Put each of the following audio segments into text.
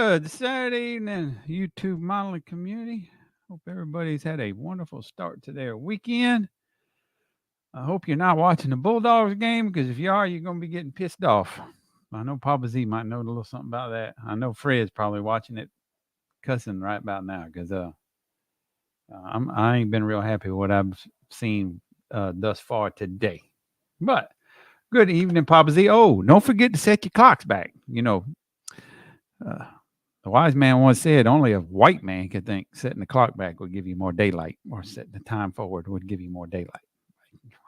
Good Saturday evening, YouTube modeling community. Hope everybody's had a wonderful start to their weekend. I hope you're not watching the Bulldogs game because if you are, you're going to be getting pissed off. I know Papa Z might know a little something about that. I know Fred's probably watching it, cussing right about now because I ain't been real happy with what I've seen thus far today. But good evening, Papa Z. Oh, don't forget to set your clocks back. Uh, the wise man once said only a white man could think setting the clock back would give you more daylight, or setting the time forward would give you more daylight.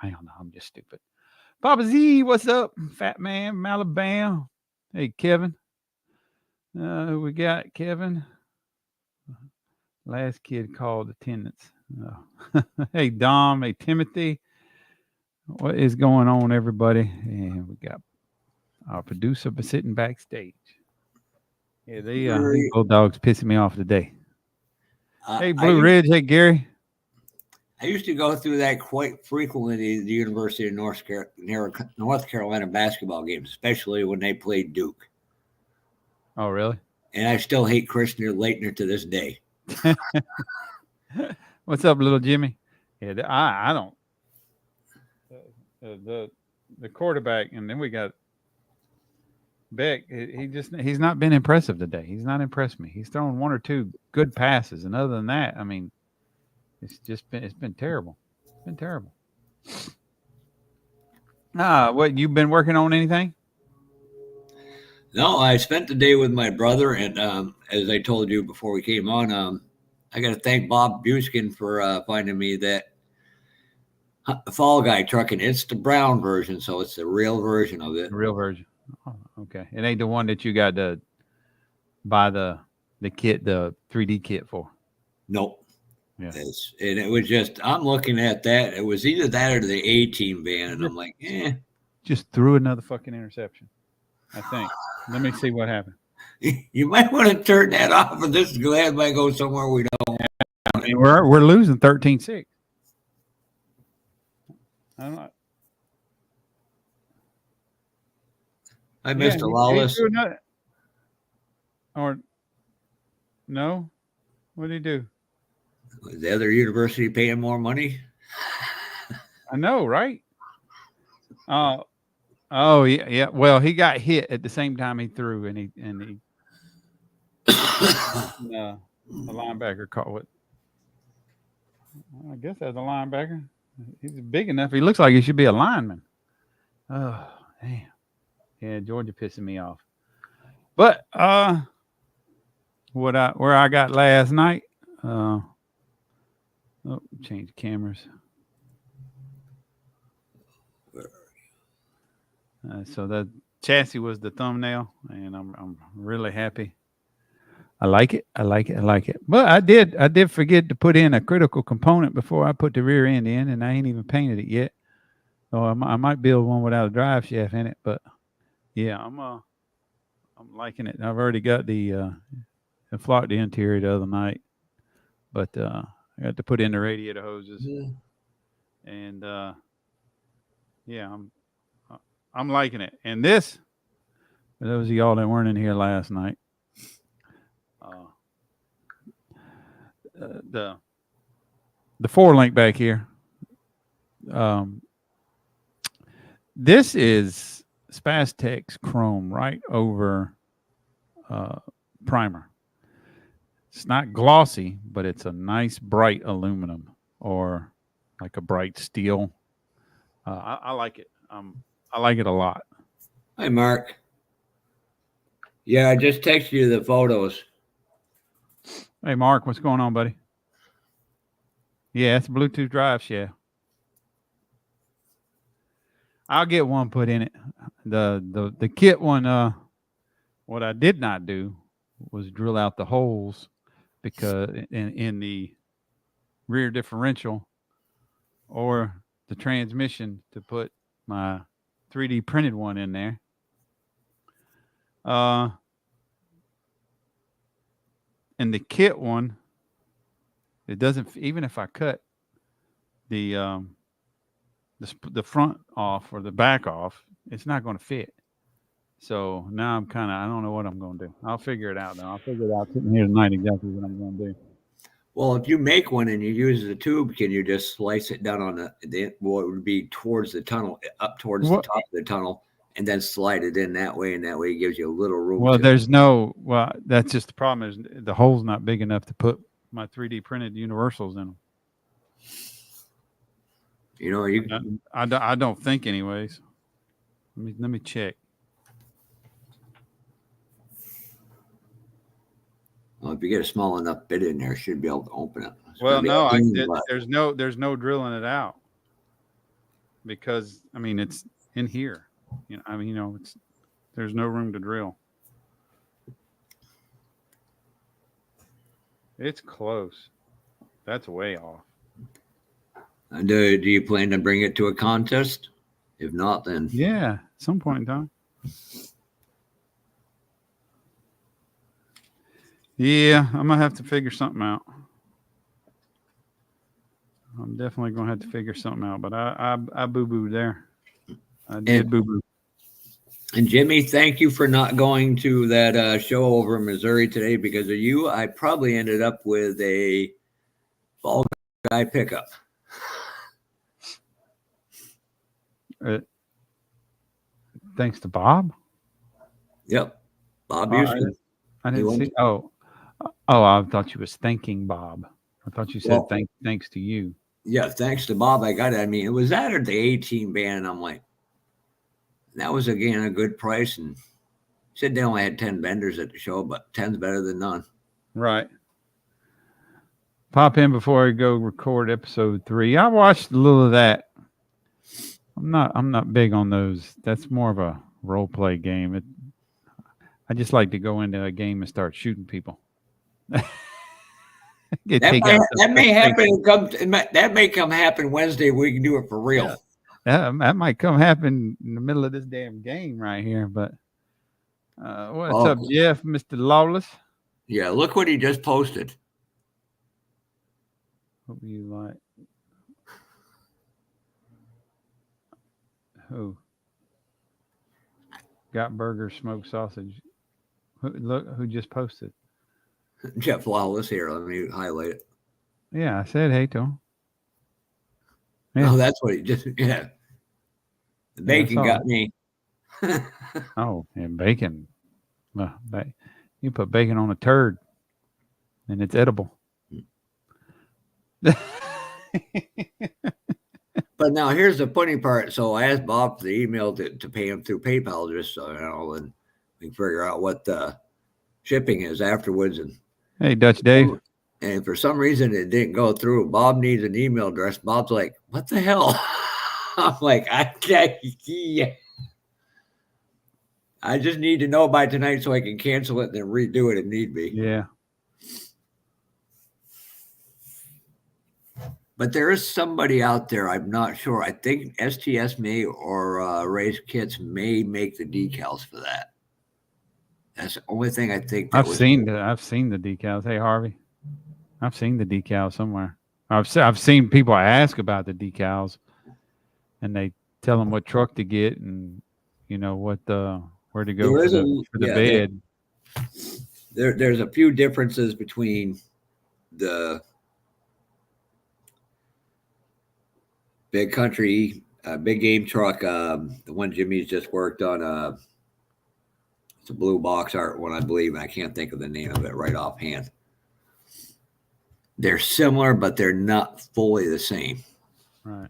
I don't know. I'm just stupid. Papa Z, what's up? Fat man, Alabama. Hey, Kevin. Who we got? Kevin. Last kid called attendance. Hey, Dom. Hey, Timothy. What is going on, everybody? And we got our producer sitting backstage. Yeah, these Bulldogs pissing me off today. Hey, Blue Ridge. Hey, Gary. I used to go through that quite frequently, the University of North Carolina basketball games, especially when they played Duke. Oh, really? And I still hate Christian Leitner to this day. What's up, little Jimmy? Yeah, I don't. The quarterback, and then we got Beck. He's not been impressive today. He's not impressed me. He's thrown one or two good passes, and other than that, I mean, it's been terrible. It's been terrible. What, you've been working on anything? No, I spent the day with my brother, and as I told you before we came on, I got to thank Bob Buskin for finding me that Fall Guy trucking. It's the brown version, so it's the real version of it. The real version. Oh, okay. It ain't the one that you got to buy the kit, the 3D kit for. Nope. Yeah. And it was just, I'm looking at that. It was either that or the A-Team van, and I'm like, Just threw another fucking interception, I think. Let me see what happened. You might want to turn that off, and this glad might go somewhere we don't. I mean, we're losing 13-6. I'm not. I missed a Lawless. Or no? What did he do? Was the other university paying more money? I know, right? Oh yeah. Well, he got hit at the same time he threw, and he the linebacker caught it. I guess that's a linebacker. He's big enough. He looks like he should be a lineman. Oh damn. Yeah, Georgia pissing me off. But where I got last night. Change cameras. So the chassis was the thumbnail, and I'm really happy. I like it. But I did forget to put in a critical component before I put the rear end in, and I ain't even painted it yet. So I might build one without a drive shaft in it. But yeah, I'm liking it. I've already got I flocked the interior the other night, but I got to put in the radiator hoses, and yeah, I'm liking it. And this, for those of y'all that weren't in here last night, the 4-link back here. This is Spastex Chrome right over primer. It's not glossy, but it's a nice bright aluminum or like a bright steel. I like it. I like it a lot. Hi, Mark. Yeah, I just texted you the photos. Hey, Mark, what's going on, buddy? Yeah, it's a Bluetooth drive shaft. I'll get one put in it. The kit one, what I did not do was drill out the holes because in the rear differential or the transmission to put my 3D printed one in there. And the kit one, it doesn't, even if I cut the front off or the back off, it's not going to fit. So now I don't know what I'm going to do. I'll figure it out though. I'll figure it out sitting here tonight exactly what I'm going to do. Well, if you make one and you use the tube, can you just slice it down on what would be towards the tunnel, up towards the top of the tunnel, and then slide it in that way, and that way it gives you a little room. Well, that's just the problem is the hole's not big enough to put my 3D printed universals in them. You know, I don't think anyways. Let me check. Well, if you get a small enough bit in there, you should be able to open it. Well, no, there's no drilling it out because I mean it's in here. There's no room to drill. It's close. That's way off. Do you plan to bring it to a contest? If not, then yeah, at some point in time. Yeah, I'm gonna have to figure something out. I'm definitely gonna have to figure something out. But I boo-booed there. I did boo-boo. And Jimmy, thank you for not going to that show over in Missouri today. Because of you, I probably ended up with a Fall Guy pickup. Thanks to Bob. Yep, Bob Houston. I didn't see. Oh, I thought you was thanking Bob. I thought you said thanks to you. Yeah, thanks to Bob, I got it. I mean, it was that or the 18 band, and I'm like, that was again a good price. And said they only had 10 vendors at the show, but 10's better than none. Right. Pop in before I go record episode 3. I watched a little of that. I'm not big on those. That's more of a role play game. I just like to go into a game and start shooting people. That may happen. That may come happen Wednesday. We can do it for real. Yeah, that might come happen in the middle of this damn game right here. But what's up, Jeff, Mr. Lawless? Yeah, look what he just posted. What do you like? Who? Got burger, smoked sausage. Look who just posted. Jeff Lawless here. Let me highlight it. Yeah, I said hey to him. Yeah. Oh, that's what he just. Yeah, the bacon got me. Oh, and bacon. Well, you put bacon on a turd, and it's edible. But now here's the funny part. So I asked Bob for the email to pay him through PayPal, just so and we can figure out what the shipping is afterwards. And hey, Dutch Dave. And for some reason it didn't go through. Bob needs an email address. Bob's like, "What the hell?" I'm like, I just need to know by tonight so I can cancel it and then redo it if need be. Yeah. But there is somebody out there, I'm not sure. I think STS may or Race Kits may make the decals for that. That's the only thing I think. I've seen the decals. Hey, Harvey, I've seen the decals somewhere. I've seen people ask about the decals, and they tell them what truck to get and what where to go for the bed. There's a few differences between the big country, big game truck, the one Jimmy's just worked on. It's a blue box art one, I believe. I can't think of the name of it right offhand. They're similar, but they're not fully the same. Right.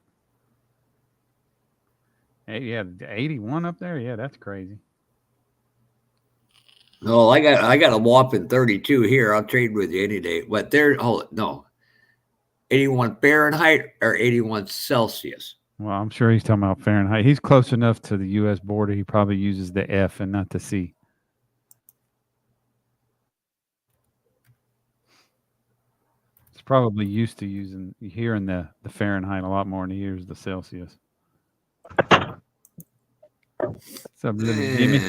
Hey, yeah, 81 up there. Yeah, that's crazy. No, I got a whopping 32 here. I'll trade with you any day. But no. 81 Fahrenheit or 81 Celsius? Well, I'm sure he's talking about Fahrenheit. He's close enough to the U.S. border. He probably uses the F and not the C. He's probably used to hearing the Fahrenheit a lot more than he hears the Celsius. What's up, little Jimmy?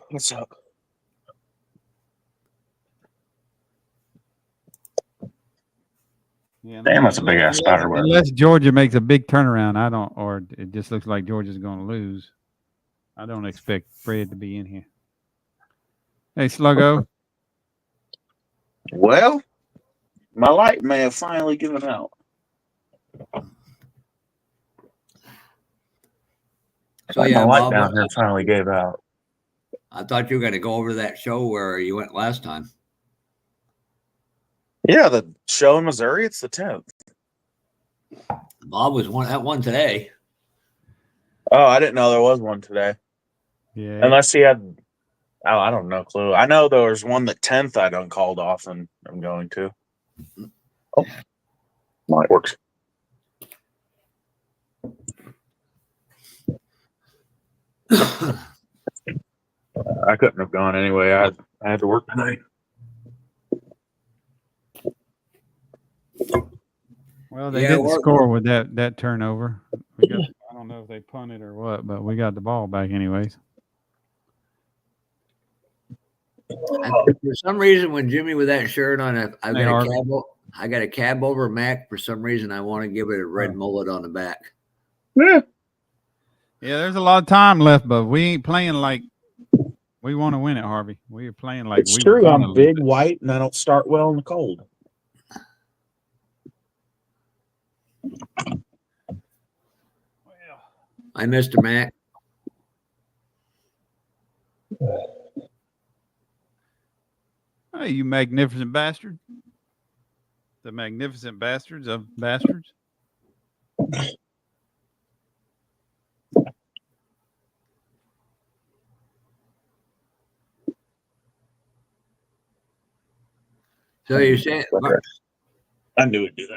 What's up? Yeah, damn, that's a big ass spider web. Unless Georgia makes a big turnaround, or it just looks like Georgia's going to lose. I don't expect Fred to be in here. Hey, Sluggo. Well, my light may have finally given out. So yeah, my light Bob, down here finally gave out. I thought you were going to go over that show where you went last time. Yeah, the show in Missouri. It's the 10th. Bob was at one today. Oh, I didn't know there was one today. Yeah. Unless he had. Oh, I don't know. Clue. I know there was one the 10th I done called off, and I'm going to. Oh, light works. I couldn't have gone anyway. I had to work tonight. Well, they didn't score with that turnover. I don't know if they punted or what, but we got the ball back anyways. For some reason, when Jimmy with that shirt on, I got a cab over Mac. For some reason, I want to give it a red mullet on the back. Yeah. Yeah, there's a lot of time left, but we ain't playing like we want to win it, Harvey. We are playing like It's true. I'm big, white, and I don't start well in the cold. Hi, Mr. Mac. Hey, you magnificent bastard. The magnificent bastards of bastards. So you're saying I knew it'd do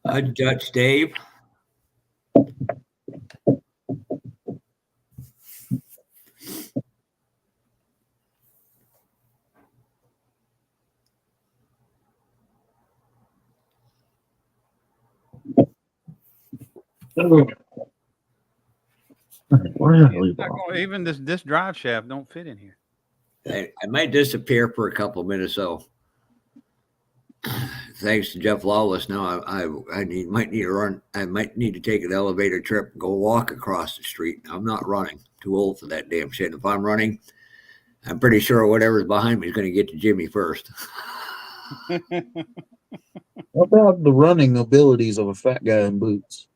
that. Dutch Dave. Even this drive shaft don't fit in here. I might disappear for a couple of minutes, so thanks to Jeff Lawless. Now I might need to run. I might need to take an elevator trip and go walk across the street. I'm not running. Too old for that damn shit. If I'm running, I'm pretty sure whatever's behind me is going to get to Jimmy first. What about the running abilities of a fat guy in boots?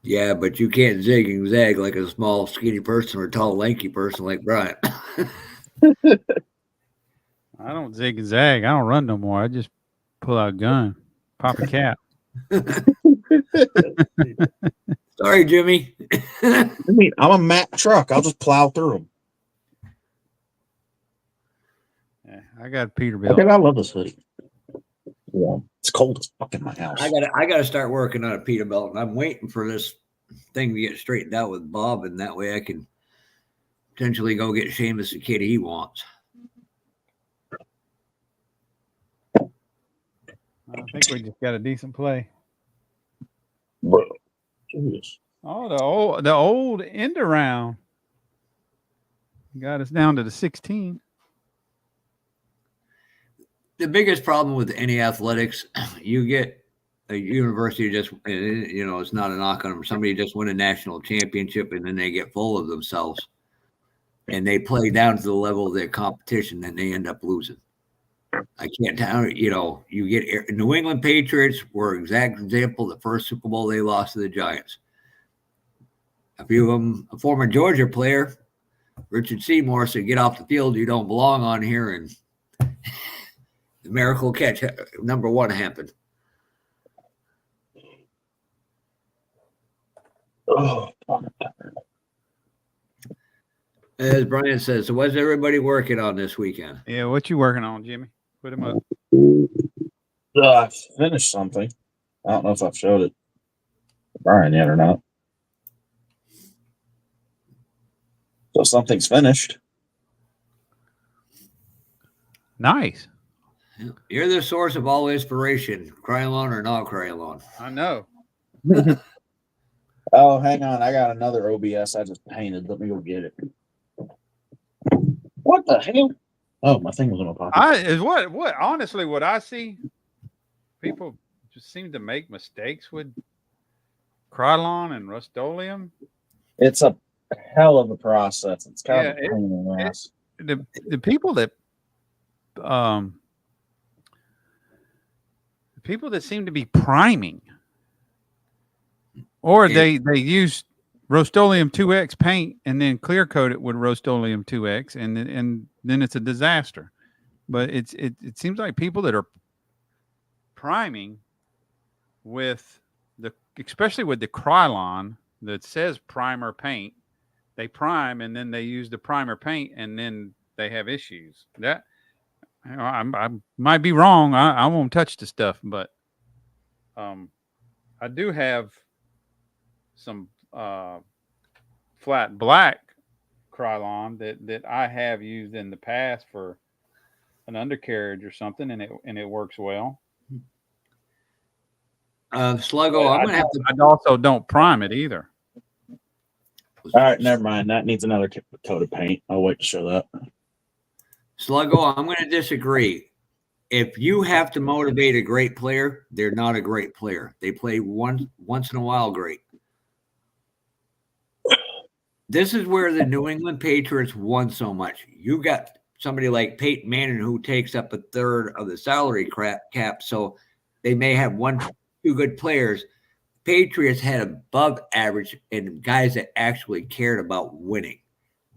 Yeah, but you can't zig and zag like a small, skinny person or a tall, lanky person like Brian. I don't zig and zag. I don't run no more. I just pull out a gun, pop a cap. Sorry, Jimmy. I mean, I'm a Mack truck. I'll just plow through them. Yeah, I got Peterbilt. Okay, I love this hoodie. Yeah, it's cold as fuck in my house. I gotta start working on a Peterbilt, and I'm waiting for this thing to get straightened out with Bob, and that way I can potentially go get Seamus the kid he wants. I think we just got a decent play. Bro, jeez. Oh, the old end around got us down to the 16. The biggest problem with any athletics, you get a university just, it's not a knock on them. Somebody just win a national championship and then they get full of themselves and they play down to the level of their competition and they end up losing. I can't tell you get New England Patriots were an exact example. The first Super Bowl they lost to the Giants. A few of them, a former Georgia player, Richard Seymour, said, "Get off the field. You don't belong on here." And the miracle catch, number one, happened. Oh. As Brian says, so what's everybody working on this weekend? Yeah, what you working on, Jimmy? Put him up. I finished something. I don't know if I've showed it to Brian yet or not. So something's finished. Nice. You're the source of all inspiration, Krylon or not Krylon. I know. Oh, hang on. I got another OBS I just painted. Let me go get it. What the hell? Oh, my thing was in my pocket. Is what honestly what I see. People just seem to make mistakes with Krylon and Rust-Oleum. It's a hell of a process. It's kind of a Yeah, pain in the ass. the people that seem to be priming, or they use Rust-Oleum 2X paint and then clear coat it with Rust-Oleum 2X, and then it's a disaster. But it seems like people that are priming with especially with the Krylon that says primer paint, they prime and then they use the primer paint and then they have issues. That I might be wrong. I won't touch the stuff, but I do have some flat black Krylon that I have used in the past for an undercarriage or something, and it works well. Sluggo, I'm gonna have to. I also don't prime it either. All right, never mind. That needs another coat of paint. I'll wait to show that. Sluggo, I'm going to disagree. If you have to motivate a great player, they're not a great player. They play once in a while great. This is where the New England Patriots won so much. You got somebody like Peyton Manning who takes up a third of the salary cap, so they may have 1-2 good players. Patriots had above average and guys that actually cared about winning.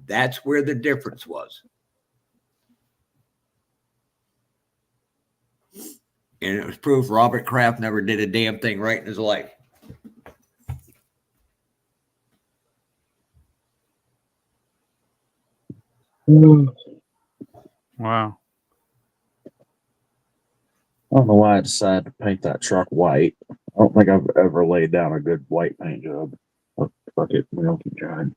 That's where the difference was. And it was proof Robert Kraft never did a damn thing right in his life. Wow. I don't know why I decided to paint that truck white. I don't think I've ever laid down a good white paint job. Oh, fuck it. We'll keep trying.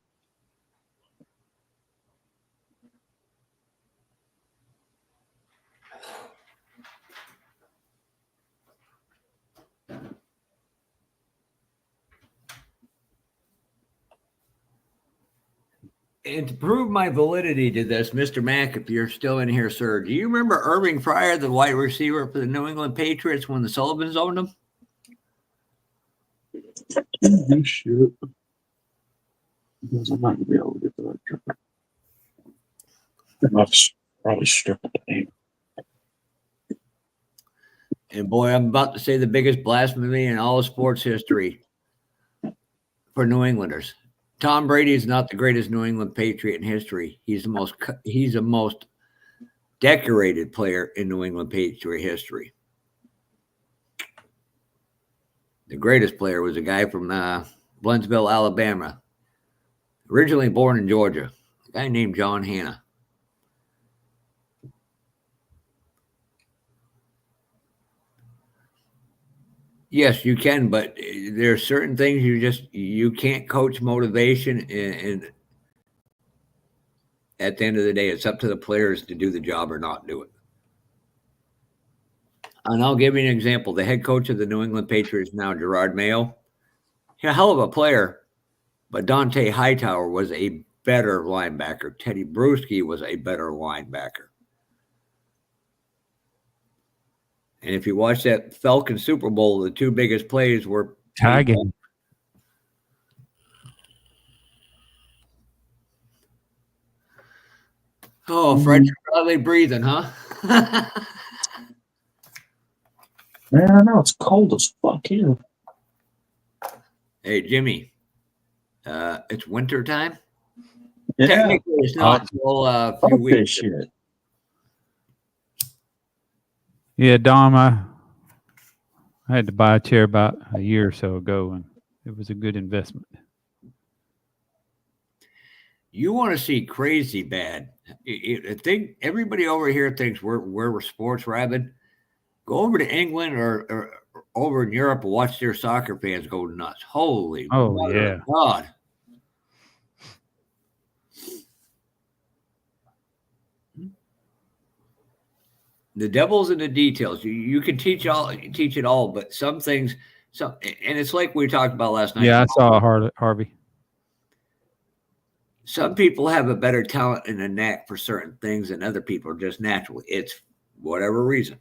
And to prove my validity to this, Mr. Mack, if you're still in here, sir, do you remember Irving Fryer, the wide receiver for the New England Patriots when the Sullivans owned him? Oh, shit. Because I'm not going to be able to get to that truck. I'll probably strip the paint. And boy, I'm about to say the biggest blasphemy in all of sports history for New Englanders. Tom Brady is not the greatest New England Patriot in history. He's the most decorated player in New England Patriot history. The greatest player was a guy from Blennsville, Alabama, originally born in Georgia, a guy named John Hanna. Yes, you can, but there are certain things you can't coach motivation, and at the end of the day, it's up to the players to do the job or not do it. And I'll give you an example. The head coach of the New England Patriots now, Gerard Mayo, he's a hell of a player, but Dante Hightower was a better linebacker. Teddy Bruschi was a better linebacker. And if you watch that Falcon Super Bowl, the two biggest plays were tagging. Oh, Fred, you're probably breathing, huh? Man, I know it's cold as fuck here. Hey, Jimmy, it's winter time. Yeah. Technically, it's not until a few weeks. Shit. Yeah, Dom, I had to buy a chair about a year or so ago, and it was a good investment. You want to see crazy bad. I think everybody over here thinks we're sports rabid. Go over to England or over in Europe and watch their soccer fans go nuts. Holy yeah. God. The devil's in the details. You can teach it all, but some things, and it's like we talked about last night. Yeah, I saw Harvey. some people have a better talent and a knack for certain things than other people, just naturally. It's whatever reason.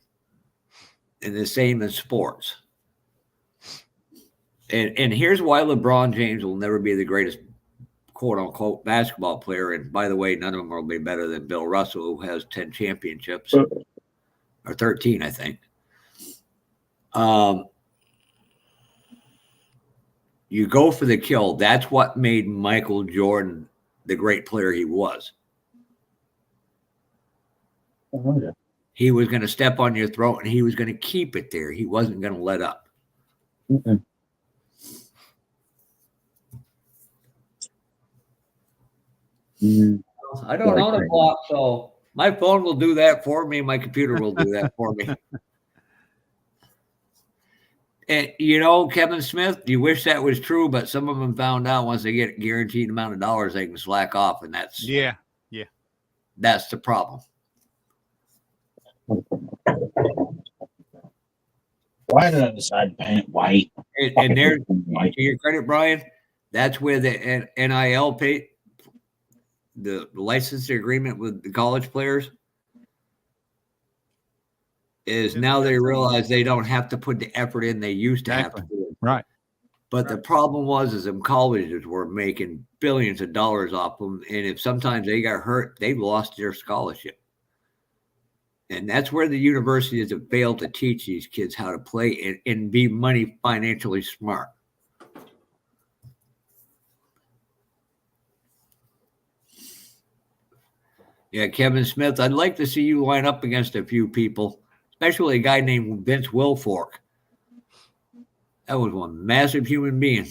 And the same in sports. And here's why LeBron James will never be the greatest quote unquote basketball player. And by the way, none of them will be better than Bill Russell, who has 10 championships or 13, I think. You go for the kill. That's what made Michael Jordan the great player he was. Oh, yeah. He was going to step on your throat and he was going to keep it there. He wasn't going to let up. Mm-mm. I don't own a clock, so my phone will do that for me. My computer will do that for me. And Kevin Smith, you wish that was true, but some of them found out once they get a guaranteed amount of dollars, they can slack off, and that's the problem. Why did I decide to paint white? And there's, to your credit, Brian, that's where the NIL the licensing agreement with the college players is now they realize they don't have to put the effort in they used to have to do. Right. But the problem was them colleges were making billions of dollars off them. And if sometimes they got hurt, they lost their scholarship. And that's where the universities have failed to teach these kids how to play and be financially smart. Yeah, Kevin Smith, I'd like to see you line up against a few people, especially a guy named Vince Wilfork. That was one massive human being.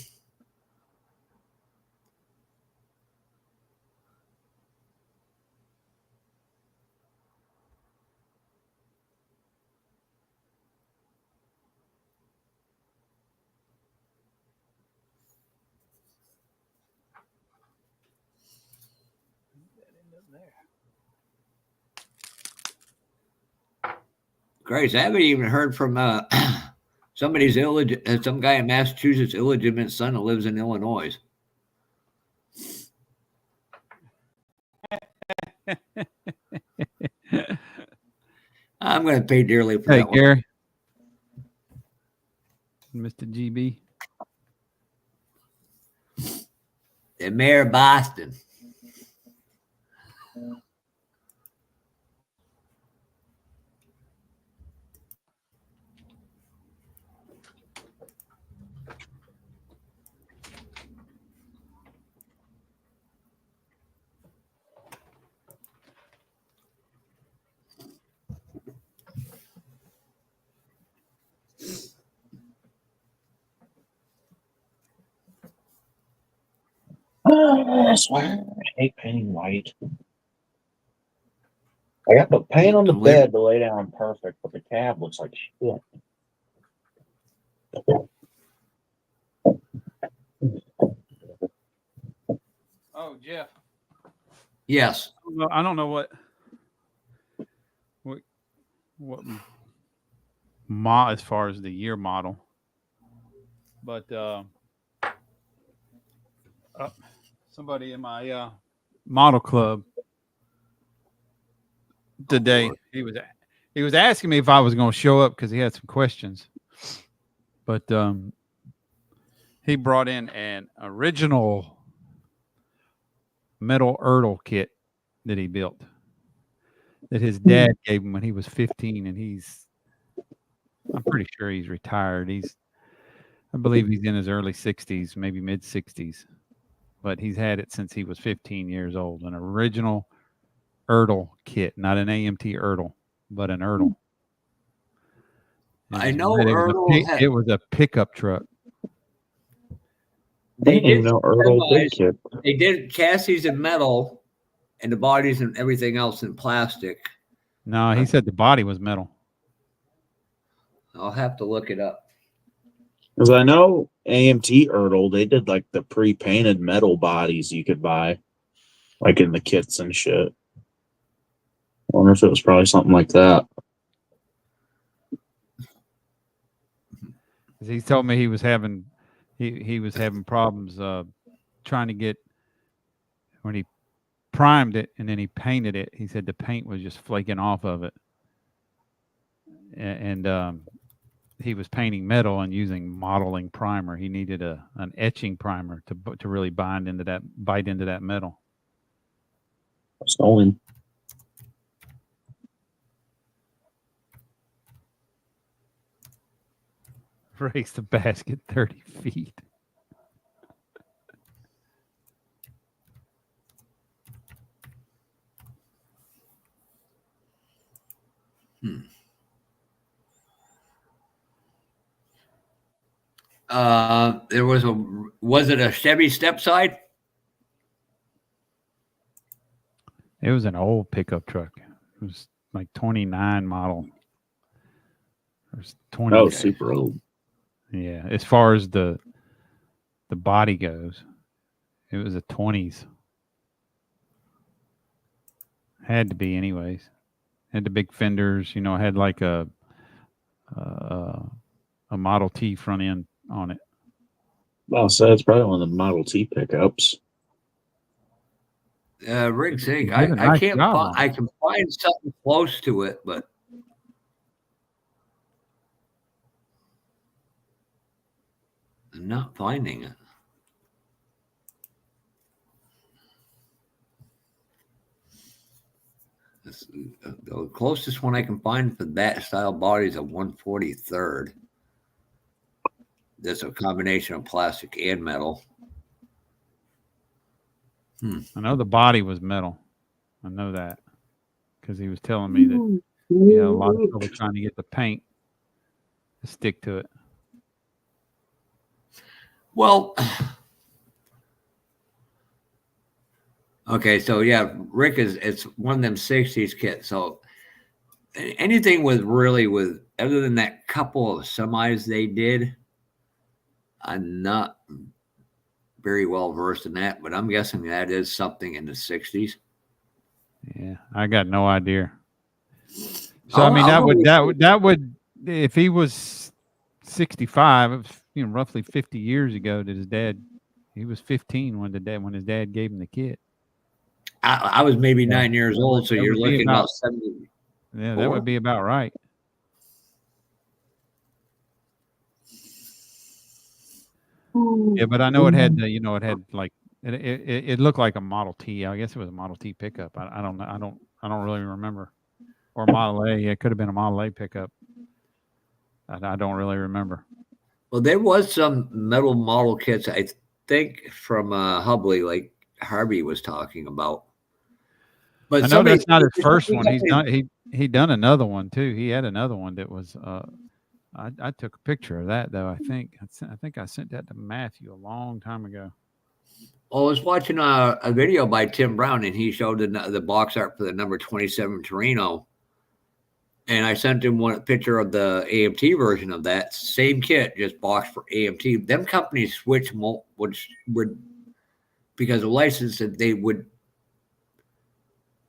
Grace, I haven't even heard from some guy in Massachusetts' illegitimate son who lives in Illinois. I'm going to pay dearly for that Gary. Mr. GB. The mayor of Boston. I swear, I hate painting white. I got the paint on the bed to lay down perfect, but the cab looks like shit. Oh, Jeff. Yes. I don't know what as far as the year model, but somebody in my model club today, he was asking me if I was going to show up because he had some questions, but he brought in an original metal Erdl kit that he built that his dad gave him when he was 15, and I'm pretty sure he's retired. I believe he's in his early 60s, maybe mid 60s, but he's had it since he was 15 years old. An original Erdl kit, not an AMT Erdl, but an Erdl. I know Erdl. It was a pickup truck. They did They did chassis in metal, and the bodies and everything else in plastic. No, he said the body was metal. I'll have to look it up. Because I know AMT Erdl, they did like the pre-painted metal bodies you could buy, like in the kits and shit. I wonder if it was probably something like that. He told me he was having problems trying to get when he primed it and then he painted it, he said the paint was just flaking off of it. And he was painting metal and using modeling primer. He needed an etching primer to really bite into that metal. Stolen. Raise the basket 30 feet. There was it a Chevy Stepside? It was an old pickup truck. It was like 29 model. It was 20. Oh, super old. Yeah, as far as the body goes, it was a 20s. Had to be, anyways. Had the big fenders. You know, had like a Model T front end on it. Well, so it's probably one of the Model T pickups. Rick saying Did a I nice can't job find. on I it. can find something close to it, but I'm not finding it. The closest one I can find for that style body is a 143rd. That's a combination of plastic and metal. I know the body was metal. I know that because he was telling me that he had a lot of trouble trying to get the paint to stick to it. Well, okay, so yeah, Rick it's one of them 60s kits. So anything with other than that couple of semis they did, I'm not very well versed in that, but I'm guessing that is something in the 60s. Yeah, I got no idea. So I mean, that would if he was 65, it was, you know, roughly 50 years ago that his dad. He was 15 when his dad gave him the kit. I was maybe 9 years old, so you're looking about 70. Yeah, that would be about right. Yeah, but I know it had the, you know, it had like it looked like a Model T. I guess it was a Model T pickup. I don't know. I don't really remember. Or Model A. Yeah, it could have been a Model A pickup. I don't really remember. Well, there was some metal model kits, I think, from Hubley, like Harvey was talking about. But I know that's not his first one. He done another one too. He had another one that was. I took a picture of that though. I think I sent that to Matthew a long time ago. I was watching a video by Tim Brown, and he showed the box art for the number 27 Torino. And I sent him one picture of the AMT version of that same kit, just boxed for AMT. Them companies switch would because of license that they would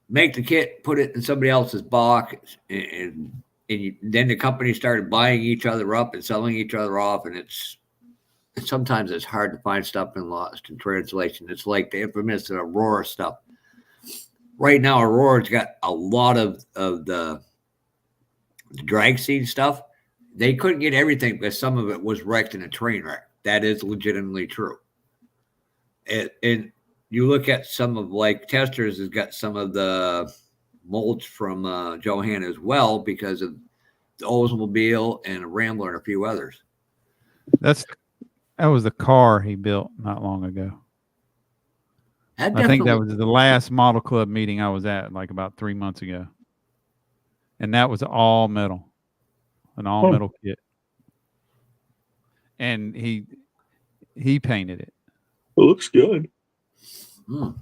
make the kit, put it in somebody else's box, and then the company started buying each other up and selling each other off, and sometimes it's hard to find stuff in lost in translation. It's like the infamous Aurora stuff. Right now, Aurora's got a lot of the drag scene stuff. They couldn't get everything because some of it was wrecked in a train wreck. That is legitimately true. And you look at some of like Testers has got some of the molds from Johann as well because of the Oldsmobile and a Rambler and a few others. That was the car he built not long ago. I think that was the last model club meeting I was at, like about 3 months ago. And that was all metal, an all metal kit. And he painted it. It looks good. You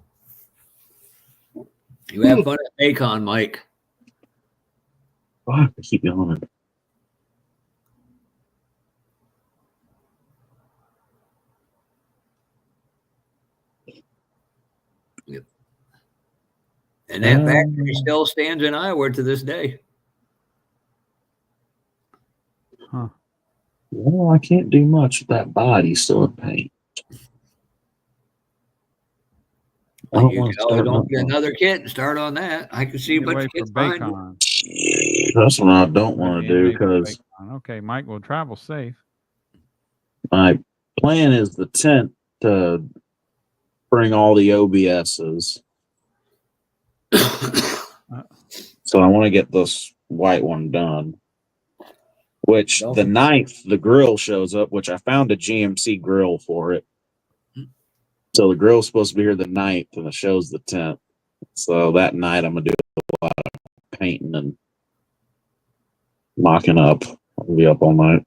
have fun at Macon, Mike. I keep yawning. Yep. And that factory still stands in Iowa to this day. Huh. Well, I can't do much with that body still in paint. I don't You want can to always start open nothing. another kit and start on that. I can see a Get bunch away of from kids behind you. Bacon. That's what I don't want Maybe to do maybe because Bacon. Okay, Mike will travel safe. my plan is the tent to bring all the OBSs. So I want to get this white one done. Which Don't the forget- 9th, the grill shows up, which I found a GMC grill for it. So the grill's supposed to be here the 9th, and the show's the 10th. So that night I'm gonna do a lot of painting and mocking up. I'll be up all night.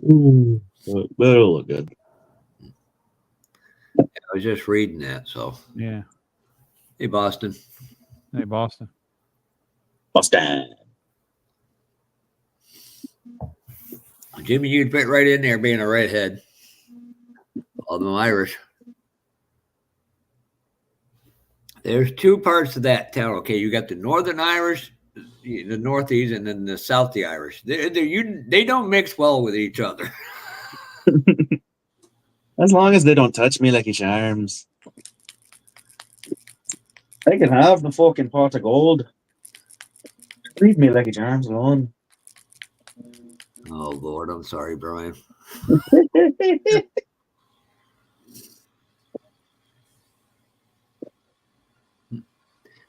But it'll look good. I was just reading that. So, Yeah. hey, Boston. Hey, Boston. Mustang. Jimmy, you'd fit right in there being a redhead. All them Irish. There's two parts of that town. Okay, you got the Northern Irish, the Northeast, and then the Southie Irish. They don't mix well with each other. As long as they don't touch me like he charms. They can have the fucking pot of gold. Leave me like he charms alone. Oh Lord, I'm sorry, Brian.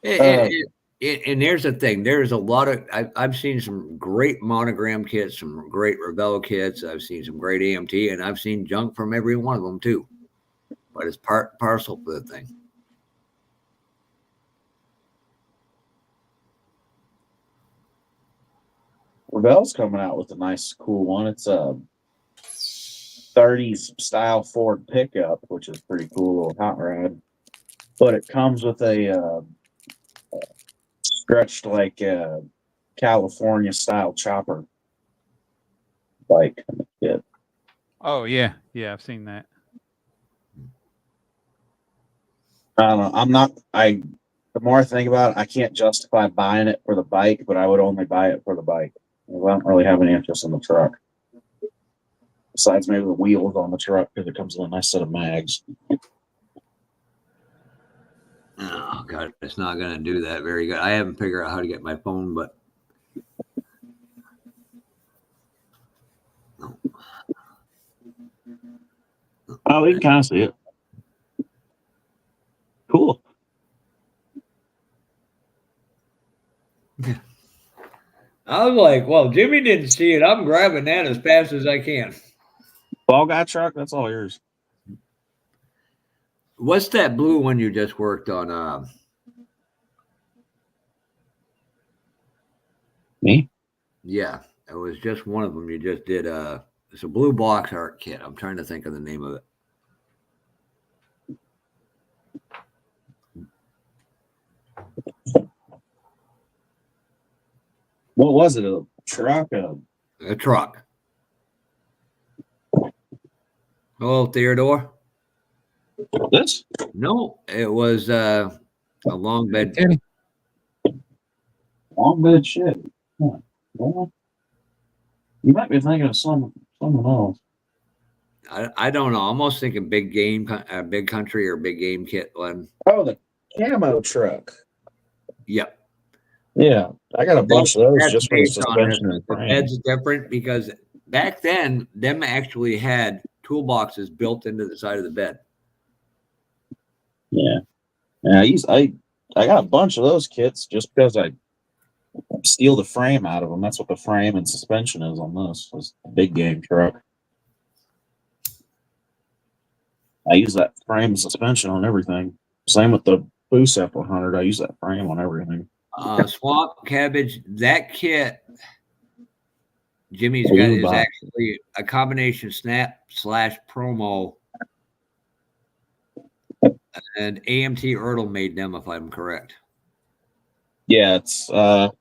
And there's the thing. There's a lot of I've seen some great monogram kits, some great Rebel kits. I've seen some great AMT, and I've seen junk from every one of them too. But it's parcel for the thing. Rebel's coming out with a nice, cool one. It's a 30s style Ford pickup, which is pretty cool, little hot rod. But it comes with a stretched like California style chopper bike. Yeah. Oh yeah, yeah, I've seen that. I don't know. I'm not. The more I think about it, I can't justify buying it for the bike, but I would only buy it for the bike. I don't really have any interest in the truck. Besides maybe the wheels on the truck because it comes with a nice set of mags. Oh God, it's not going to do that very good. I haven't figured out how to get my phone, but no. Oh, we can kind of see it. Cool. I was like, well, Jimmy didn't see it. I'm grabbing that as fast as I can. Ball guy truck, that's all yours. What's that blue one you just worked on? Me? Yeah, it was just one of them. You just did it's a blue box art kit. I'm trying to think of the name of it. What was it? A truck? A truck. Oh, Theodore? This? No, it was a long bed. Teddy. Long bed shit. Huh. Well, you might be thinking of someone else. I don't know. I'm almost thinking big game, big country or big game kit one. Oh, the camo truck. Yep. Yeah, I got a bunch of those That's just for the based on suspension and the frame. bed's different because back then them actually had toolboxes built into the side of the bed. Yeah, yeah. I got a bunch of those kits just because I steal the frame out of them. That's what the frame and suspension is on this big game truck. I use that frame and suspension on everything. Same with the Boosep 100. I use that frame on everything. Swamp Cabbage, that kit Jimmy's got Blue is box. actually a combination snap / promo. And AMT Ertl made them, if I'm correct. Yeah, it's where's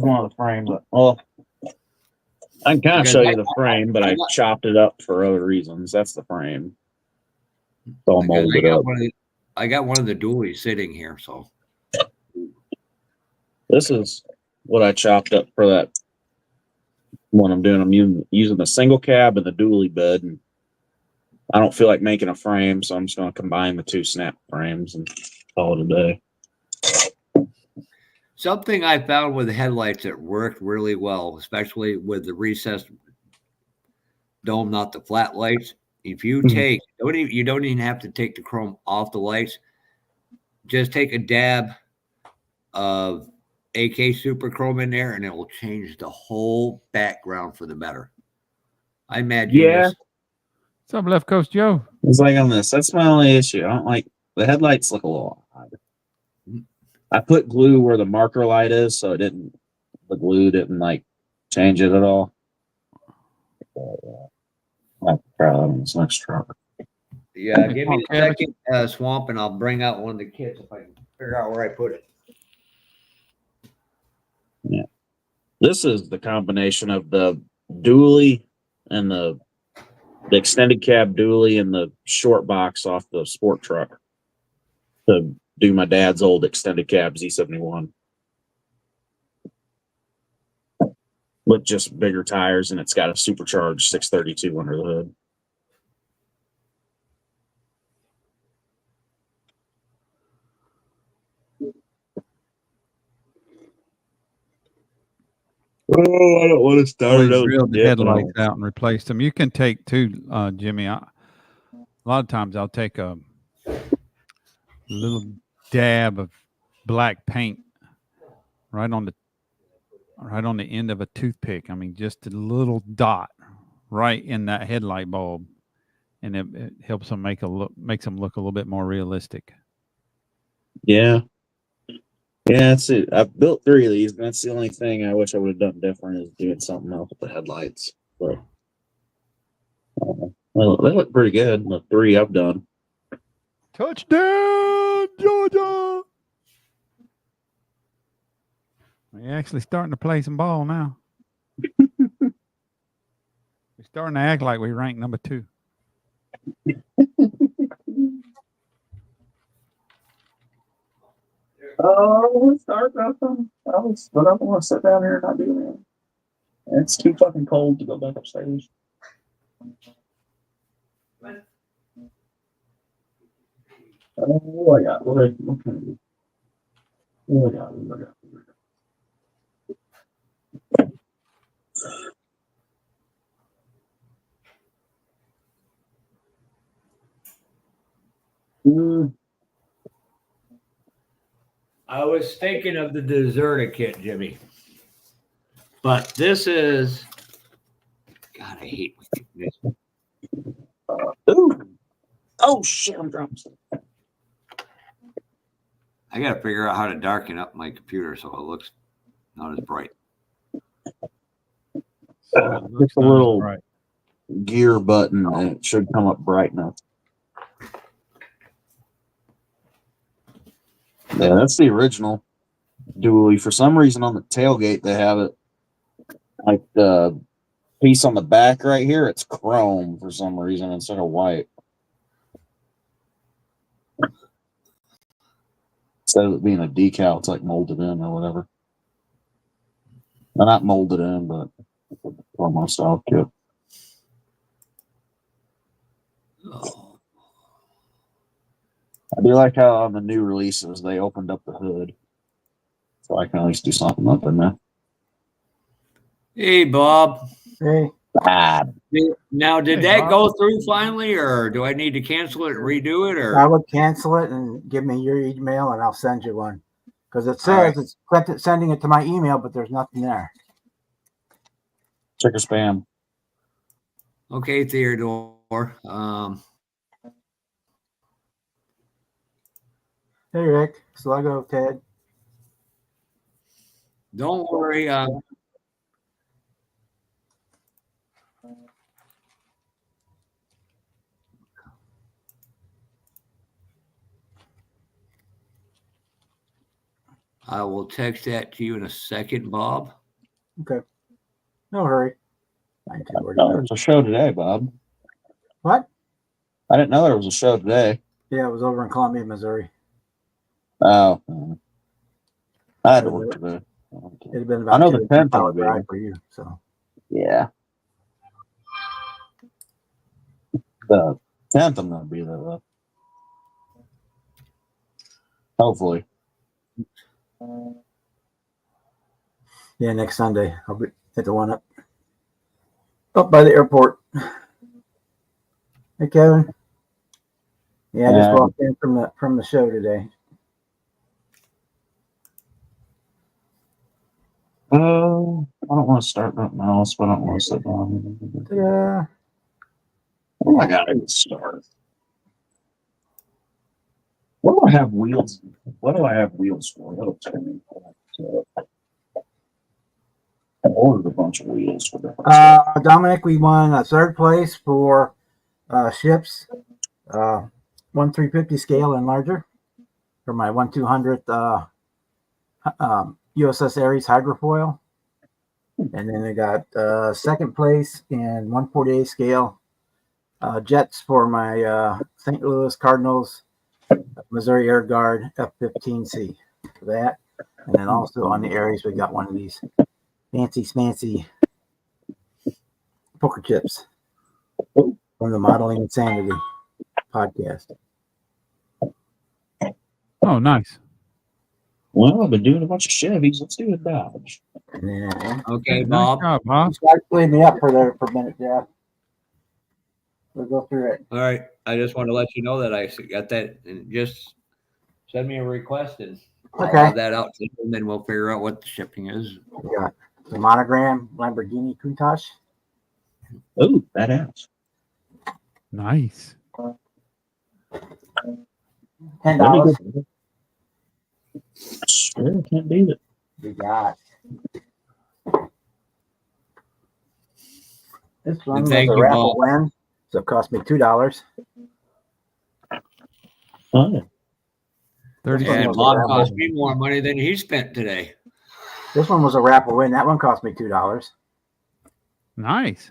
one of the frames? Well, I can kind of show you the frame, but I chopped it up for other reasons. That's the frame. It's all molded up. I got one of the dualies sitting here, so This is what I chopped up for that one I'm doing. I'm using the single cab and the dually bed, and I don't feel like making a frame, so I'm just going to combine the 2 snap frames and call it a day. Something I found with the headlights that worked really well, especially with the recessed dome, not the flat lights. If you take, you don't even have to take the chrome off the lights. Just take a dab of AK Super Chrome in there, and it will change the whole background for the better. I'm mad genius. What's up, Left Coast Joe? It's like on this. That's my only issue. I don't like the headlights look a little odd. I put glue where the marker light is, so the glue didn't like change it at all. I'll try that on this next truck. Yeah, give me a second, Swamp, and I'll bring out one of the kits if I can figure out where I put it. Yeah. This is the combination of the dually and the extended cab dually and the short box off the sport truck to do my dad's old extended cab Z71 with just bigger tires, and it's got a supercharged 632 under the hood. Oh, I don't want to start it. Drilled the headlights out and replaced them. You can take two, Jimmy. A lot of times I'll take a little dab of black paint right on the end of a toothpick. I mean, just a little dot right in that headlight bulb, and it helps them makes them look a little bit more realistic. Yeah. Yeah, that's it. I've built 3 of these, and that's the only thing I wish I would have done different is doing something else with the headlights. But well, they look pretty good. The 3 I've done. Touchdown, Georgia! We're actually starting to play some ball now. We're starting to act like we ranked number 2. Oh, it's dark out there. But I don't want to sit down here and not do that. It's too fucking cold to go back upstairs. Oh, I got. What can I do? Oh, I got. I was thinking of the deserter kit, Jimmy. But this is, God, I hate this. Ooh. Oh, shit, I'm dropping stuff. I got to figure out how to darken up my computer so it looks not as bright. It's a little gear button, and it should come up bright enough. Yeah, that's the original dually. For some reason, on the tailgate, they have it like the piece on the back right here. It's chrome for some reason instead of white. Instead of it being a decal, it's like molded in or whatever. Well, not molded in, but almost style kit. Oh. I do like how on the new releases they opened up the hood, so I can at least do something up in there. Hey, Bob. Hey. Now, did that go through finally, or do I need to cancel it and redo it? Or I would cancel it and give me your email, and I'll send you one. Because it says it's sending it to my email, but there's nothing there. Check your spam. Okay, Theodore. Hey, Rick. Sluggo, Ted. Don't worry. I will text that to you in a second, Bob. Okay. No hurry. There's a show today, Bob. What? I didn't know there was a show today. Yeah, it was over in Columbia, Missouri. Oh. I had to work today. It'd been about I know the 10th hour drive for you, so. Yeah. The 10th, I'm gonna be there though. Hopefully. Yeah, next Sunday I'll be at the one up by the airport. Hey, Kevin. Yeah, I just walked in from the show today. I don't want to start nothing else, but I don't want to sit down. Ta-da. Oh, I gotta start. What do I have wheels? What do I have wheels for? That'll tell me. I ordered a bunch of wheels for that. Dominic, we won third place for ships, 1/350 scale and larger for my 1/200th USS Ares hydrofoil. And then I got second place in 1/48 scale jets for my St. Louis Cardinals Missouri Air Guard F-15C for that. And then also on the Ares, we got one of these fancy smancy poker chips from the Modeling Insanity podcast. Oh, nice. Well, I've been doing a bunch of Chevys. Let's do a Dodge. And then, Okay, Nice Bob. job, Bob. leave me up for a minute, Jeff. We'll go through it. All right. I just want to let you know that I got that, and just send me a request and I'll Okay. have that out to you, and then we'll figure out what the shipping is. We got the monogram Lamborghini Countach. Oh, badass. Nice. $10. Sure, can't beat it. We got this one was Thank a you, raffle Bob. win, so it cost me $2. Oh, yeah. 36. And was a Bob raffle. cost me more money than he spent today. This one was a raffle win. That one cost me $2. Nice.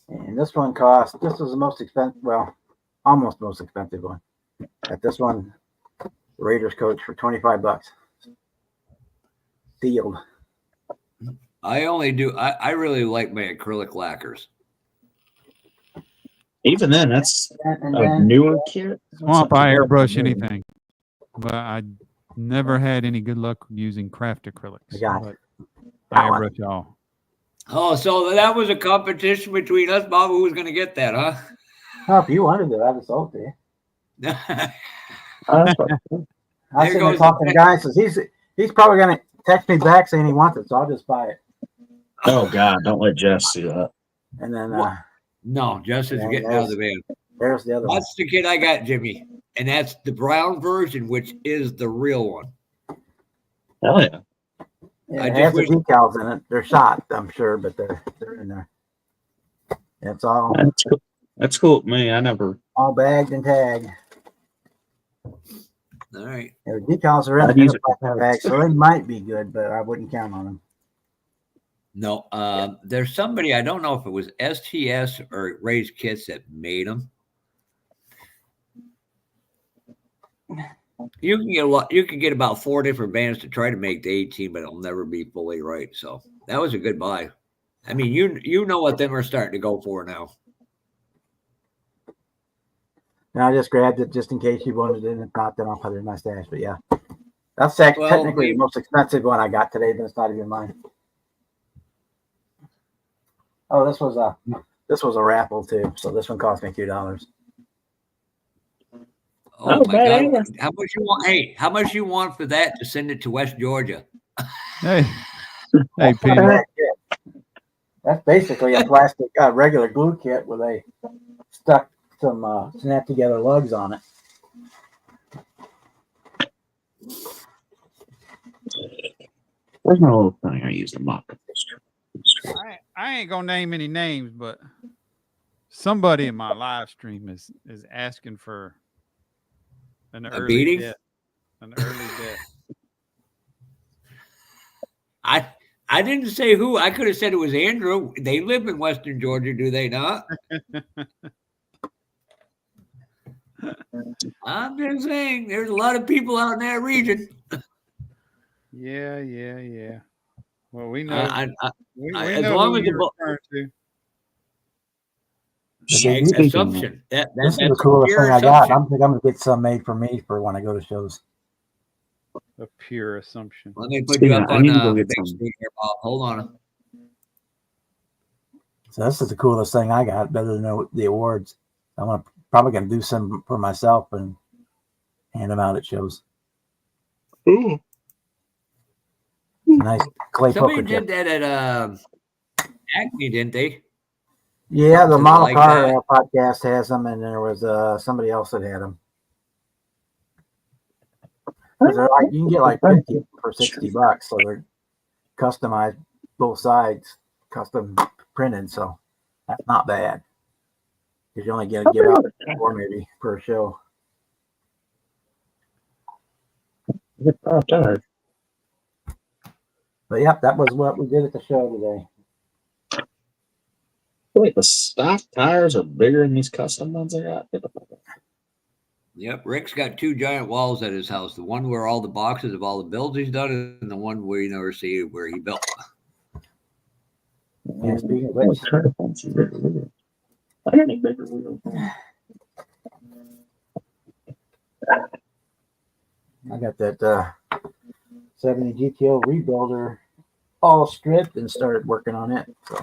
And this one cost, this was the most expensive, well, almost most expensive one. At this one, Raiders coach for $25. Sealed. I really like my acrylic lacquers. Even then, that's And a then newer kit. Swamp, I airbrush anything, but I never had any good luck using craft acrylics. I got but it. I That one. airbrush all. Oh, so that was a competition between us, Bob. Who was going to get that, huh? Oh, if you wanted it, I'd have sold it to you. That's right. I was sitting there talking to the guy, says he's probably gonna text me back saying he wants it, so I'll just buy it. Oh God, don't let Jess see that. And then No, Justin's Yeah, getting out of the van. there's the other one. That's the kid I got, Jimmy. And that's the brown version, which is the real one. Hell yeah. Yeah, I it just has the wish- decals in it. They're shot, I'm sure, but they're in there. It's all That's cool with me. I never. bagged and tagged. All right. Yeah, the decals are in I'd the use it for plastic bag, so they might be good, but I wouldn't count on them. No, there's somebody, I don't know if it was STS or Ray's Kits that made them. You can get you can get about 4 different bands to try to make the 18, but it'll never be fully right. So that was a good buy. I mean, you know what them are starting to go for now. And I just grabbed it just in case you wanted it, and if not, then I'll put it in my stash. But yeah, that's technically the most expensive one I got today, but it's not even mine. Oh, this was a raffle too, so this one cost me $2. Oh my bad. God. How much you want? Hey, how much you want for that to send it to West Georgia? Hey, hey, Peter. That's basically a plastic regular glue kit where they stuck some snap together lugs on it. Where's my little thing I used to mop this? I ain't gonna name any names, but somebody in my live stream is asking for an A early beating? death. An early death. I didn't say who. I could have said it was Andrew. They live in Western Georgia, do they not? I'm just saying, there's a lot of people out in that region. Yeah. Well, we know. I, we as know long who as the you're referring to. Assumption. This That's is the a coolest pure thing I got. assumption. I'm gonna get some made for me for when I go to shows. A pure assumption. Let me put Speaking you of, up I on need to go get big some. screen here, Bob. Hold on. So this is the coolest thing I got, better than the awards. I'm probably gonna do some for myself and hand them out at shows. Ooh. Nice clay Somebody poker chip. did that at Acme, didn't they? Yeah, the Something Model like Car that. podcast has them, and there was somebody else that had them. Because they're like, you can get like 50 for $60, so they're customized both sides, custom printed, so that's not bad. Because you only get to give out 4 maybe per show. But yep, that was what we did at the show today. Wait, the stock tires are bigger than these custom ones I got. Get the fuck out. Yep. Rick's got 2 giant walls at his house. The one where all the boxes of all the builds he's done, and the one where you never see where he built. Yeah, speaking of which, I got any bigger wheels. I got that 70 GTO rebuilder all stripped and started working on it. So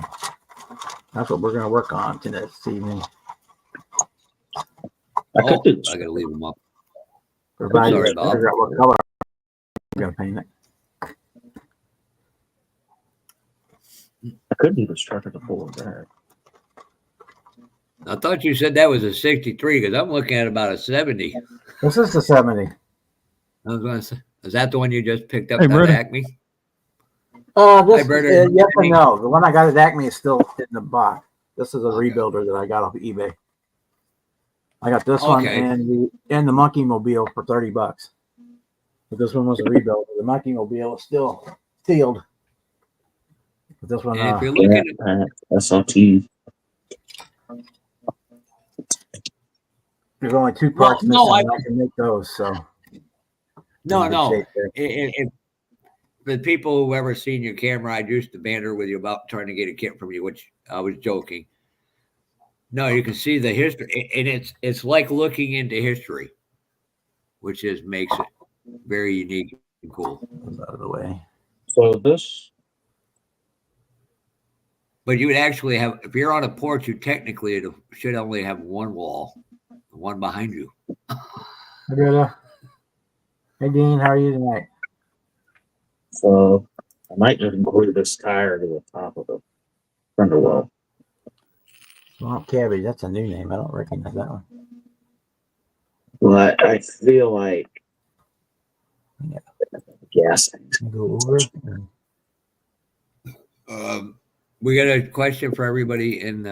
that's what we're going to work on today, this evening. I could do this. I gotta leave him up. Provided Sorry, I Bob. figure out what color I'm going to paint it. I could do this truck at the full drag. I thought you said that was a 63 because I'm looking at about a 70. This is the 70. I was going to say, is that the one you just picked up Hey, at brother. Acme? This, Brother. yes and no. The one I got at Acme is still in the box. This is a rebuilder that I got off of eBay. I got this one Okay. and the Monkey Mobile for $30. But this one was a rebuilder. The Monkey Mobile is still sealed. But this one, And if you're looking at SLT. there's only 2 parts missing. no, I can make those. So no. in good shape there. If the people who ever seen your camera, I used to banter with you about trying to get a kit from you, which I was joking. No, you can see the history, and it's like looking into history, which makes it very unique and cool. Goes out of the way. So this, But you would actually have, if you're on a porch, you technically should only have one wall, the one behind you. Hey, brother. Hey, Dean, how are you tonight? so I might just glue this tire to the top of the fender well. Swamp Cabbage. That's a new name. I don't recognize that one. Well, I feel like Yeah. gassing. Go over. We got a question for everybody. And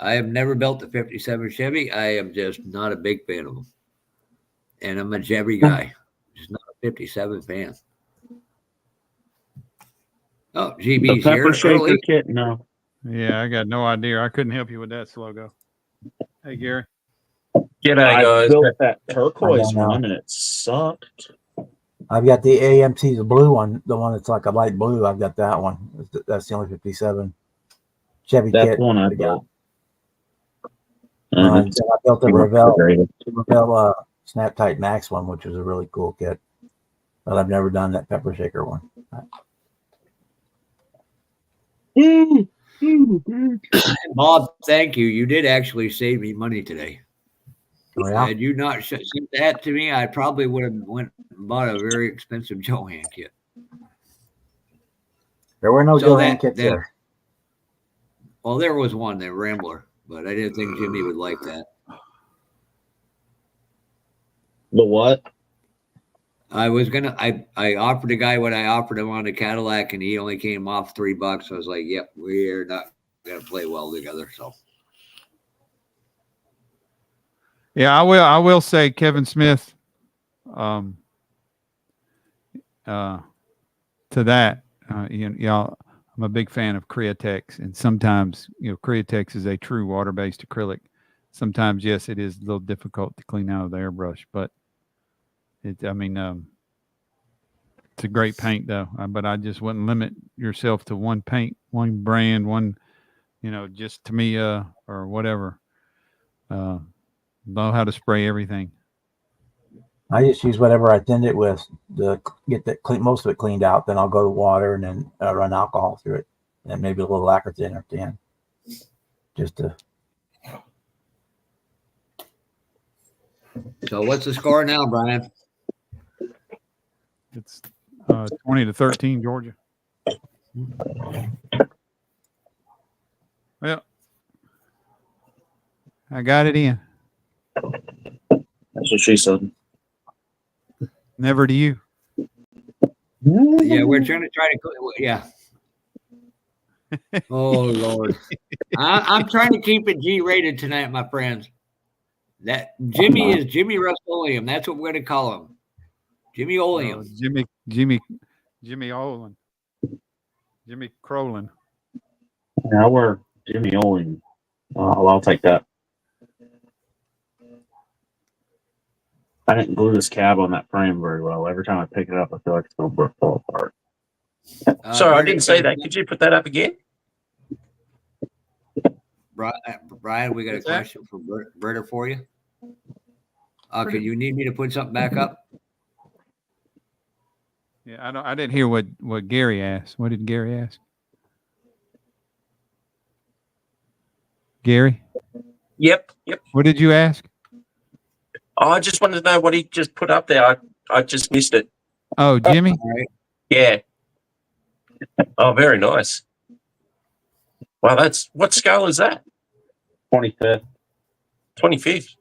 I have never built a 57 Chevy. I am just not a big fan of them. And I'm a Chevy guy, just not a 57 fan. Oh, The GB's pepper here shaker early. kit, no. Yeah, I got no idea. I couldn't help you with that, Slogo. Hey, Gary. I built that turquoise I don't know. one and it sucked. I've got the AMT, the blue one, the one that's like a light blue. I've got that one. That's the only 57 Chevy That's kit. the one I got. built. And then I built the Revell refrigerated. Snap Tight Max one, which was a really cool kit. But I've never done that pepper shaker one. Bob, thank you. You did actually save me money today. Oh, yeah? Had you not sent that to me, I probably would have went and bought a very expensive Johan kit. There were no So Johan kits there. Well, there was one, the Rambler, but I didn't think Jimmy would like that. The what? I was gonna. I offered the guy what I offered him on the Cadillac, and he only came off $3. I was like, "Yep, we're not gonna play well together." So Yeah, I will say Kevin Smith to that. Y'all, I'm a big fan of Createx, and sometimes Createx is a true water-based acrylic. Sometimes, yes, it is a little difficult to clean out of the airbrush, but it's a great paint though. But I just wouldn't limit yourself to one paint, one brand, one just Tamiya or whatever. Know how to spray everything. I just use whatever I thinned it with to get most of it cleaned out. Then I'll go to water and then run alcohol through it, and maybe a little lacquer thinner at the end, just to. So what's the score now, Brian? It's 20-13, Georgia. Well, I got it in. That's what she said. Never to you. Yeah, we're trying to yeah. Oh Lord, I'm trying to keep it G-rated tonight, my friends. That Jimmy is Jimmy Rust-Oleum. That's what we're going to call him, Jimmy Oleum. Jimmy Olin. Jimmy Crolin. Yeah, we're Jimmy Olin. I'll take that. I didn't glue this cab on that frame very well. Every time I pick it up, I feel like it's going to fall apart. Sorry, I didn't say that. Could you put that up again? Brian, we got a question for Berta for you. Okay, you need me to put something back up? Yeah, I didn't hear what Gary asked. What did Gary ask? Gary? Yep. What did you ask? Oh, I just wanted to know what he just put up there. I just missed it. Oh, Jimmy? All right. Yeah. Oh, very nice. Well, what scale is that? 25th. 25th.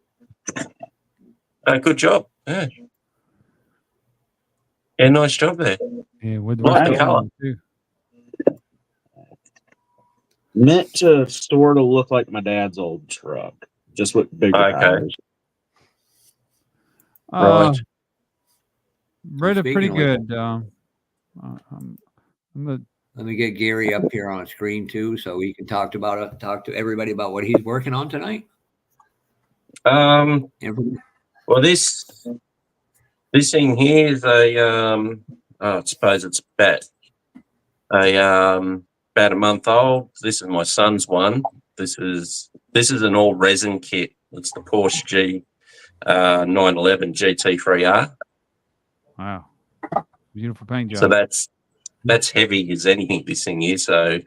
Good job. Yeah. Yeah, nice job there. Yeah, with Like the colour. too. Meant to sort of look like my dad's old truck, just with bigger tires. Right. Brenda, pretty good. Let me get Gary up here on screen too, so he can talk to everybody about what he's working on tonight. Well, this thing here is I suppose it's about a month old. This is my son's one. This is an all resin kit. It's the Porsche 911 GT3R. Wow, beautiful paint job. So that's heavy as anything. This thing is, so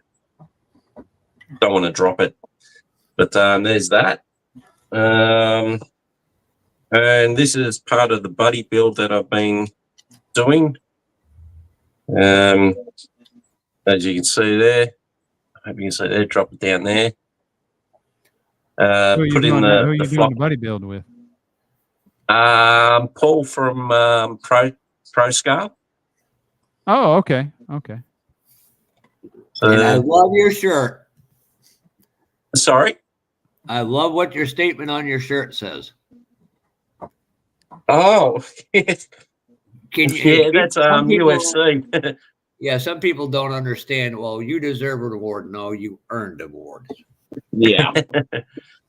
don't want to drop it. But there's that. And this is part of the buddy build that I've been doing. As you can see there, I hope you can see there. Drop it down there. Who are you doing the buddy build with? Paul from Pro Scar. Oh, okay. And I love your shirt. Sorry? I love what your statement on your shirt says. Oh, That's UFC. Yeah, some people don't understand. Well, you deserve an award. No, you earned awards. Yeah.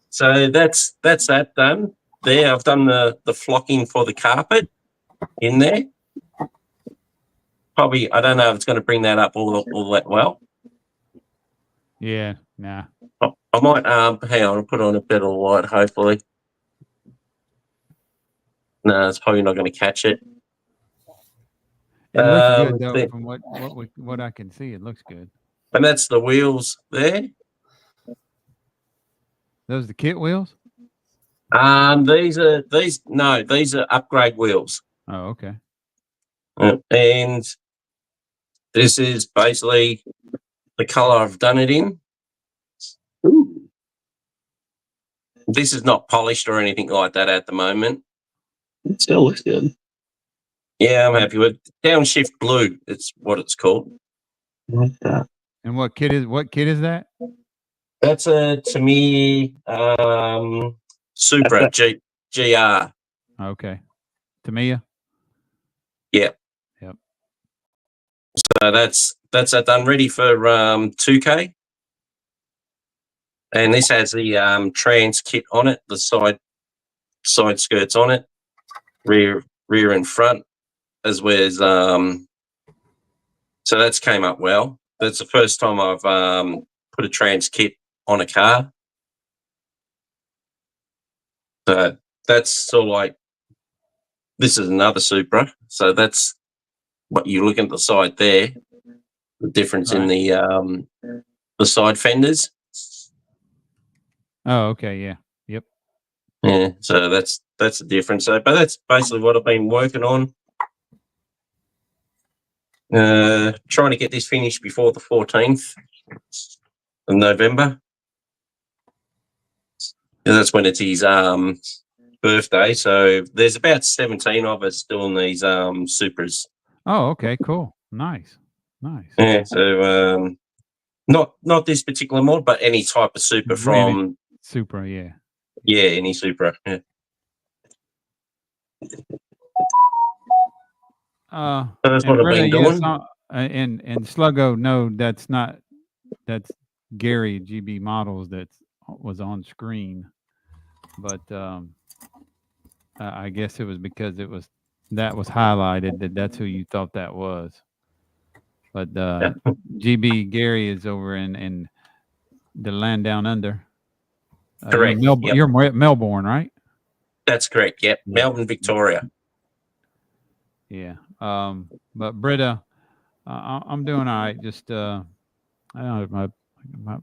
So that's that done. There, I've done the flocking for the carpet in there. Probably, I don't know if it's going to bring that up all that well. Yeah, nah. I might hang on, I'll put on a bit of light, hopefully. No, it's probably not going to catch it. It looks good though, from what I can see. It looks good. And that's the wheels there. Those the kit wheels? These are upgrade wheels. Oh, okay. And this is basically the color I've done it in. Ooh. This is not polished or anything like that at the moment. It still looks good. Yeah, I'm happy with it. Downshift blue. It's what it's called. I like that. And what kit is that? That's a to me Supra GR. Okay. Tamiya? Yeah. Yep. So that's that done, ready for 2K. And this has the trans kit on it, the side skirts on it, rear and front, as well as so that's came up well. That's the first time I've put a trans kit on a car. So that's sort of like, this is another Supra. So that's what you look at the side there, the difference in the side fenders. Oh, okay, yeah, yep. Yeah, so that's the difference. So, but that's basically what I've been working on. Trying to get this finished before the 14th of November. And that's when it's his birthday. So there's about 17 of us doing these Supras. Oh, okay, cool, nice. Yeah, so not this particular mod, but any type of Supra from Supra, yeah. Yeah, any Supra. Yeah. So that's what I've been doing. And Sluggo, no, that's Gary GB Models that was on screen, but I guess it was because that was highlighted that's who you thought that was. But GB Gary is over in the land down under. Correct. You're Melbourne, right? That's correct. Yep, Melbourne, Victoria. Yeah. But Britta, I'm doing all right. Just I don't know, my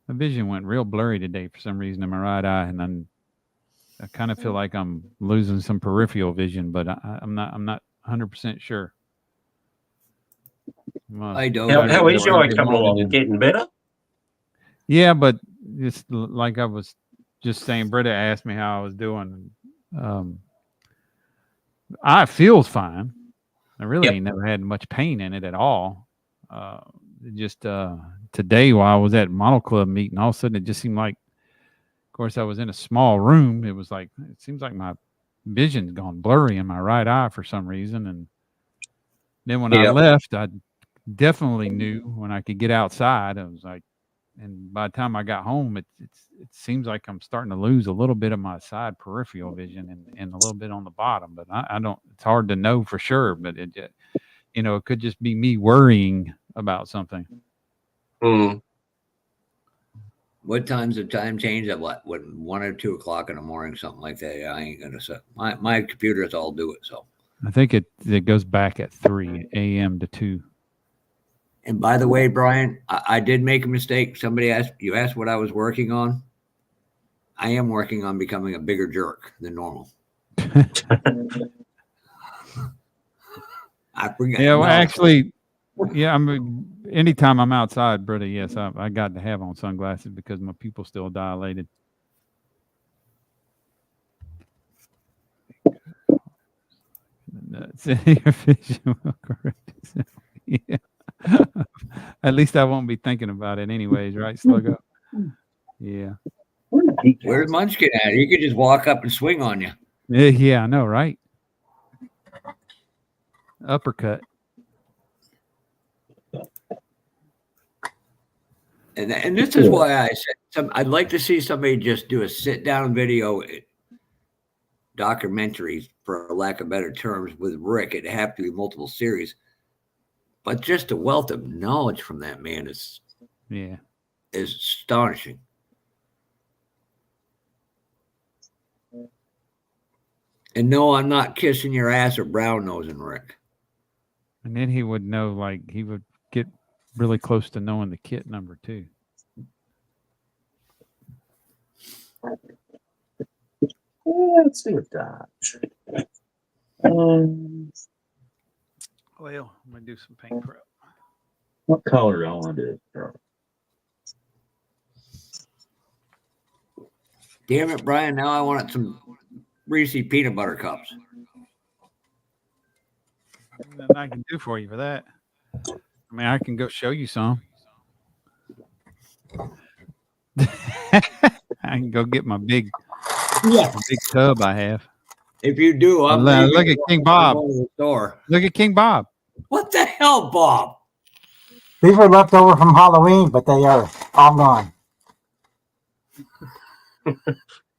vision went real blurry today for some reason in my right eye, and I kind of feel like I'm losing some peripheral vision, but I'm not 100% sure. I don't. How is your eye coming along? Getting better? Yeah, but just like I was just saying, Britta asked me how I was doing. Eye feels fine. I really ain't never had much pain in it at all. Just today while I was at Model Club meeting, all of a sudden it just seemed like, of course, I was in a small room. It was like, it seems like my vision's gone blurry in my right eye for some reason. And then when I left, I definitely knew when I could get outside. I was like, and by the time I got home, it seems like I'm starting to lose a little bit of my side peripheral vision and a little bit on the bottom. But I don't. It's hard to know for sure. But it could just be me worrying about something. What time's the time change? At what 1 or 2 o'clock in the morning, something like that? Yeah, I ain't gonna say. My computers all do it. So I think it goes back at 3 a.m. to 2. And by the way, Brian, I did make a mistake. Somebody asked what I was working on. I am working on becoming a bigger jerk than normal. I forgot. Yeah, well, actually, yeah. I mean, anytime I'm outside, Britta, yes, I got to have on sunglasses because my pupil's still dilated. Your vision will correct itself. Yeah. At least I won't be thinking about it anyways, right, Sluggo? Yeah. Where's Munchkin at? He could just walk up and swing on you. Yeah, I know, right? Uppercut. And this is why I said I'd like to see somebody just do a sit-down video documentary, for lack of better terms, with Rick. It'd have to be multiple series. But just a wealth of knowledge from that man is astonishing. And no, I'm not kissing your ass or brown nosing Rick. And then he would know, like, he would get really close to knowing the kit number too. Let's see what Dodge. Well, I'm gonna do some paint prep. What color do I want to do? Damn it, Brian! Now I want some Reese peanut butter cups. Nothing I can do for you for that. I mean, I can go show you some. I can go get my big tub I have. If you do, I'm look at King Bob. Look at King Bob. What the hell, Bob? These were left over from Halloween, but they are all gone. See,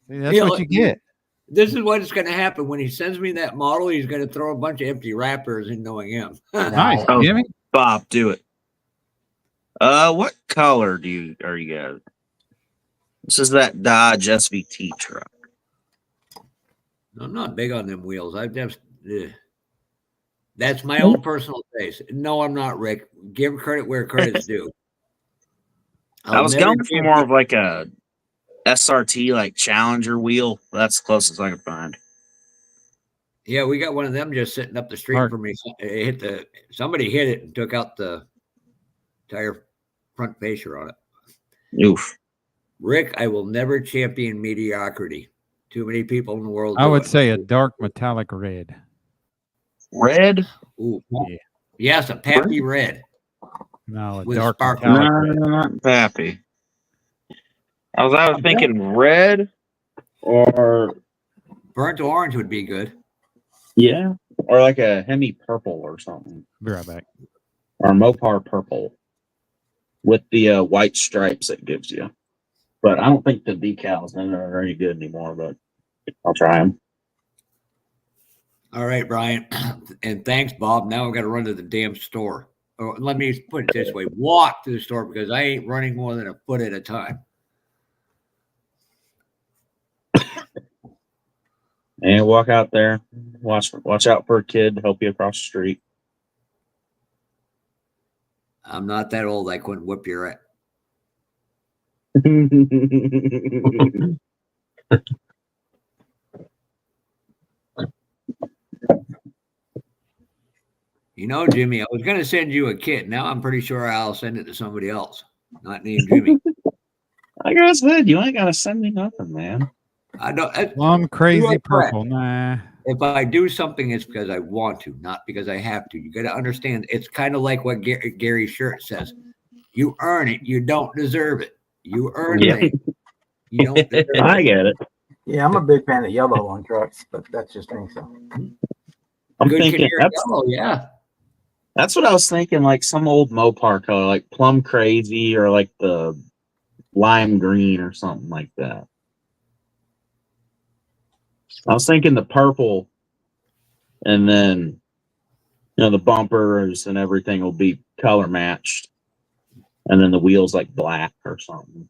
that's what you get. This is what is going to happen when he sends me that model. He's going to throw a bunch of empty wrappers in, knowing him. Nice, Jimmy. Bob, do it. What color are you guys? This is that Dodge SVT truck. I'm not big on them wheels. I've just that's my own personal taste. No, I'm not, Rick. Give credit where credit's due. I was going for more of like a SRT, like Challenger wheel. That's the closest I could find. Yeah, we got one of them just sitting up the street from me. Somebody hit it and took out the entire front fascia on it. Oof. Rick, I will never champion mediocrity. Too many people in the world. I would say a dark metallic red. Red? Ooh, Yeah. yes, a pappy red. No, a With dark sparkle. metallic No, red. not pappy. I was thinking red or Burnt orange would be good. yeah, or like a Hemi purple or something, Be right back. or Mopar purple with the white stripes it gives you. But I don't think the decals in there are any good anymore. But I'll try them. All right, Brian. And thanks, Bob. Now I've got to run to the damn store. Or let me put it this way: walk to the store because I ain't running more than a foot at a time. And walk out there. Watch out for a kid to help you across the street. I'm not that old. I couldn't whip your ass. You know, Jimmy, I was going to send you a kit. Now I'm pretty sure I'll send it to somebody else, not named Jimmy. Like I said, you ain't gotta send me nothing, man. I don't. Plum crazy correct. purple. Nah. If I do something, it's because I want to, not because I have to. You got to understand. It's kind of like what Gary Shirt says: you earn it, you don't deserve it. You earn things, you don't deserve it. I get it. Yeah, I'm a big fan of yellow on trucks, but that's just me. So I'm Good thinking canary yellow, yeah. that's what I was thinking, like some old Mopar color, like plum crazy or like the lime green or something like that. I was thinking the purple, and then the bumpers and everything will be color matched, and then the wheels like black or something.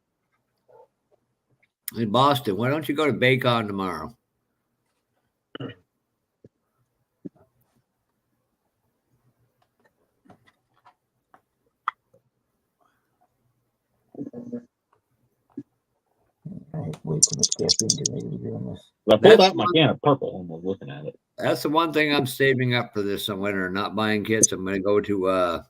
In Boston, why don't you go to Bacon tomorrow? I wait too much caffeine to maybe doing this. I pulled out my can of purple and was looking at it. That's the one thing I'm saving up for this winter. Not buying kits. I'm going to go to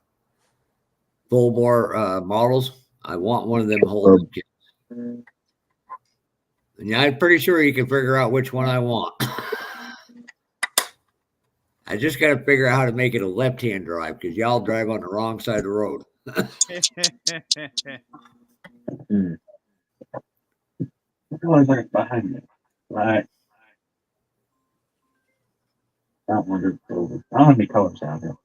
full bore models. I want one of them Holden kits. And yeah, I'm pretty sure you can figure out which one I want. I just got to figure out how to make it a left-hand drive because y'all drive on the wrong side of the road. Right behind me. Right. That one. I don't have any colors out here.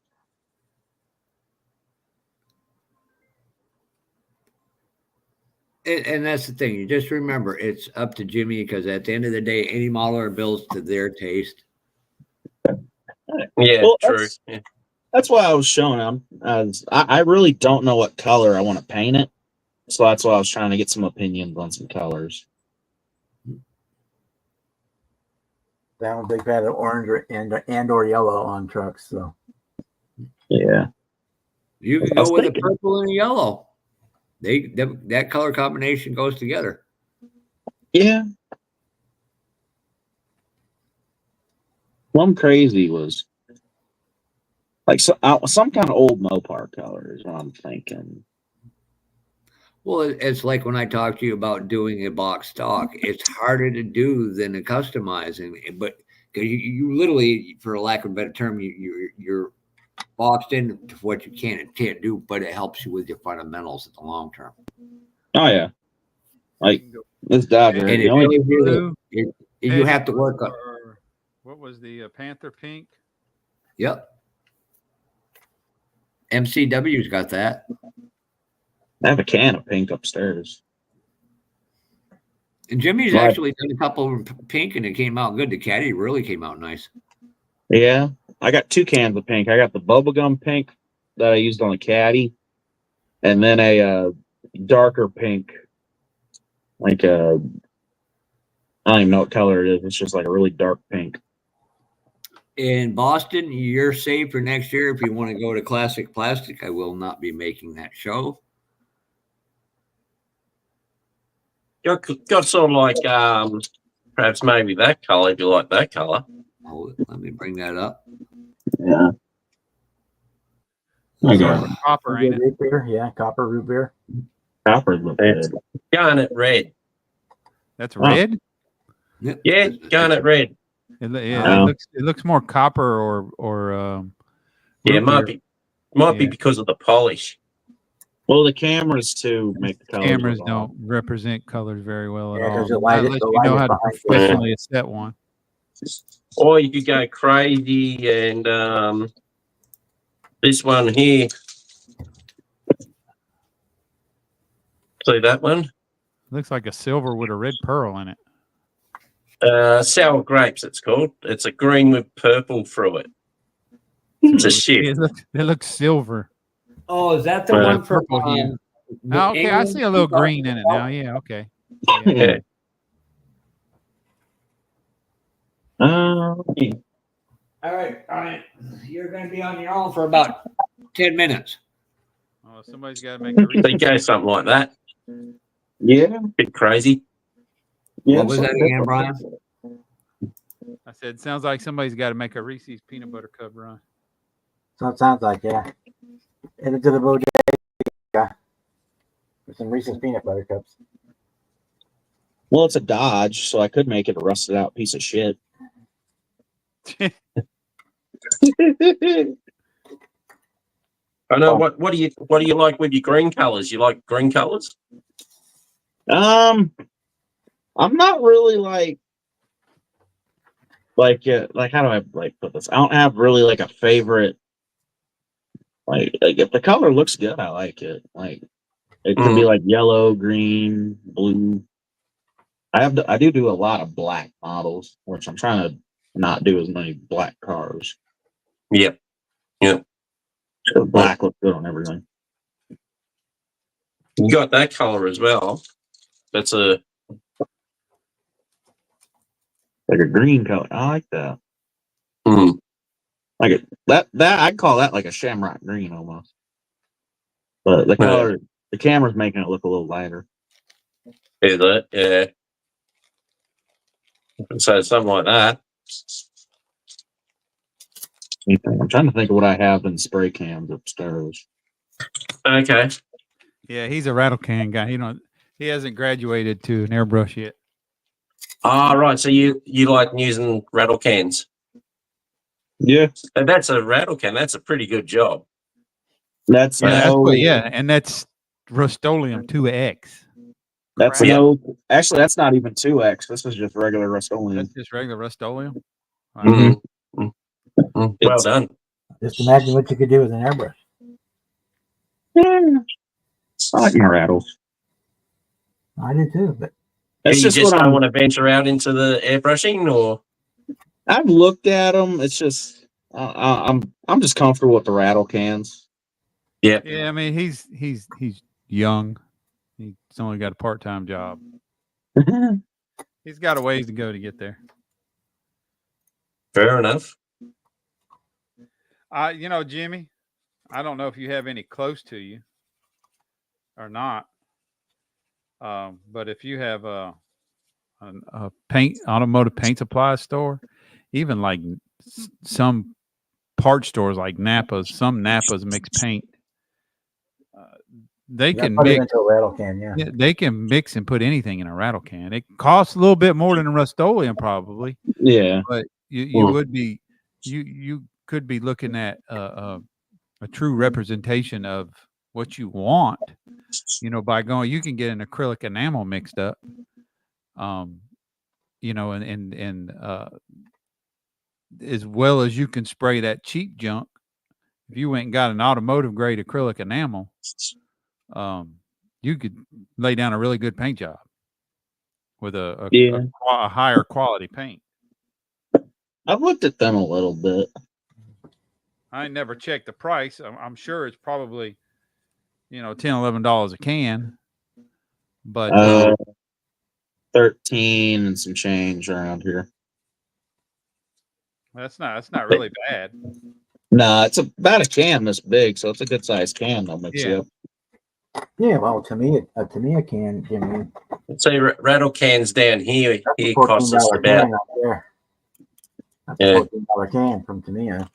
And that's the thing. You just remember, it's up to Jimmy because at the end of the day, any modeler builds to their taste. Yeah, Well, true. That's why I was showing them. I really don't know what color I want to paint it, so that's why I was trying to get some opinions on some colors. I'm a big fan of orange and or yellow on trucks. So Yeah, You can I was go with a thinking- purple and a yellow. That color combination goes together. yeah. Plum crazy was like some kind of old Mopar color is what I'm thinking. Well, it's like when I talked to you about doing a box stock. It's harder to do than a customizing, but because you literally, for a lack of a better term, you're boxed in to what you can and can't do, but it helps you with your fundamentals at the long term. Oh yeah, like this Dodger. And The it only really you have to work on. What was the Panther pink? Yep. MCW's got that. I have a can of pink upstairs. And Jimmy's Right. actually done a couple of pink, and it came out good. The caddy really came out nice. Yeah, I got 2 cans of pink. I got the bubblegum pink that I used on the caddy, and then a darker pink like a, I don't even know what color it is. It's just like a really dark pink. In Boston, you're safe for next year. If you want to go to Classic Plastic, I will not be making that show. Got sort of like perhaps maybe that color if you like that color. Oh, let me bring that up. Yeah. I got Silver copper, ain't it? Root beer, yeah, copper root beer. copper look It's good. garnet red. That's red. Yep. Yeah, garnet red. Yeah, it looks more copper or Yeah, root beer. might be Yeah. because of the polish. Well, the cameras too make the colors Cameras look off. don't represent colors very well at Yeah, 'cause all. the light- Unless the you know light how is to behind it. professionally set one. Or you could go crazy and this one here. See that one? Looks like a silver with a red pearl in it. Sour grapes, it's called. It's a green with purple through it. It's a shift. It looks silver. Oh, is that the Right. one from Purple hue. Oh, okay, I see a little green in it now. Yeah, okay. Yeah. Yeah. All right. You're going to be on your own for about 10 minutes. Oh, somebody's got to make a They research. go something like that. Yeah. Bit crazy. Yeah. What was that again, Brian? I said, sounds like somebody's got to make a Reese's peanut butter cup run. So it sounds like, yeah. Headed to the bodega with some Reese's peanut butter cups. Well, it's a Dodge, so I could make it a rusted out piece of shit. I know. What do you like with your green colors? You like green colors? I'm not really like how do I put this? I don't have really like a favorite. Like if the color looks good, I like it. Like it could be like yellow, green, blue. I do a lot of black models, which I'm trying to not do as many black cars. Yep. Yep. So black looks good on everything. You got that color as well. That's a Like a green color. I like that. mm, Like it that I'd call that like a shamrock green almost. But the color, the camera's making it look a little lighter. is it? Yeah. So something like that. I'm trying to think of what I have in spray cans upstairs. Okay. Yeah, he's a rattle can guy. He hasn't graduated to an airbrush yet. Right. So you like using rattle cans? Yeah, And that's a rattle can. That's a pretty good job. that's And that's Rust-Oleum 2X. That's Crap. actually that's not even 2X. This is just regular Rust-Oleum. That's just regular Rust-Oleum. Wow. Mm-hmm. Well done. Just imagine what you could do with an airbrush. Yeah. I like my rattles. I do too, but That's You just what don't want to venture out into the airbrushing, or I've looked at them. It's just I'm just comfortable with the rattle cans. yeah. Yeah, I mean he's young. He's only got a part-time job. He's got a ways to go to get there. Fair enough. Jimmy, I don't know if you have any close to you or not. But if you have a automotive paint supply store, even like some part stores like Napa's, some Napa's mix paint. They can put it mix into a rattle can, yeah. They can mix and put anything in a rattle can. It costs a little bit more than a Rust-Oleum probably, Yeah, but you would be you could be looking at a true representation of what you want. By going, you can get an acrylic enamel mixed up, and as well as you can spray that cheap junk. If you went and got an automotive grade acrylic enamel, you could lay down a really good paint job with a higher quality paint. I've looked at them a little bit. I never checked the price. I'm sure it's probably $10, $11 a can, but 13 and some change around here. That's not really bad. Nah, it's about a can this big, so it's a good sized can. I'll mix you up. Yeah, well, to me, a can, Jimmy, Say rattle cans down here. that's a Here $14 costs us can about right there. That's Yeah. a $14 can from Tamiya.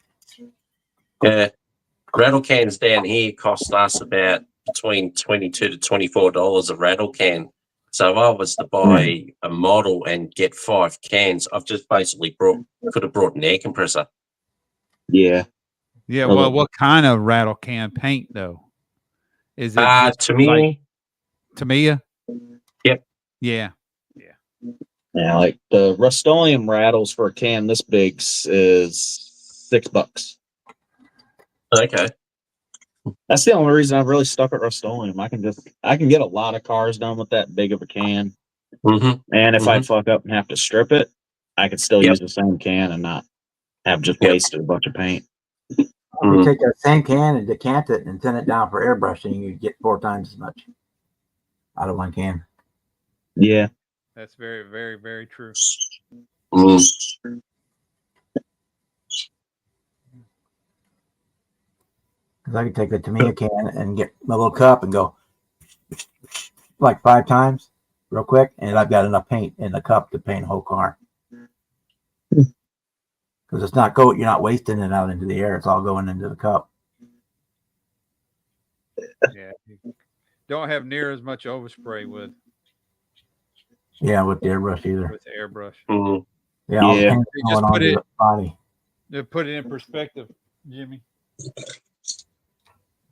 Rattle cans down here cost us about between $22 to $24 a rattle can. So if I was to buy a model and get 5 cans, I've just basically could have brought an air compressor. Yeah. Yeah. Oh. Well, what kind of rattle can paint though? Is it just To me, like Tamiya? Yep. Yeah. Yeah, like the Rust-Oleum rattles for a can this big is $6. okay. That's the only reason I've really stuck at Rust-Oleum. I can get a lot of cars done with that big of a can. Mm-hmm. And if I fuck up and have to strip it, I could still Yep. use the same can and not have just Yep. wasted a bunch of paint. If you take that same can and decant it and send it down for airbrushing, you get 4 times as much out of one can. Yeah. That's very, very, very true. Mm. Because I could take the Tamiya can and get my little cup and go like 5 times real quick, and I've got enough paint in the cup to paint a whole car. Because it's not you're not wasting it out into the air. It's all going into the cup. Yeah. You don't have near as much overspray with Yeah, with the airbrush either. the airbrush. Mm. Yeah, all the Yeah. paint's You going just on put to it- the body. To put it in perspective, Jimmy.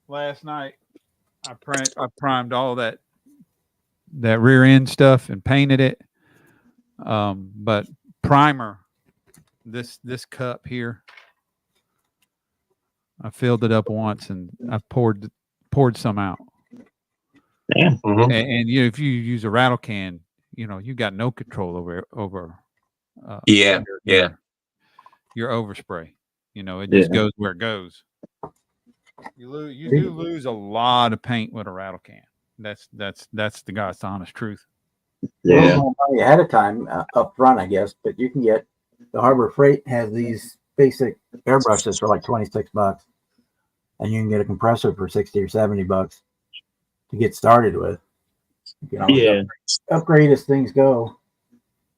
Last night, I primed all that rear end stuff and painted it. But primer, this cup here, I filled it up once and I poured some out. Damn. Mm-hmm. And if you use a rattle can, you got no control over. Yeah. Your overspray. It just goes where it goes. You do lose a lot of paint with a rattle can. That's the God's honest truth. Yeah. Well, money ahead of time up front, I guess, but you can get the Harbor Freight has these basic airbrushes for like $26, and you can get a compressor for $60 or $70 to get started with. You can always upgrade as things go.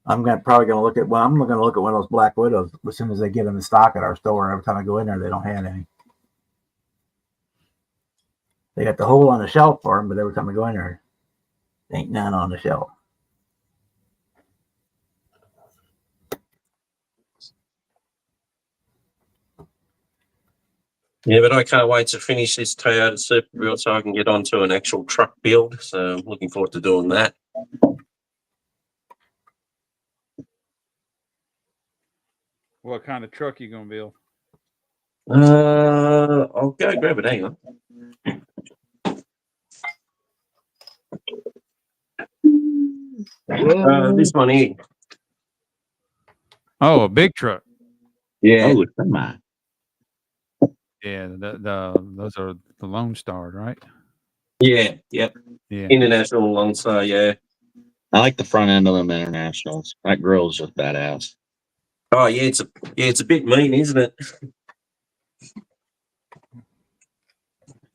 I'm probably gonna look at one of those Black Widows as soon as they get them in stock at our store. Every time I go in there, they don't have any. They got the hole on the shelf for them, but every time I go in there, ain't none on the shelf. Yeah, but I can't wait to finish this Toyota Super build so I can get onto an actual truck build. So I'm looking forward to doing that. What kind of truck you gonna build? I'll go grab it. Hang on. This one here. Oh, a big truck. Yeah. Oh, semi. Yeah, those are the Lone Stars, right? Yeah. Yep. Yeah. International Lone Star. Yeah. I like the front end of them internationals. That grill's just badass. Oh yeah, it's a bit mean, isn't it?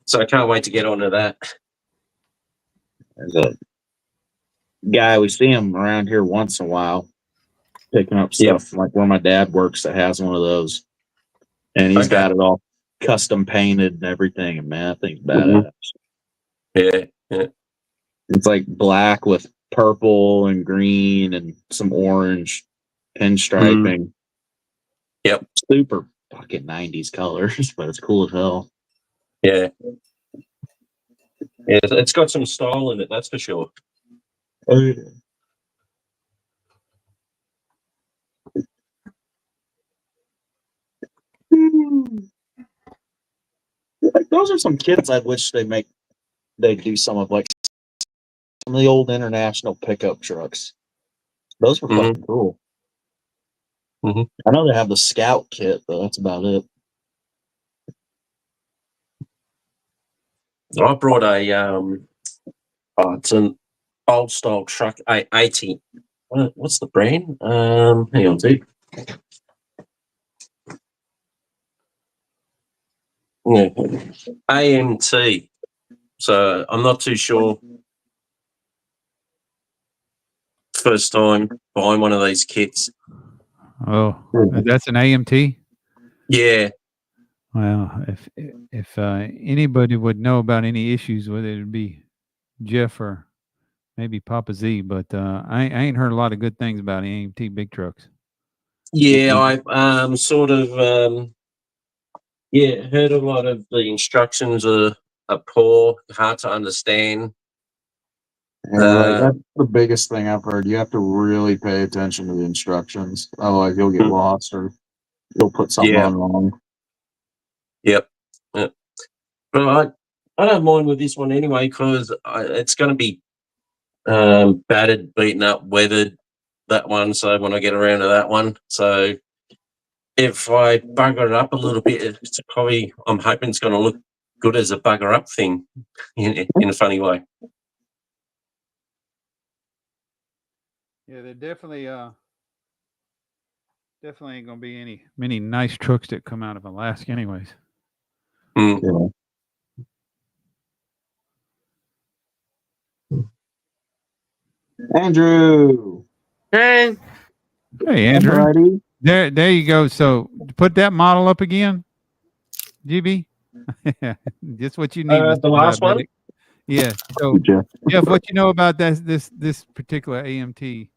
So I can't wait to get onto that. There's a guy, we see him around here once in a while, picking up stuff like where my dad works that has one of those. And he's got it all custom painted and everything. And man, that thing's badass. Yeah. It's like black with purple and green and some orange pinstriping. Yep. Super fucking 90s colors, but it's cool as hell. Yeah. Yeah, it's got some style in it, that's for sure. Oh, yeah. Like, those are some kits I wish they do some of the old international pickup trucks. Those were fucking cool. Mm-hmm. I know they have the Scout kit, but that's about it. I brought it's an old style truck, 80 what's the brand? Hang on, Steve. Yeah. AMT. So I'm not too sure. First time buying one of these kits. Oh, that's an AMT. Yeah. Well, if anybody would know about any issues with it, it'd be Jeff or maybe Papa Z. But I ain't heard a lot of good things about AMT big trucks. Yeah, I've sort of heard a lot of the instructions are poor, hard to understand. Yeah, right. That's the biggest thing I've heard. You have to really pay attention to the instructions. Otherwise, you'll get lost or you'll put something Yeah. on wrong. Yep. But I don't mind with this one anyway because it's going to be battered, beaten up, weathered, that one. So when I get around to that one, so if I bugger it up a little bit, it's probably, I'm hoping it's going to look good as a bugger up thing in a funny way. Yeah, there definitely ain't gonna be many nice trucks that come out of Alaska, anyways. Mm. Yeah. Andrew. Hey, Andrew. Alrighty. There you go. So put that model up again, GB. Just what you need. The last one? Yeah. So Jeff, what you know about this particular AMT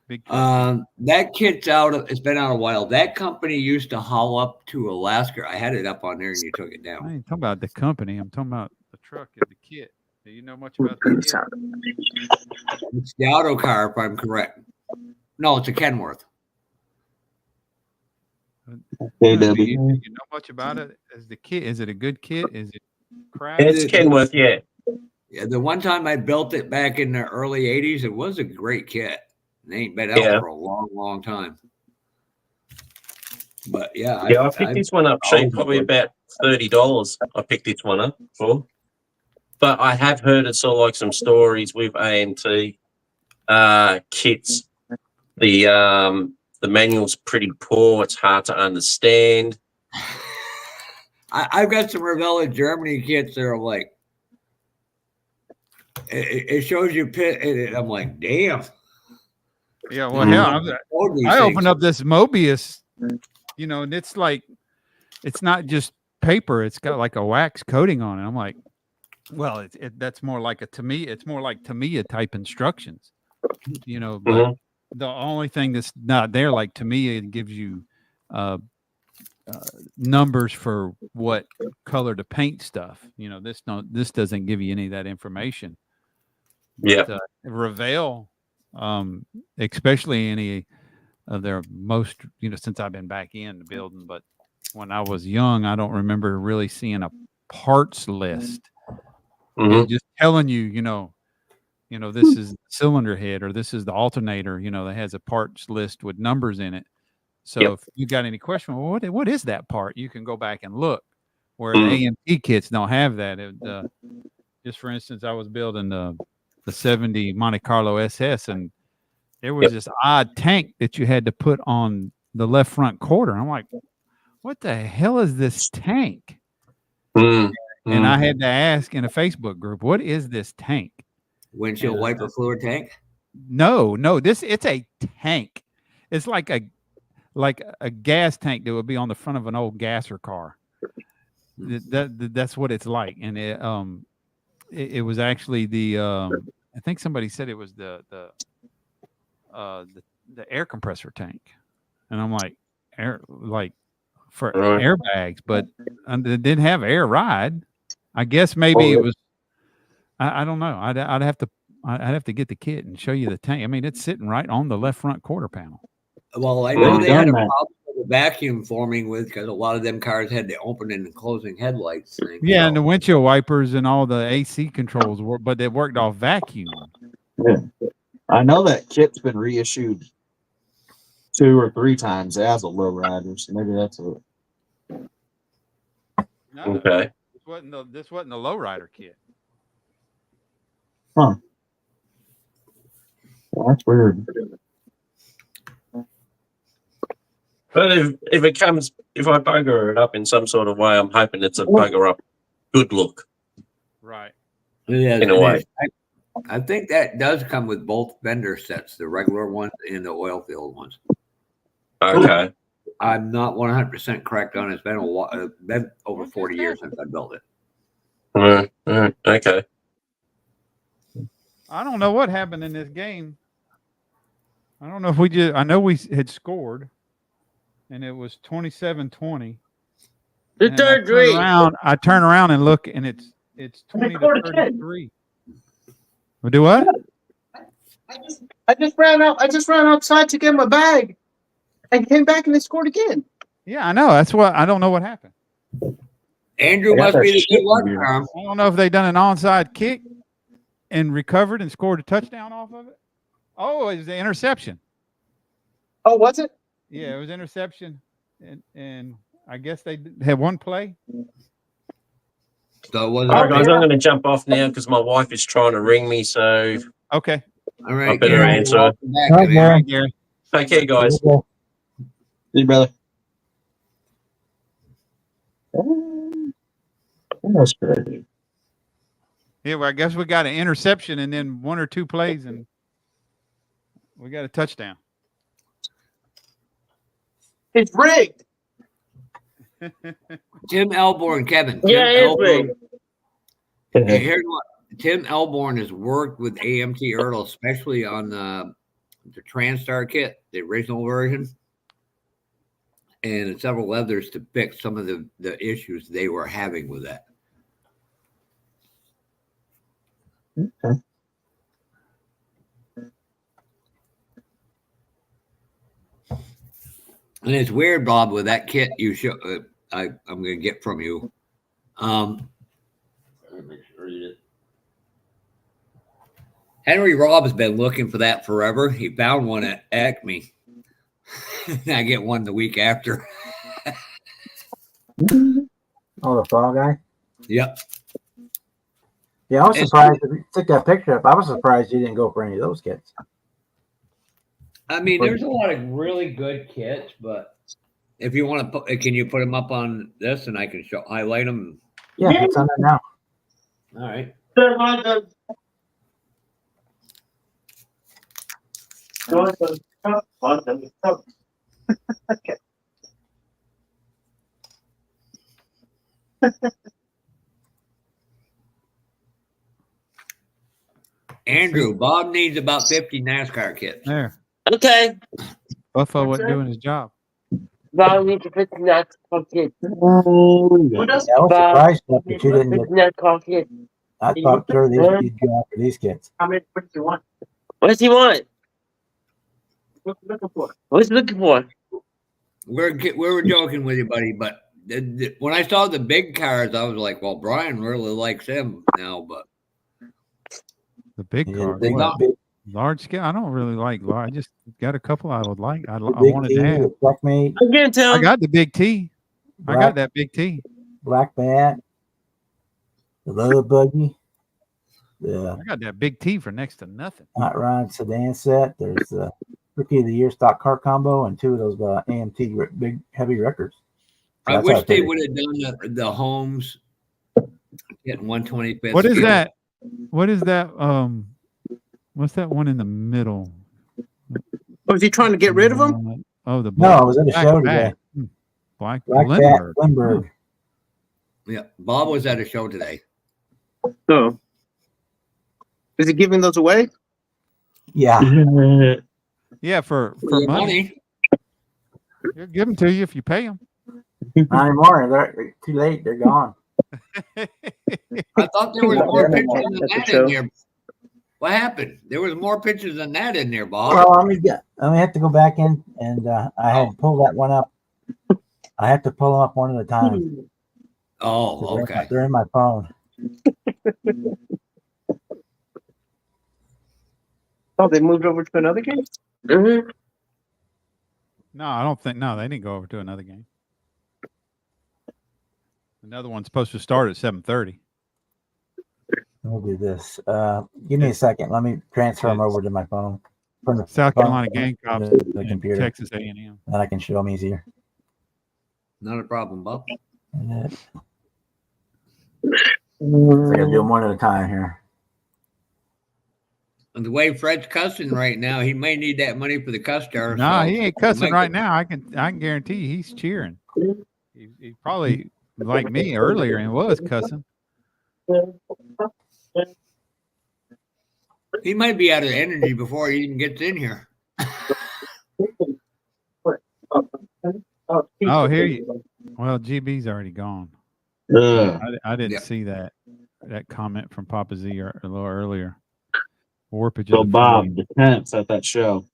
big truck? That kit's out. It's been out a while. That company used to haul up to Alaska. I had it up on there, and you took it I down. ain't talking about the company. I'm talking about the truck and the kit. Do you know much about the kit? It's the auto car, if I'm correct. No, it's a Kenworth. Do you know much about it as the kit? Is it a good kit? Is it crap? It's Kenworth, yeah. Yeah, the one time I built it back in the early 80s, it was a great kit. It ain't been out for a long, long time. But yeah. I picked this one up cheap, probably about $30. I picked this one up for. But I have heard it's sort of like some stories with AMT kits. The manual's pretty poor. It's hard to understand. I've got some Revella Germany kits that are like, it shows you pit, and I'm like, damn. Yeah, well, hell, I opened up this Mobius, and it's like, it's not just paper; it's got like a wax coating on it. I'm like, well, that's more like to me, it's more like Tamiya type instructions, But the only thing that's not there, like Tamiya, it gives you numbers for what color to paint stuff. This doesn't give you any of that information. But, Revell, especially any of their most, since I've been back in the building, but when I was young, I don't remember really seeing a parts list. It's just telling you, this is the cylinder head or this is the alternator, that has a parts list with numbers in it. So if you got any question, well, what is that part? You can go back and look. Where the AMT kits don't have that. Just for instance, I was building the 70 Monte Carlo SS, and there was this odd tank that you had to put on the left front quarter. I'm like, what the hell is this tank? And I had to ask in a Facebook group, what is this tank? Windshield wiper fluid tank? No, it's a tank. It's like a gas tank that would be on the front of an old gasser car. That's what it's like. And it was actually the I think somebody said it was the air compressor tank, and I'm like, for airbags, but it didn't have air ride. I guess maybe it was. I don't know. I'd have to get the kit and show you the tank. I mean, it's sitting right on the left front quarter panel. Well, I know they had a problem with the vacuum forming because a lot of them cars had the opening and closing headlights thing. Yeah, and the windshield wipers and all the AC controls but they worked off vacuum. Yeah. I know that kit's been reissued 2 or 3 times as a lowrider, so maybe that's it. No, okay. This wasn't the lowrider kit. Huh. That's weird. But if it comes, if I bugger it up in some sort of way, I'm hoping it's a bugger up good look Right. Yeah, in a way. I think that does come with both vendor sets, the regular ones and the oil filled ones. Okay. I'm not 100% correct on it. It's been a while, been over 40 years since I built it. Okay. I don't know what happened in this game. I don't know if we just. I know we had scored, and it was 27-20. The And then third grade. I turn around and look, and it's 20-33. We do what? I just ran outside to get my bag and came back and they scored again. Yeah, I know. That's what I don't know what happened. Andrew I got must that be the shit good luck weird. charm. I don't know if they done an onside kick and recovered and scored a touchdown off of it. Oh, it was the interception. Oh, was it? Yeah, it was interception, and I guess they had one play. So it was All right, guys, I'm going to jump off now because my wife is trying to ring me, so Okay. all right. I better Gary, answer. welcome back, All right, man. Gary. take care, guys. Hey, brother. That's great. Yeah, well, I guess we got an interception and then one or two plays, and we got a touchdown. It's rigged. Tim Elborn, Kevin. Yeah, Tim it is Elborn. rigged. Hey, here's what Tim Elborn has worked with AMT Ertl, especially on the TransStar kit, the original version, and several others to fix some of the issues they were having with that. Okay. And it's weird, Bob, with that kit you show. I'm going to get from you. Let me read it. Henry Robb's been looking for that forever. He found one at Acme. I get one the week after. Oh, the fall guy. Yep. Yeah, I was It's- surprised. If you took that picture up, I was surprised you didn't go for any of those kits. I mean, there's a lot of really good kits, but if you want to put, can you put them up on this and I can highlight them? Yeah, it's on there now. All right. Andrew, Bob needs about 50 NASCAR kits. There, Okay. Buffalo wasn't doing his job. Bob needs to fix that kid. Oh, Who yeah. does? Yeah, I was surprised that you didn't Fix get. that kid. I thought sure you'd go after these kits. How many do you want? What does he want? What you looking for? What's he looking for? We were joking with you, buddy, but when I saw the big cars, I was like, well, Brian really likes them now, but The big Yeah, car, the big, what? big, Large scale. I don't really like large. I just got a couple I would like. I the big wanted T, to have. the Checkmate, I'm gonna tell I him. got the big T. I got Black, that big T. Black Bat, the Love Buggy, the I got that big T for next to nothing. Hot Rod sedan set. There's the Rookie of the Year stock car combo and two of those AMT big heavy records. I That's how wish they figured. would have done the homes getting 125th. What is Street. that? What is that? What's that one in the middle? Oh, is he trying to get rid of them? Oh, the No, I was at a Black show Bat. today. Black Black Bat, Lindbergh. Lindbergh. Yeah, Bob was at a show today. No. Is he giving those away? Yeah. Yeah, for your money. He'll give them to you if you pay them. Not anymore. They're too late. They're gone. I thought there was more pictures than At the that show. in there. What happened? There was more pictures than that in there, Bob. Well, I have to go back in and I had to pull that one up. I have to pull them up one at a time. Oh, okay. They're in my phone. Oh, they moved over to another game? Mm-hmm. No, I don't think. No, they didn't go over to another game. Another one's supposed to start at 7:30. We'll do this. Give me a second. Let me transfer them over to my phone. from the South phone Carolina to Gamecocks the and computer. Texas A&M. Then I can show them easier. Not a problem, Bob. So I gotta do them one at a time here. And the way Fred's cussing right now, he may need that money for the cuss jar. Nah, so he ain't cussing right now. I can guarantee you he's cheering. He probably like me earlier and was cussing. He might be out of energy before he even gets in here. Oh, here you. Well, GB's already gone. I didn't see that comment from Papa Z a little earlier. Warpage So of the Bob, flame. the tenants at that show,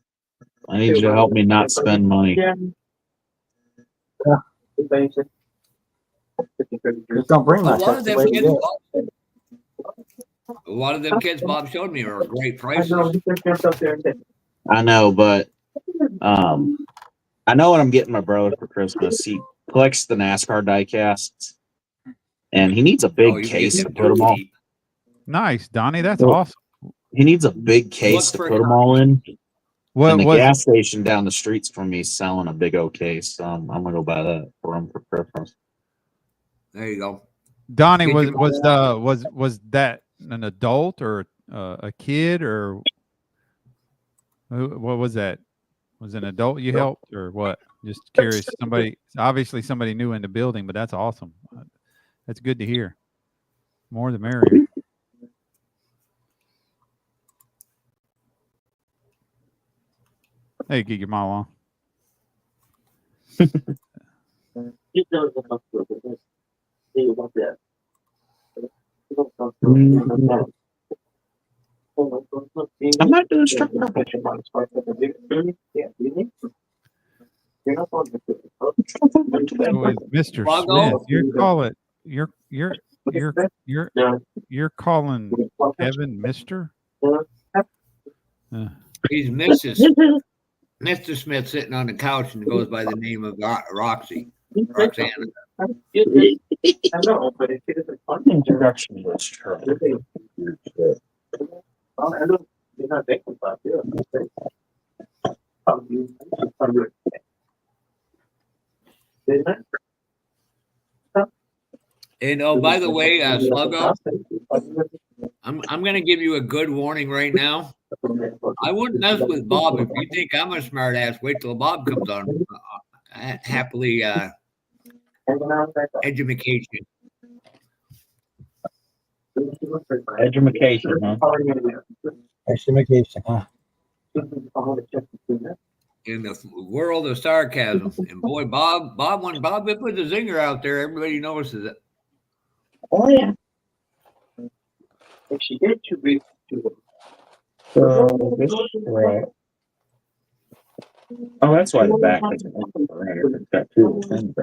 I need you to help me not spend money. Just don't bring A much. lot That's of the them way to kids, do it. a lot of them kids Bob showed me are great prices. I know, but I know what I'm getting my brother for Christmas. He collects the NASCAR diecasts, and he needs a big You case get to them put them all. cheap. Nice, Donnie. That's Well, awesome. He needs a big case Look to for put them all in. What And the was gas station down the streets from me is selling a big old case. So I'm gonna go buy that for him for Christmas. There you go. Donnie? Get Was that an adult or a kid or what was that? Was it an adult you helped or what? Just curious. Obviously somebody new in the building, but that's awesome. That's good to hear. More the merrier. Hey, get your mom on. I'm not doing structure. So is Mr. Buggo? Smith, you're calling Kevin Mr.? He's Mr. Smith sitting on the couch and goes by the name of Roxanne. I know, but it isn't fun. Introduction was true. I don't. You're not thinking about it. And oh, by the way, Sluggo, I'm going to give you a good warning right now. I wouldn't mess with Bob if you think I'm a smart ass. Wait till Bob comes on. Happily education. Education, huh? Education, huh? In the world of sarcasm. And boy, Bob, when Bob puts the zinger out there, everybody notices it. Oh yeah. If she did, she'd be Right. Oh, that's why the back is it's got two things.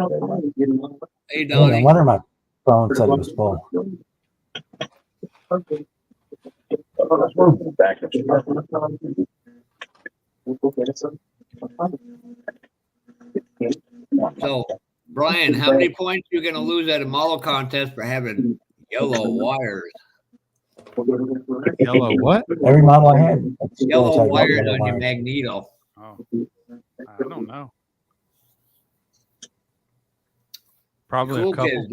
Hey, Yeah, no Donnie. wonder my phone said it was full. Back So, Brian, how many points are you going to lose at a model contest for having yellow wires? Yellow what? Every model I had. Yellow had wires yellow on your wires. magneto. Oh, I don't know. Probably a couple.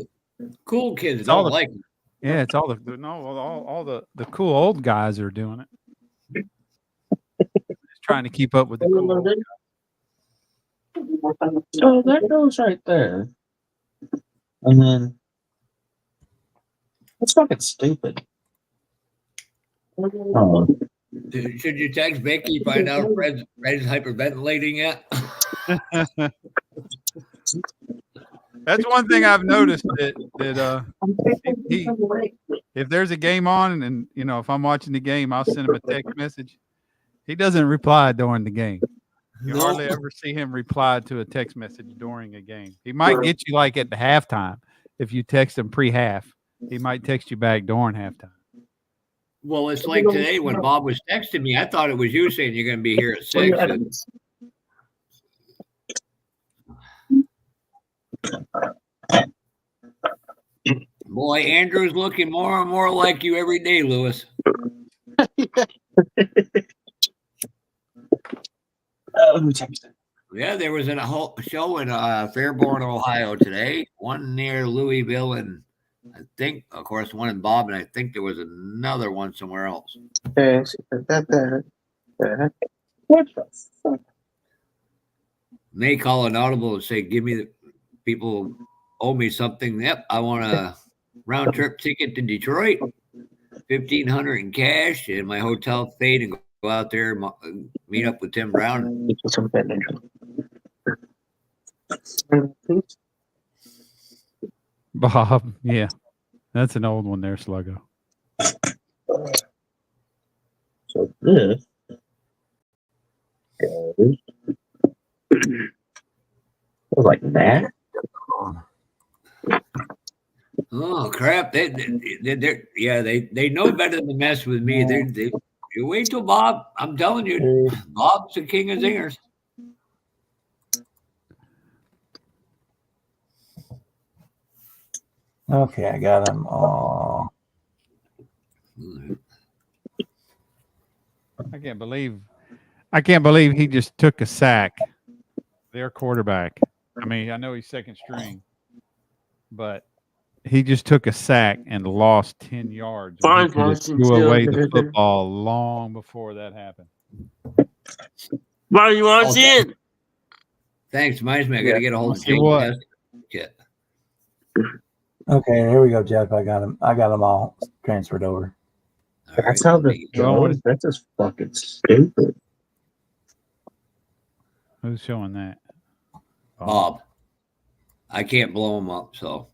Cool kids It's all don't the- like it. Yeah, it's all the cool old guys are doing it. Just trying to keep up with the cool old guys. So that goes right there. And then that's fucking stupid. Oh. Should you text Becky find out if Fred's hyperventilating yet? That's one thing I've noticed that he if there's a game on and if I'm watching the game, I'll send him a text message. He doesn't reply during the game. You hardly ever see him reply to a text message during a game. He might get you like at the halftime if you text him pre-half. He might text you back during halftime. Well, it's like today when Bob was texting me, I thought it was you saying you're going to be here at 6. Boy, Andrew's looking more and more like you every day, Lewis. we text it. Yeah, there was a whole show in Fairborn, Ohio today. One near Louisville, and I think, of course, one in Bob, and I think there was another one somewhere else. What the fuck? They call an audible and say, "Give me the people owe me something." Yep, I want a round trip ticket to Detroit, $1,500 in cash, and my hotel fade, and go out there and meet up with Tim Brown. Bob, yeah. That's an old one there, Sluggo. So this goes like that. Oh crap! They know better than to mess with me. You wait till Bob. I'm telling you, Bob's the king of zingers. Okay, I got them all. I can't believe he just took a sack. Their quarterback. I mean, I know he's second string, but he just took a sack and lost 10 yards. Fine, He could have threw away the football long before that happened. Why you want in? Thanks, reminds me. I got to get a hold of See what? James. Okay, here we go, Jeff. I got them. I got them all transferred over. That's how this goes. That's just fucking stupid. Who's showing that? Bob. I can't blow him up, so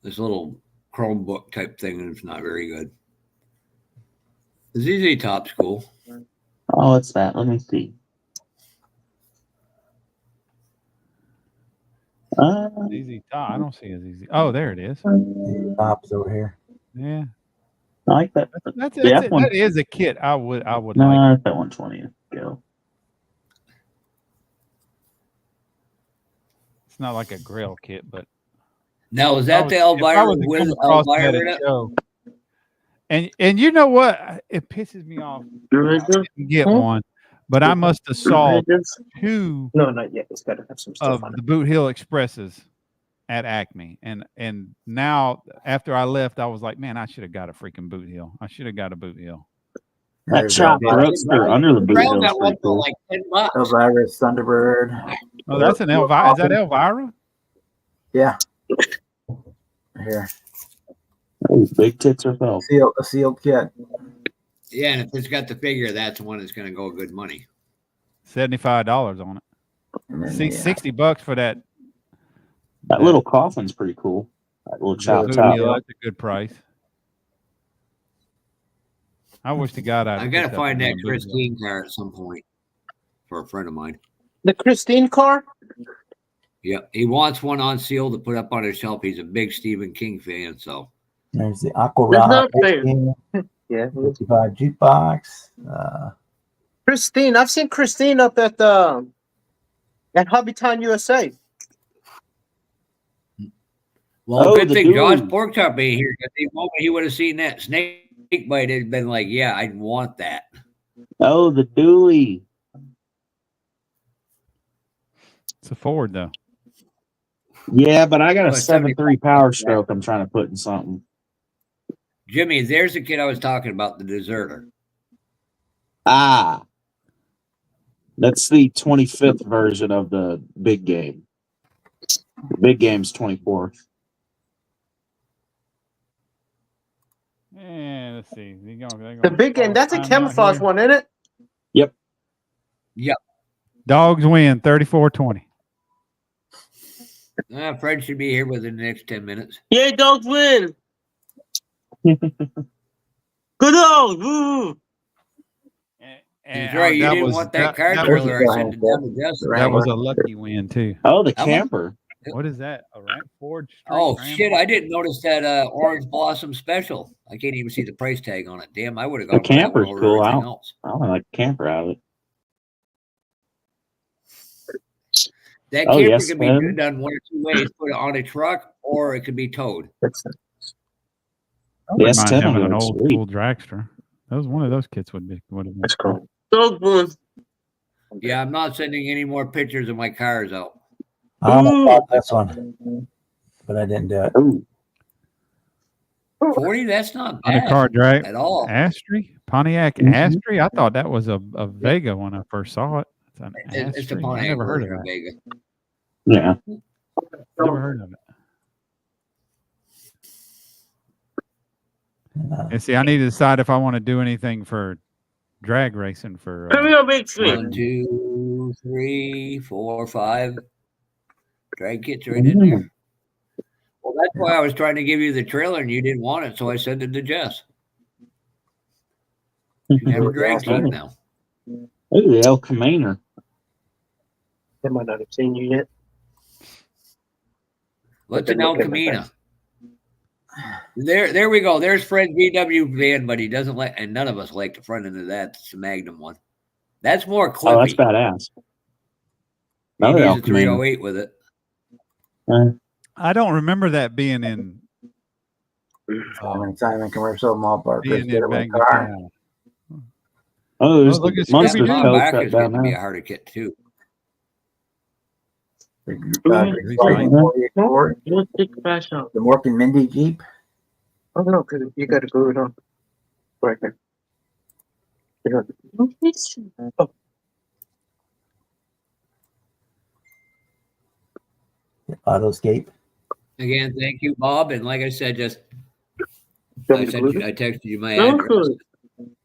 this little Chromebook type thing is not very good. ZZ Top's cool. Oh, it's that. Let me see. ZZ Top. I don't see a ZZ. Oh, there it is. Top's over here. Yeah. I like that. That is a kit I would No, like. that 120 go. It's not like a grill kit, but Now, is that the Elvira with Elvira in it? And you know what? It pisses me off. I didn't get one, but I must have saw two No, not yet. It's got to have some stuff of on the it. Boot Hill Expresses at Acme, and now after I left, I was like, man, I should have got a freaking Boot Hill. I should have got a Boot Hill. That chopped roadster under the boot Brown hill is got one pretty for cool. like $10. Elvira Thunderbird. Oh, that's an Elvira. Is that Elvira? Yeah. Here. Oh, big tits are felt. A sealed kit. Yeah, and if it's got the figure, that's the one that's going to go good money. $75 on it. And then See, the, $60 for that. That little coffin's pretty cool. That little chop Boot top. Hill, that's a good price. I wish to God I got to find that Christine car at some point for a friend of mine. The Christine car? Yeah, he wants one on seal to put up on his shelf. He's a big Stephen King fan, so. there's the Aqua That's Rock. not fair. Yeah. 55 jukebox. Christine. I've seen Christine up at Hobbytown USA. Well, Oh, good the thing Josh dude. Porkchop ain't here, because the moment he would have seen that snake bite, it'd been like, yeah, I want that. Oh, the dually. It's a Ford, though. Yeah, but I got a Oh, it's 7.3 Power Stroke I'm trying to put in something. Jimmy, there's the kid I was talking about, the deserter. Ah. That's the 25th version of the big game. Big game's 24th. Yeah, let's see. The big game. That's a camouflage one, isn't it? Yep. Yep. Dogs win 34-20. Fred should be here within the next 10 minutes. Yeah, dogs win. Good dogs. Woo. That's right. You didn't want that car trailer. I said to double Justin. That was a lucky win, too. Oh, the How much? camper. What is that? A Ford Street Oh, Ram? shit. I didn't notice that Orange Blossom special. I can't even see the price tag on it. Damn, I would have The gone for that one camper's over cool. everything else. I don't like camper out of it. That Oh, camper yes, can be man. done one or two ways. Put it on a truck, or it could be towed. I The wouldn't mind S10 having an looks old sweet. school dragster. That was one of those kits would have been. That's cool. Dogs win. Yeah, I'm not sending any more pictures of my cars out. I almost bought this one, but I didn't do it. Ooh. 40, that's not On the bad car drag at all. Astri, Pontiac Mhm. Astri. I thought that was a Vega when I first saw it. It's an It's the Astri. I Pontiac never heard of version of that. Vega. Yeah. Never heard of it. And see, I need to decide if I want to do anything for drag racing for. Come here, big tree. 1, 2, 3, 4, 5 drag kits right in there. Well, that's why I was trying to give you the trailer and you didn't want it, so I sent it to Jess. You can have a drag team now. Ooh, El Camino. They might not have seen you yet. What's an El Camino? There we go. There's Fred's VW van, but he doesn't like, and none of us like the front end of that. It's the Magnum one. That's more Oh, that's clippy. badass. He Another needs El a Camino. 308 with it. I don't remember that being in. Simon Commercial Mall Park. Being Get in it with Magna car. Town. Oh, there's Oh, look the at monster Scooby-Doo. Bob tow Barker's truck down getting to be a there. harder kit too. Let's take the flash out. The Mork and Mindy Jeep. Oh no, because you got to glue it on. Right there. Oh, Autoscape. Again, thank you, Bob. And like I said, just you I want me to glue sent you, it? I texted you my No address. good.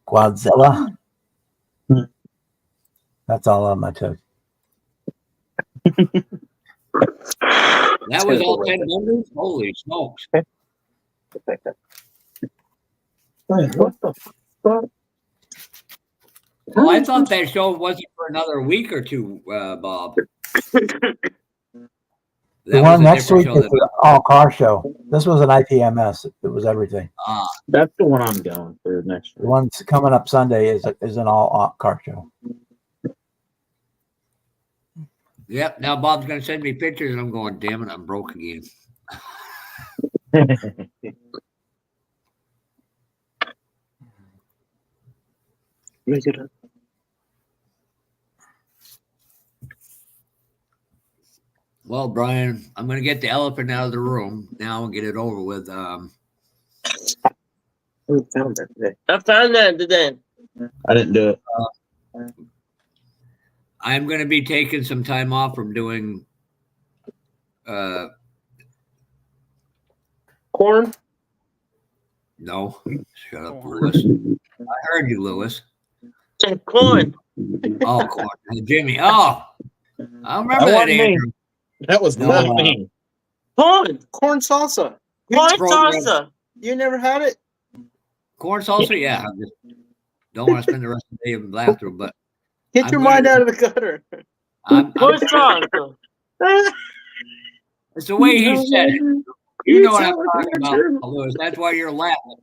Quadzilla. Hmm. That's all of them I took. That was all Terrible 10 right numbers? Holy smokes. Like that. What the fuck? Well, I thought that show wasn't for another week or two, Bob. The one next week is an all car show. This was an IPMS. It was everything. That's the one I'm going for next The week. one coming up Sunday is an all car show. Yep. Now Bob's going to send me pictures, and I'm going, damn it, I'm broke again. Make it up. Well, Brian, I'm going to get the elephant out of the room now and get it over with. Who found that today? I found that today. I didn't do it. I'm going to be taking some time off from doing. Corn? No, shut up, Lewis. I heard you, Lewis. Corn. Oh, corn. Jimmy. Oh, I remember that, wasn't me. Andrew. That was No, not me. Corn. Corn salsa. Corn program- salsa. You never had it? Corn salsa? Yeah. I just don't want to spend the rest of the day in the bathroom, but Get I'm your gonna- mind out of the gutter. Corn salsa. it's the way he said it. You know what I'm talking about, Lewis. That's why you're laughing.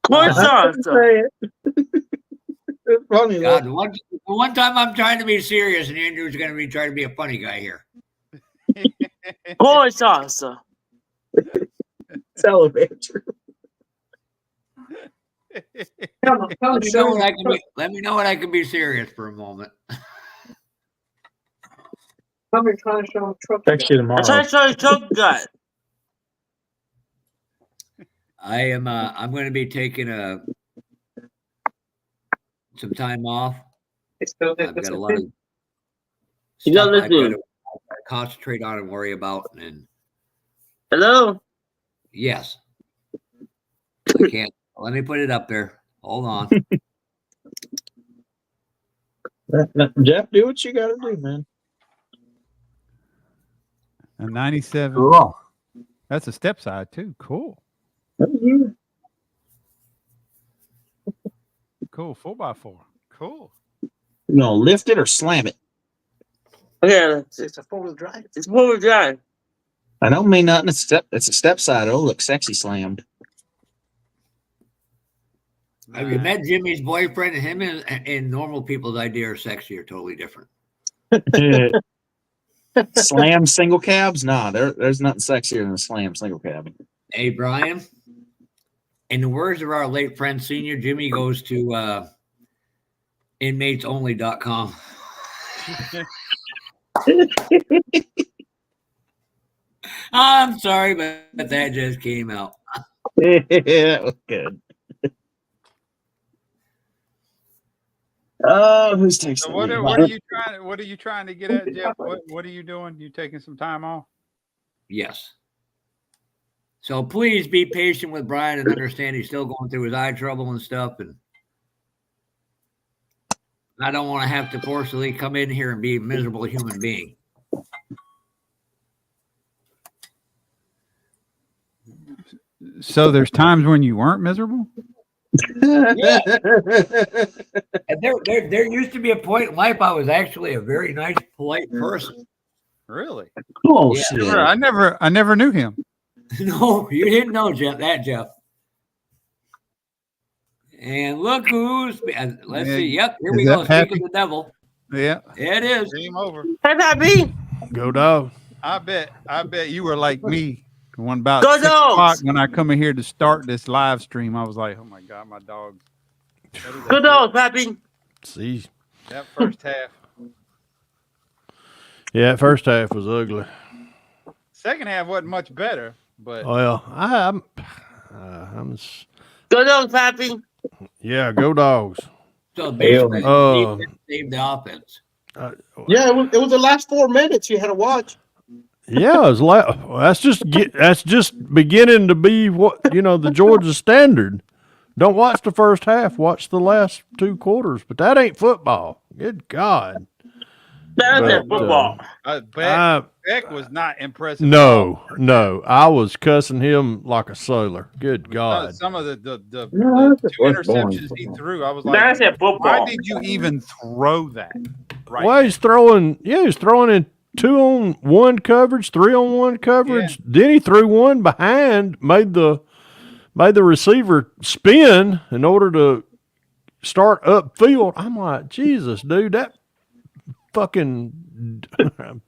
Corn Uh, salsa. It's funny. God, the one time I'm trying to be serious, and Andrew's going to be trying to be a funny guy here. Corn salsa. Salamander. Let me know when I can be. Let me know when I can be serious for a moment. I'm trying to show him truck. Text you tomorrow. That's how choke gut. I am. I'm going to be taking some time off. It's still I've got a lot of You stuff don't I've got listen. to concentrate on and worry about. And Hello? yes, I can't. Let me put it up there. Hold on. Jeff, do what you got to do, man. A 97. Cool. That's a step side too. Cool. Cool. 4x4. Cool. You gonna lift it or slam it? Okay, It's a 4-wheel drive. it's four-wheel drive. I don't mean nothing. It's a step side. It'll look sexy slammed. Have you met Jimmy's boyfriend? And him and normal people's idea of sexy are totally different. Slam single cabs? Nah, there's nothing sexier than a slam single cab. Hey, Brian. In the words of our late friend, Senior, Jimmy goes to inmatesonly.com. I'm sorry, but that just came out. Yeah, that was good. Oh, who's texting So me? what are you trying to get at, Jeff? What are you doing? You taking some time off? Yes. So please be patient with Brian and understand he's still going through his eye trouble and stuff. And I don't want to have to forcibly come in here and be a miserable human being. So there's times when you weren't miserable? Yeah. And there used to be a point in life I was actually a very nice, polite person. Really? Oh Yeah. shit! I never knew him. No, you didn't know Jeff. And look who's. Let's Yeah, see. Yep, here is we go. that Speak Pappy? of the devil. Yeah. It is. Game over. Hey, Pappy. Go dog. I bet you were like me. When about Go 6 o'clock dogs. when I come in here to start this live stream, I was like, "Oh my god, my dog!" Good dog, Pappy. See. That first half. Yeah, first half was ugly. Second half wasn't much better, but Well, I'm Good dog, Pappy. yeah, go dogs. So basically, Oh. defense saved the offense. Yeah, it was the last 4 minutes you had to watch. Yeah, it's that's just beginning to be what the Georgia standard. Don't watch the first half, watch the last 2 quarters. But that ain't football. Good God. That's But, it, football. Beck was not impressive. No, I was cussing him like a sailor. Good God. Some of the No, that's 2 boring. interceptions he threw, I was like, That's it, football. why did you even throw that? Right. Well, he's throwing in 2-on-1 coverage, 3-on-1 coverage. Then he threw one behind, made the receiver spin in order to start upfield. I'm like, Jesus, dude, that fucking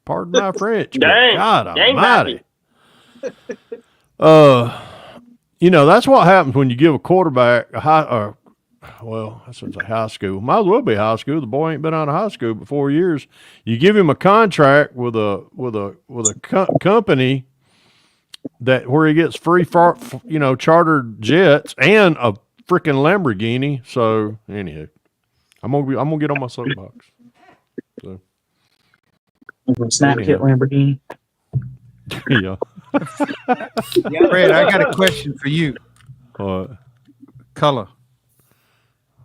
pardon my French. Dang. God Dang, almighty. That's what happens when you give a quarterback a high I shouldn't say high school. Might as well be high school. The boy ain't been out of high school but 4 years. You give him a contract with a company where he gets free chartered jets and a freaking Lamborghini. So anywho, I'm gonna get on my soapbox. So Snap kit Lamborghini. yeah. Fred, I got a question for you. Color.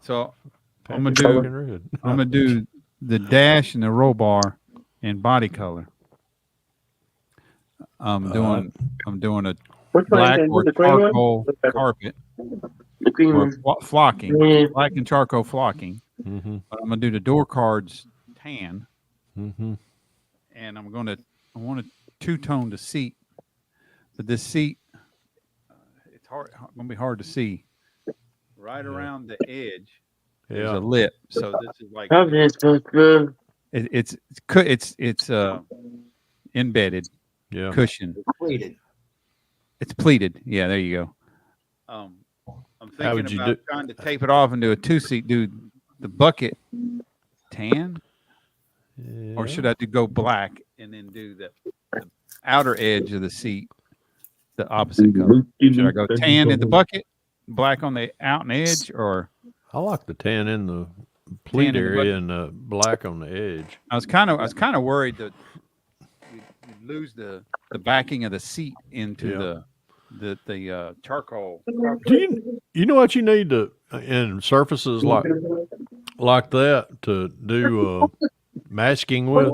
So I'm gonna do the dash and the roll bar in body color. I'm doing a black or charcoal carpet or flocking, black and charcoal flocking. Mm-hmm. But I'm gonna do the door cards tan, Mm-hmm. and I want to two-tone the seat. But this seat, it's gonna be hard to see. Right around the edge, there's a lip. So this is like it's embedded cushion. Pleated. It's pleated. Yeah, there you go. I'm thinking about trying to tape it off and do a 2-seat. Do the bucket tan, or should I go black and then do the outer edge of the seat the opposite color? Should I go tan in the bucket, black on the out and edge, or I like the tan in the pleat area and the black on the edge. I was kind of worried that you'd lose the backing of the seat into the charcoal. Do you know what you need to in surfaces like that to do masking with?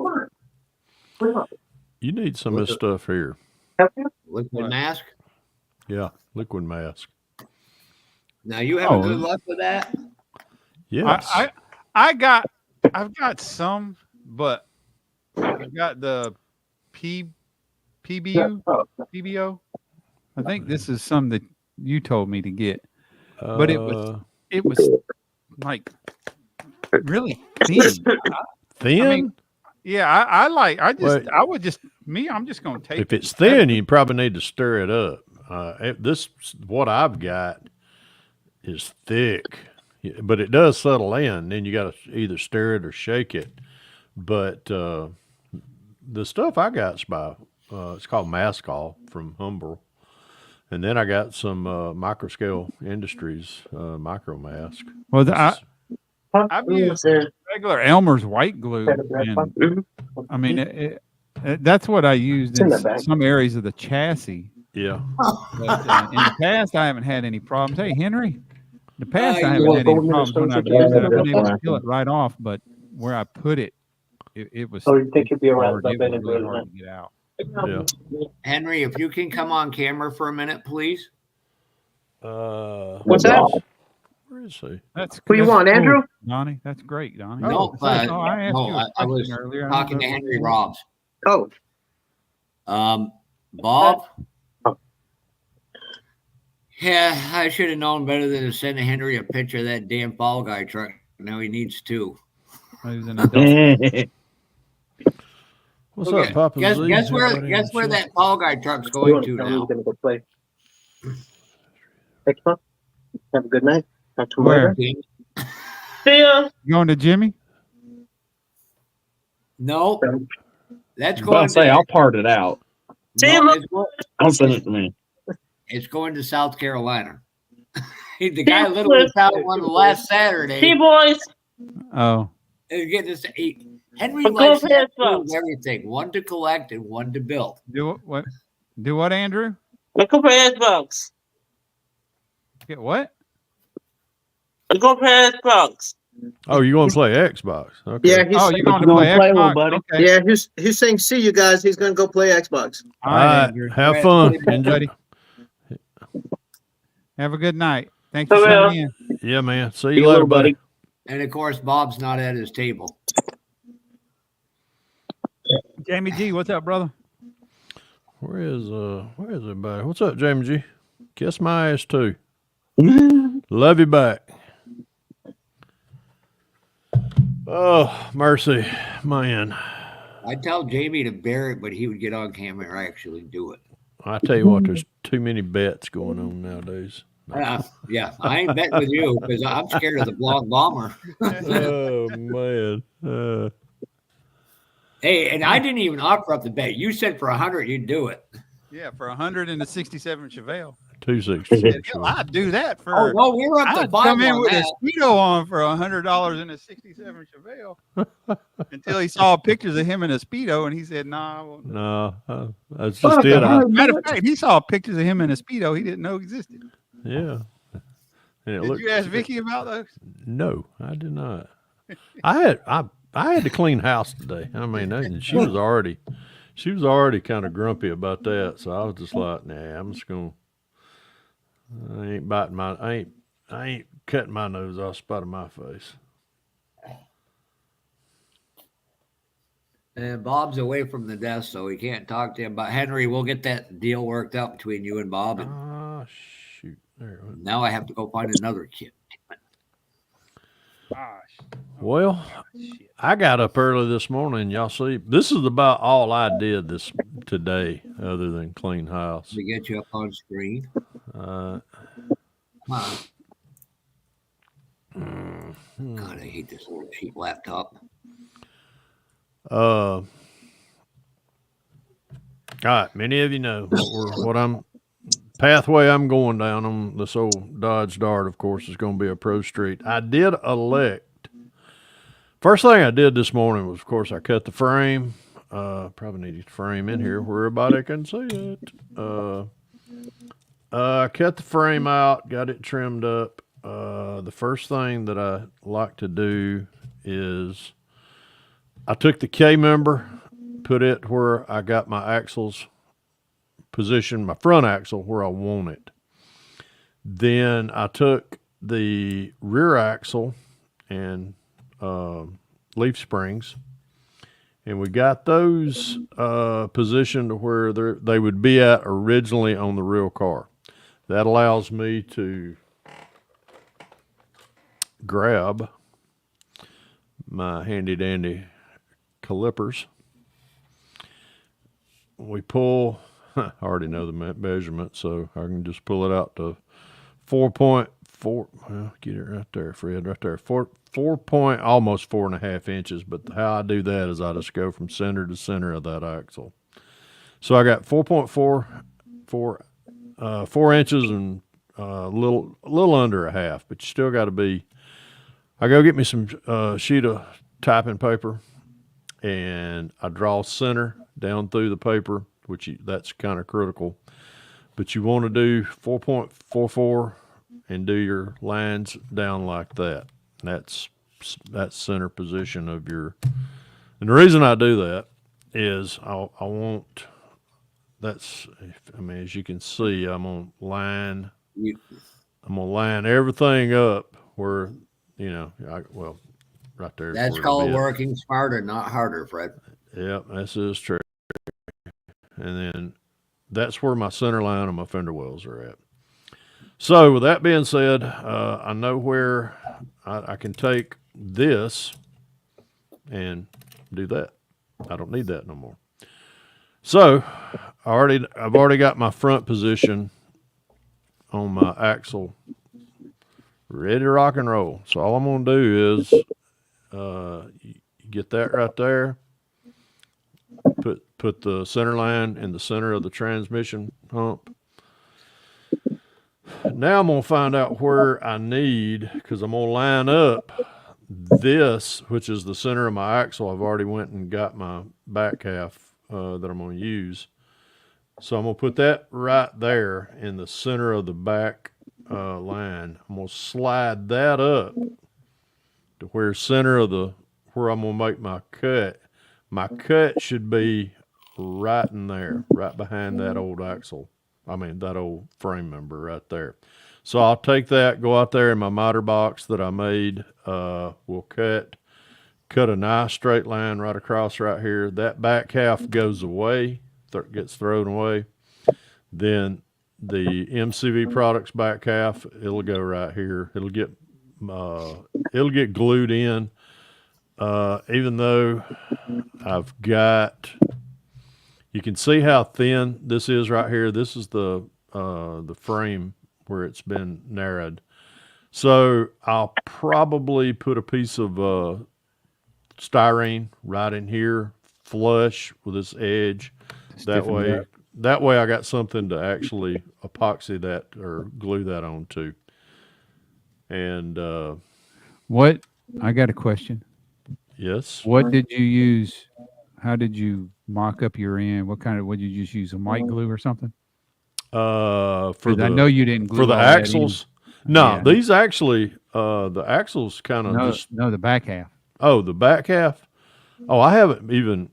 You need some of this stuff here. Liquid mask. Yeah, liquid mask. Now you have good luck with that. Yes. I've got some, but I've got the PBO. I think this is some that you told me to get, but it was like really thin. Thin? I mean, yeah, I'm just gonna take. If it's thin, you probably need to stir it up. What I've got is thick, but it does settle in. Then you got to either stir it or shake it. But the stuff I got's by it's called Mascall from Humble, and then I got some Microscale Industries Micro Mask. Well, This I've used regular Elmer's white glue, and I mean, that's what I used in some areas of the chassis. yeah. But in the past, I haven't had any problems. Hey, Henry, in the past, I you haven't want had any gold problems when I've Minnesota used it. I've been chicken? able to peel it right off, but where I put it, it was Oh, you think you'd be around hard. It was that really big, hard to get out. Yeah. Henry, if you can come on camera for a minute, please. What's that? Where is he? That's Who you that's want, cool, Andrew? Donnie, that's great, Donnie. No, I asked you a I was question earlier. talking to Henry Robs. Oh, Bob. Yeah, I should have known better than to send Henry a picture of that damn Fall Guy truck. Now he needs two. He was an adult. What's Okay, up, Papa Guess Z? where Everybody in the chat? that Fall Guy truck's you going want to to tell me now? you're going to go play? Thanks, Mom. Have a good night. Talk to you Where? later. See ya. You going to Jimmy? No, that's I'll going say to. I'll part it out. No, Don't send it to me. it's going to South Carolina. The guy literally found one last Saturday. See, boys. Oh, And get this. Henry But likes go to have ahead, folks. everything: one to collect and one to build. do what? Do what, Andrew? Let's go play Xbox. Get what? Let's go play Xbox. Oh, you want to play Xbox? Okay. Yeah, he's Oh, saying, you're going to gonna play play, little Xbox? buddy. Okay. yeah, he's saying, see you guys. He's going to go play Xbox. All All right, right. Andrew. Have Right, fun. buddy. Enjoy. Buddy. Have a good night. Thanks for I will. sending in. Yeah, man. See See you you, later, little buddy. And of course, Bob's not at his table. Jamie G, what's up, brother? Where is everybody? What's up, Jamie G? Kiss my ass too. Love you back. Oh, mercy, man. I tell Jamie to bear it, but he would get on camera and actually do it. I tell you what, there's too many bets going on nowadays. Yeah, I ain't betting with you because I'm scared of the blonde bomber. Oh man. Hey, and I didn't even offer up the bet. You said for 100 you'd do it. Yeah, for 167 Chevelle. 266. Hell, I'd do that for. Oh no, we're up to I'd 5 come in on with that. a Speedo on for $100 in a 67 Chevelle until he saw pictures of him in a Speedo and he said, "Nah, I won't." No, that's just it. Matter of fact, he saw pictures of him in a Speedo he didn't know existed. Yeah. And it Did looked- you ask Vicky about those? No, I did not. I had to clean house today. I mean, and she was already kind of grumpy about that. So I was just like, nah, I'm just gonna. I ain't cutting my nose off spite of my face. And Bob's away from the desk, so we can't talk to him. But Henry, we'll get that deal worked out between you and Bob. And Ah, shoot. There it went. now I have to go find another kid. Gosh. Well, Shit. I got up early this morning. Y'all see, this is about all I did today, other than clean house. To get you up on screen. Uh, Huh. God, I hate this little cheap laptop. All right, many of you know pathway I'm going down on this old Dodge Dart, of course, is going to be a Pro Street. I did elect. First thing I did this morning was, of course, I cut the frame. Probably needed the frame in here where everybody can see it. I cut the frame out, got it trimmed up. The first thing that I like to do is I took the K member, put it where I got my axles positioned, my front axle where I want it. Then I took the rear axle and leaf springs, and we got those positioned where they would be at originally on the real car. That allows me to grab my handy dandy calipers. We pull, I already know the measurement, so I can just pull it out to 4.4 get it right there, Fred, right there. 4 point, almost 4.5 inches. But how I do that is I just go from center to center of that axle. So I got 4 inches and a little under a half, but you still got to be. I go get me some sheet of typing paper, and I draw center down through the paper, that's kind of critical. But you want to do 4.44 and do your lines down like that. That's center position of your. And the reason I do that is I want. As you can see, I'm gonna line everything up where, right there. That's called working smarter, not harder, Fred. Yep, this is true. And then that's where my center line and my fender wells are at. So with that being said, I know where I can take this and do that. I don't need that no more. So I've already got my front position on my axle ready to rock and roll. So all I'm going to do is get that right there. Put the center line in the center of the transmission hump. Now I'm going to find out where I need, because I'm going to line up this, which is the center of my axle. I've already went and got my back half that I'm going to use. So I'm going to put that right there in the center of the back line. I'm going to slide that up to where where I'm going to make my cut. My cut should be right in there, right behind that old axle. That old frame member right there. So I'll take that, go out there in my miter box that I made. We'll cut a nice straight line right across right here. That back half goes away, gets thrown away. Then the MCV Products back half, it'll go right here. It'll get glued in. Even though you can see how thin this is right here. This is the frame where it's been narrowed. So I'll probably put a piece of styrene right in here, flush with this edge. That way I got something to actually epoxy that or glue that onto. And I got a question. Yes. What did you use? How did you mock up your end? What did you just use? A white glue or something? I know you didn't glue for the axles. No, yeah. These actually, the axles kind of the back half. Oh, the back half. Oh, I haven't even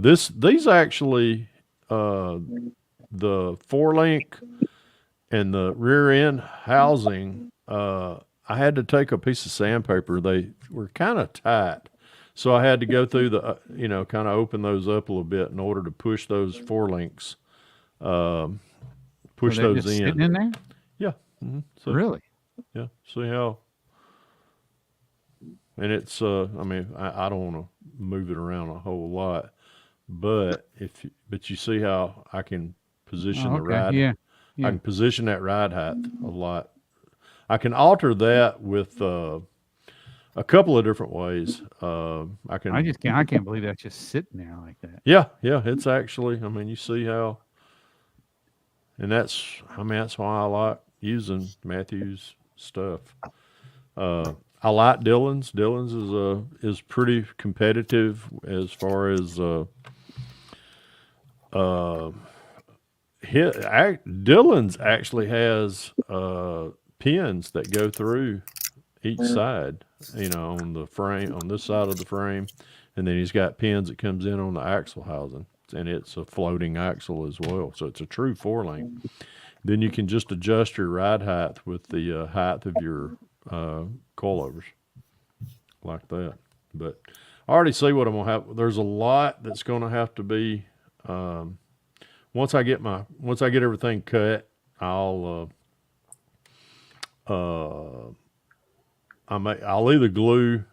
these actually the 4-link and the rear end housing. I had to take a piece of sandpaper. They were kind of tight. So I had to go through the, kind of open those up a little bit in order to push those 4-links, push those in. Sitting in there? Yeah. Mm-hmm. So, really? Yeah. See how, and it's, I don't want to move it around a whole lot, but you see how I can position the ride. Yeah. I can position that ride height a lot. I can alter that with, a couple of different ways. I can't believe that's just sitting there like that. Yeah. It's actually, you see how, and that's why I like using Matthew's stuff. I like Dillon's. Dillon's is pretty competitive as far as Dillon's actually has pins that go through each side, on the frame, on this side of the frame, and then he's got pins that comes in on the axle housing, and it's a floating axle as well, so it's a true 4-link. Then you can just adjust your ride height with the height of your coilovers, like that. But I already see what I'm gonna have. There's a lot that's gonna have to be. Once I get everything cut, I'll either glue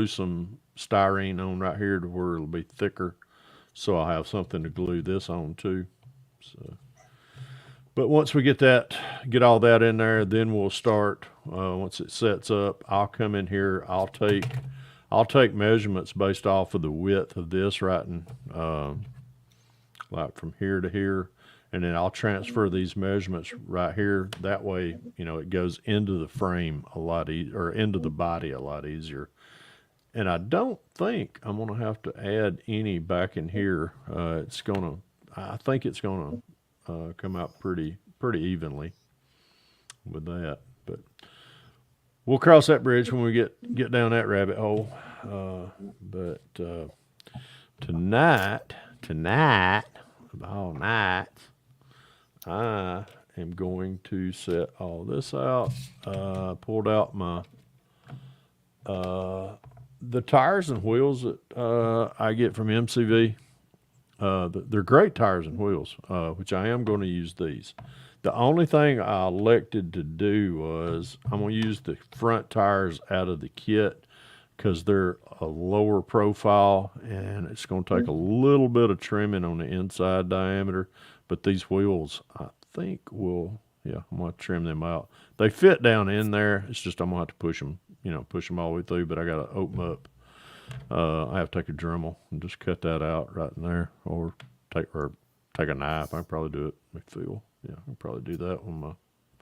some styrene on right here to where it'll be thicker, so I'll have something to glue this on too. So, But once we get all that in there, then we'll start. Once it sets up, I'll come in here. I'll take measurements based off of the width of this writing, like from here to here, and then I'll transfer these measurements right here. That way, it goes into the frame a lot or into the body a lot easier. And I don't think I'm gonna have to add any back in here. I think it's gonna come out pretty evenly with that. But we'll cross that bridge when we get down that rabbit hole. But tonight of all nights, I am going to set all this out. Pulled out my the tires and wheels that I get from MCV. They're great tires and wheels, which I am going to use these. The only thing I elected to do was I'm going to use the front tires out of the kit because they're a lower profile and it's going to take a little bit of trimming on the inside diameter. But these wheels, I think I'm going to trim them out. They fit down in there. It's just I'm going to have to push them all the way through, but I got to open up. I have to take a Dremel and just cut that out right in there, or take a knife. I can probably do it. I can probably do that on my.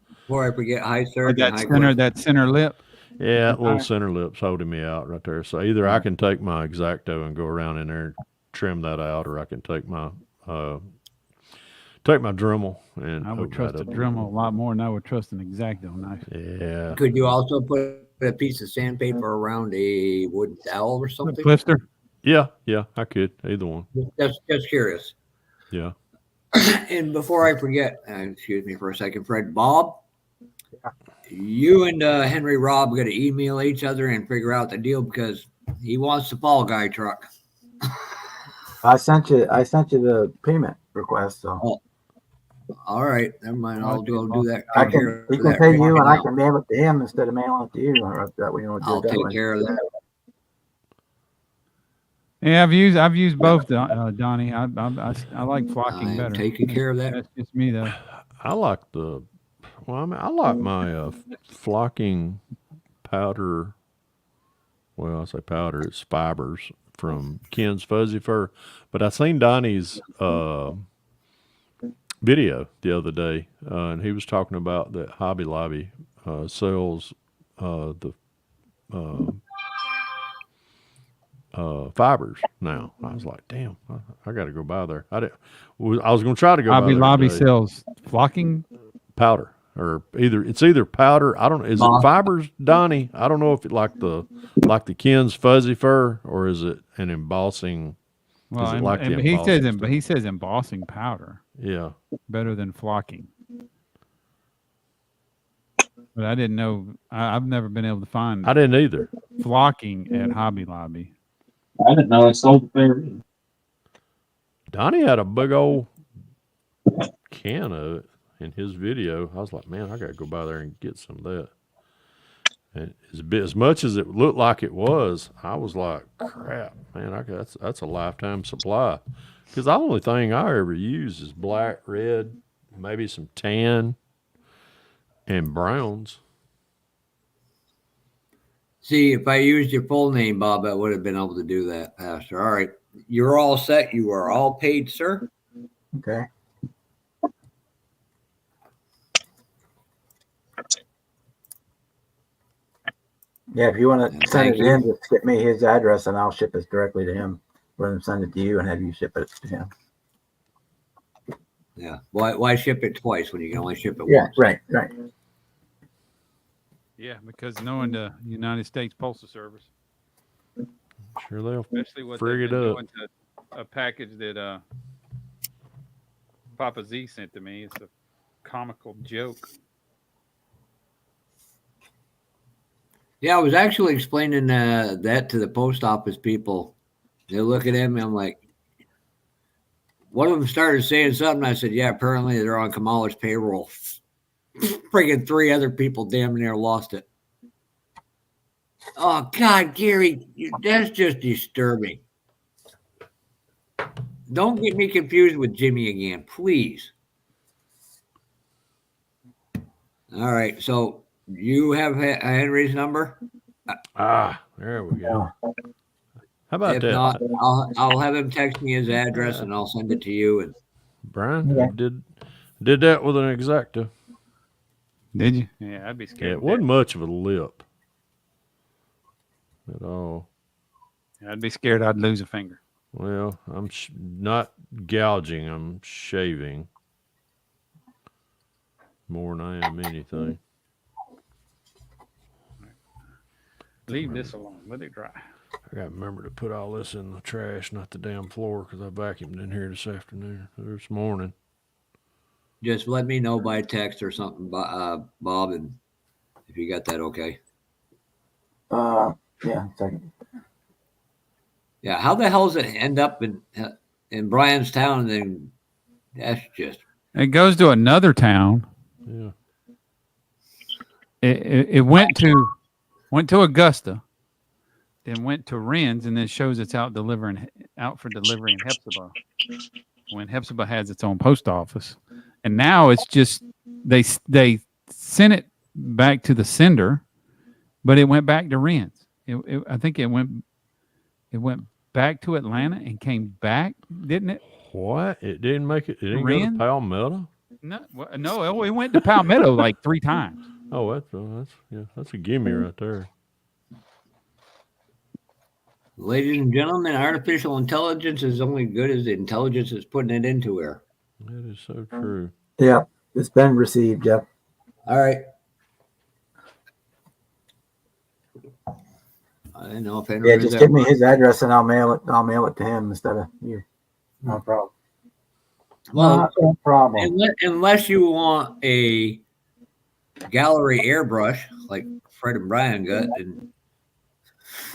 Before I forget, high surge. That center lip. Yeah, that little center lip's holding me out right there. So either I can take my X-Acto and go around in there and trim that out, or I can take my Dremel and. I would trust a Dremel a lot more than I would trust an X-Acto knife. Yeah. Could you also put a piece of sandpaper around a wooden dowel or something? Clifter. Yeah, I could. Either one. Just curious. Yeah. And before I forget, excuse me for a second, Fred, Bob, you and Henry Robb got to email each other and figure out the deal because he wants the Fall Guy truck. I sent you the payment request. So. Oh. All right, never mind. I'll do that. He can pay you, and I can mail it to him instead of mailing it to you. That way, I'll take care of that. Yeah, I've used both, Donnie. I like flocking better. Taking care of that. That's just me though. I like my flocking powder. Well, I say powder. It's fibers from Ken's Fuzzy Fur, but I seen Donnie's video the other day, and he was talking about that Hobby Lobby sells the fibers now. I was like, damn, I got to go by there. I was going to try to go. Hobby by there Lobby today. sells flocking powder, or either powder. I don't know. Is it fibers, Donnie? I don't know if it like the Ken's Fuzzy Fur, or is it an embossing? Well, he says embossing powder. Yeah, better than flocking. But I didn't know. I've never been able to find. I didn't either. Flocking at Hobby Lobby. I didn't know they sold it there. Donnie had a big old can of it in his video. I was like, man, I got to go by there and get some of that. And as much as it looked like it was, I was like, crap, man, that's a lifetime supply. Because the only thing I ever use is black, red, maybe some tan, and browns. See, if I used your full name, Bob, I would have been able to do that, Pastor. All right. You're all set. You are all paid, sir. Okay. Yeah, if you want to send it to him, just get me his address and I'll ship it directly to him. Rather than send it to you and have you ship it to him. Yeah. Why ship it twice when you can only ship it Yeah, once? right. Yeah, because knowing the United States Postal Service, Sure they'll especially what frig they've it been up. doing to a package that Papa Z sent to me. It's a comical joke. Yeah, I was actually explaining that to the post office people. They look at him and I'm like, one of them started saying something. I said, yeah, apparently they're on Kamala's payroll. Friggin' 3 other people damn near lost it. Oh, God, Gary, that's just disturbing. Don't get me confused with Jimmy again, please. All right. So you have Henry's number? There we go. Yeah. How about If that, not, I'll have him text me his address and I'll send it to you. And Brian? Yeah. Did that with an Exacta. Did you? Yeah, I'd be Yeah, scared. it wasn't much of a lip at all. I'd be scared I'd lose a finger. Well, I'm not gouging. I'm shaving more than I am anything. Leave this alone. Let it dry. I got to remember to put all this in the trash, not the damn floor, because I vacuumed in here this afternoon, this morning. just let me know by text or something, Bob, and if you got that okay. Yeah, second. Yeah, how the hell does it end up in Bryan's town? And then that's just It goes to another town. Yeah. It went to Augusta, then went to Rennes, and then shows it's out for delivery in Hepzibah. When Hepzibah has its own post office, and now it's just they sent it back to the sender, but it went back to Rennes. I think it went back to Atlanta and came back, didn't it? What? It didn't make it. It didn't go Rennes? to Palmetto. No, it went to Palmetto like 3 times. Oh, that's a gimme right there. ladies and gentlemen, artificial intelligence is only good as the intelligence is putting it into her. That is so true. Yeah, it's been received. Yep. All right. I didn't know if Henry Yeah, was just there. give me his address and I'll mail it to him instead of you. No problem. Well, Not a problem. unless you want a gallery airbrush like Fred and Brian got, and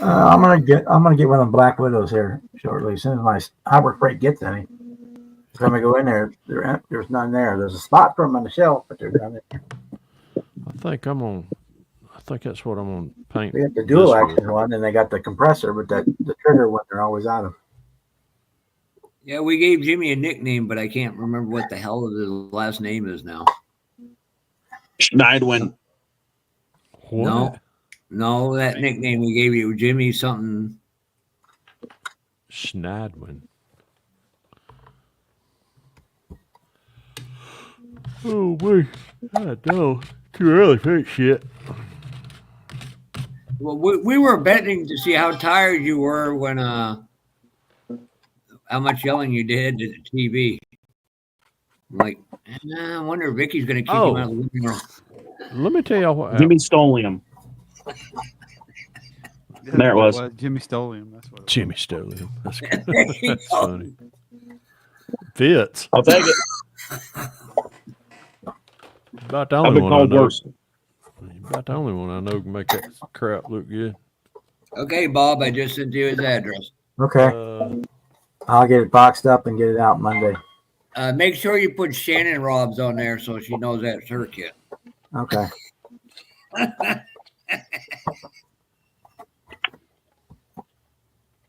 I'm gonna get one of the Black Widows here shortly. As soon as my Harbor Freight gets any, I'm gonna go in there. There's none there. There's a spot for them on the shelf, but they're none there. I think that's what I'm gonna paint. They got the dual this action with. one, and they got the compressor, but the trigger one they're always out of. yeah, we gave Jimmy a nickname, but I can't remember what the hell his last name is now. Schneidwin. What? No, that nickname we gave you, Jimmy something. Schneidwin. Oh boy, I don't. Too early for that shit. Well, we were betting to see how tired you were when how much yelling you did at the TV. I'm like, I wonder if Vicky's going to kick him out of the living room. Let me tell y'all what. Jimmy stole him. There it was. Jimmy stole him. That's what. Jimmy stole him. That's good. There you That's go. funny. Fits. I'll take it. About the I've only been one I called know. worse. About the only one I know can make that crap look good. Okay, Bob, I just sent you his address. Okay, I'll get it boxed up and get it out Monday. Make sure you put Shannon Robs on there so she knows that's her kid. Okay.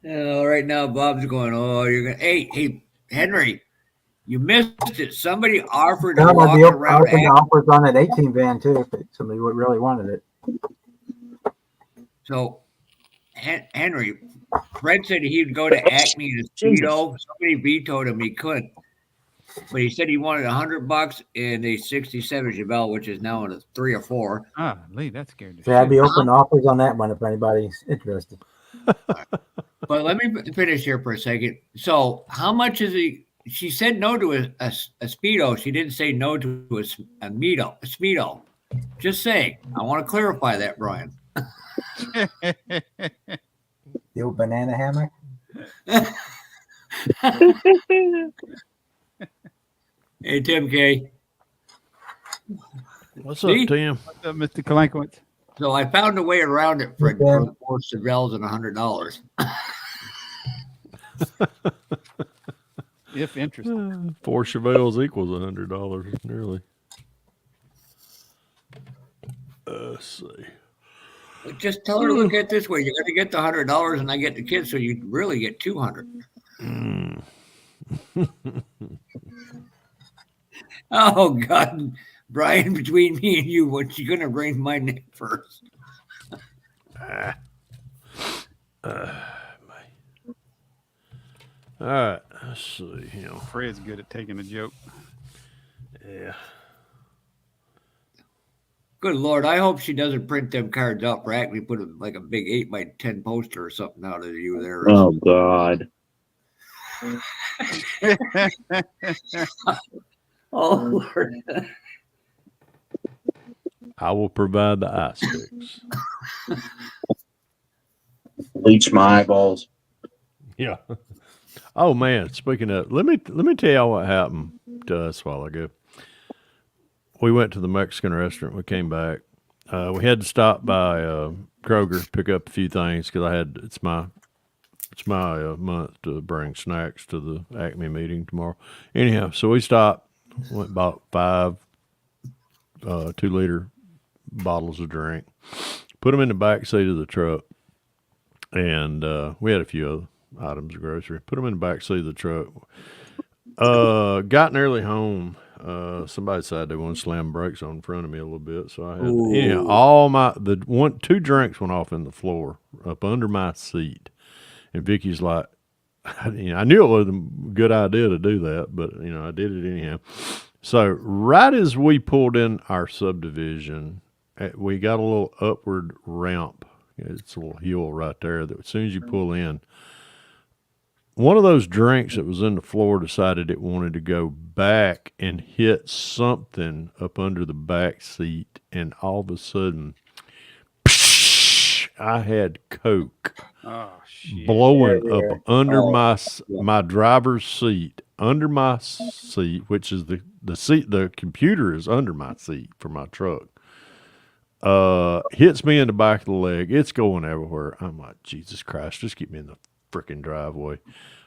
Right now, Bob's going, you're going to, hey, Henry, you missed it. Somebody offered to I'm walk gonna be around. open offers on that 18 van too if somebody would really wanted it. So, Henry, Fred said he'd go to Acme in a Speedo. Somebody vetoed him. He couldn't. But he said he wanted $100 and a 67 Chevelle, which is now in a 3 or 4. Ah, Lee, that scared the Yeah, I'd shit. be open offers on that one if anybody's interested. But let me finish here for a second. So, how much is he? She said no to a Speedo. She didn't say no to a Speedo. Just saying. I want to clarify that, Brian. The old banana hammock. Hey, Tim K. What's See? up, Tim? What's up, Mr. Kalankowitz? So I found a way around it, Fred, Okay. for 4 Chevelles and $100. If interested. 4 Chevelles equals $100, nearly. Let's see. Just tell her to look at it this way. You got to get the $100 and I get the kids, so you really get $200. Oh God. Brian, between me and you, what's you gonna bring my neck first? All right, let's see. Fred's good at taking a joke. Yeah. Good Lord, I hope she doesn't print them cards out for actually put like a big 8x10 poster or something out of you there. Oh God. Oh Lord. I will provide the eye sticks. Bleach my eyeballs. Yeah. Oh man, speaking of, let me tell y'all what happened to us a while ago. We went to the Mexican restaurant. We came back. We had to stop by Kroger, pick up a few things because it's my month to bring snacks to the Acme meeting tomorrow. Anyhow, so we stopped, went bought 5 2-liter bottles of drink, put them in the back seat of the truck, and we had a few other items of grocery. Put them in the back seat of the truck. Gotten early home. Somebody decided they wanted to slam brakes on in front of me a little bit, so I had all my 2 drinks went off in the floor up under my seat, and Vicky's like, I knew it was a good idea to do that, but I did it anyhow. So right as we pulled in our subdivision, we got a little upward ramp. It's a little hill right there that as soon as you pull in, one of those drinks that was in the floor decided it wanted to go back and hit something up under the back seat, and all of a sudden, I had Coke blowing up under my driver's seat, under my seat, which is the seat. The computer is under my seat for my truck. Hits me in the back of the leg. It's going everywhere. I'm like, Jesus Christ, just get me in the freaking driveway.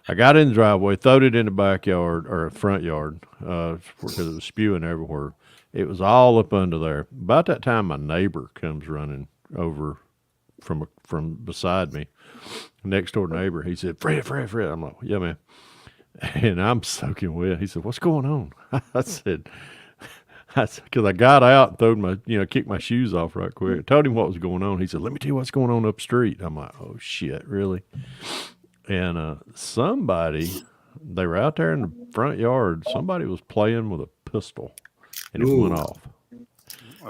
I got in the driveway, throwed it in the backyard or front yard because it was spewing everywhere. It was all up under there. About that time, my neighbor comes running over from beside me, next door neighbor. He said, Fred. I'm like, yeah, man. And I'm soaking wet. He said, what's going on? I said, because I got out and kicked my shoes off right quick. I told him what was going on. He said, let me tell you what's going on up the street. I'm like, oh shit, really? And they were out there in the front yard. Somebody was playing with a pistol, and it went off.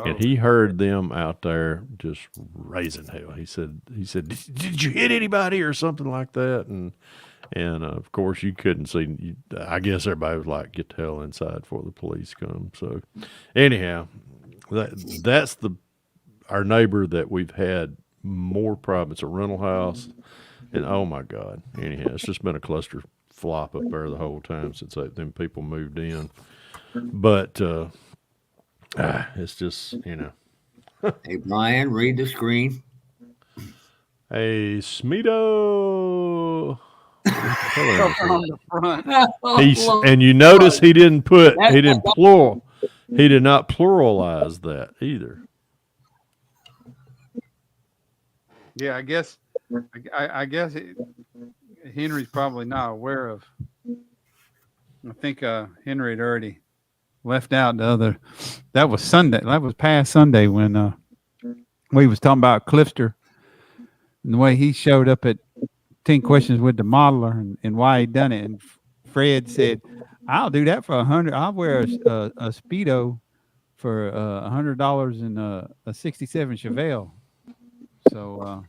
And he heard them out there just raising hell. He said, did you hit anybody or something like that? And of course, you couldn't see. I guess everybody was like, get the hell inside before the police come. So anyhow, that's our neighbor that we've had more problems. It's a rental house. And oh my God! Anyhow, it's just been a cluster flop up there the whole time since them people moved in. But it's just Hey Brian, read the screen. Hey Smeeto. On the front. And you notice he did not pluralize that either. Yeah, I guess Henry's probably not aware of. I think Henry had already left out the other. That was Sunday. That was past Sunday when we was talking about Clifster and the way he showed up at 10 Questions with the Modeler and why he done it. And Fred said, "I'll do that for $100. I'll wear a Speedo for $100 in a '67 Chevelle." So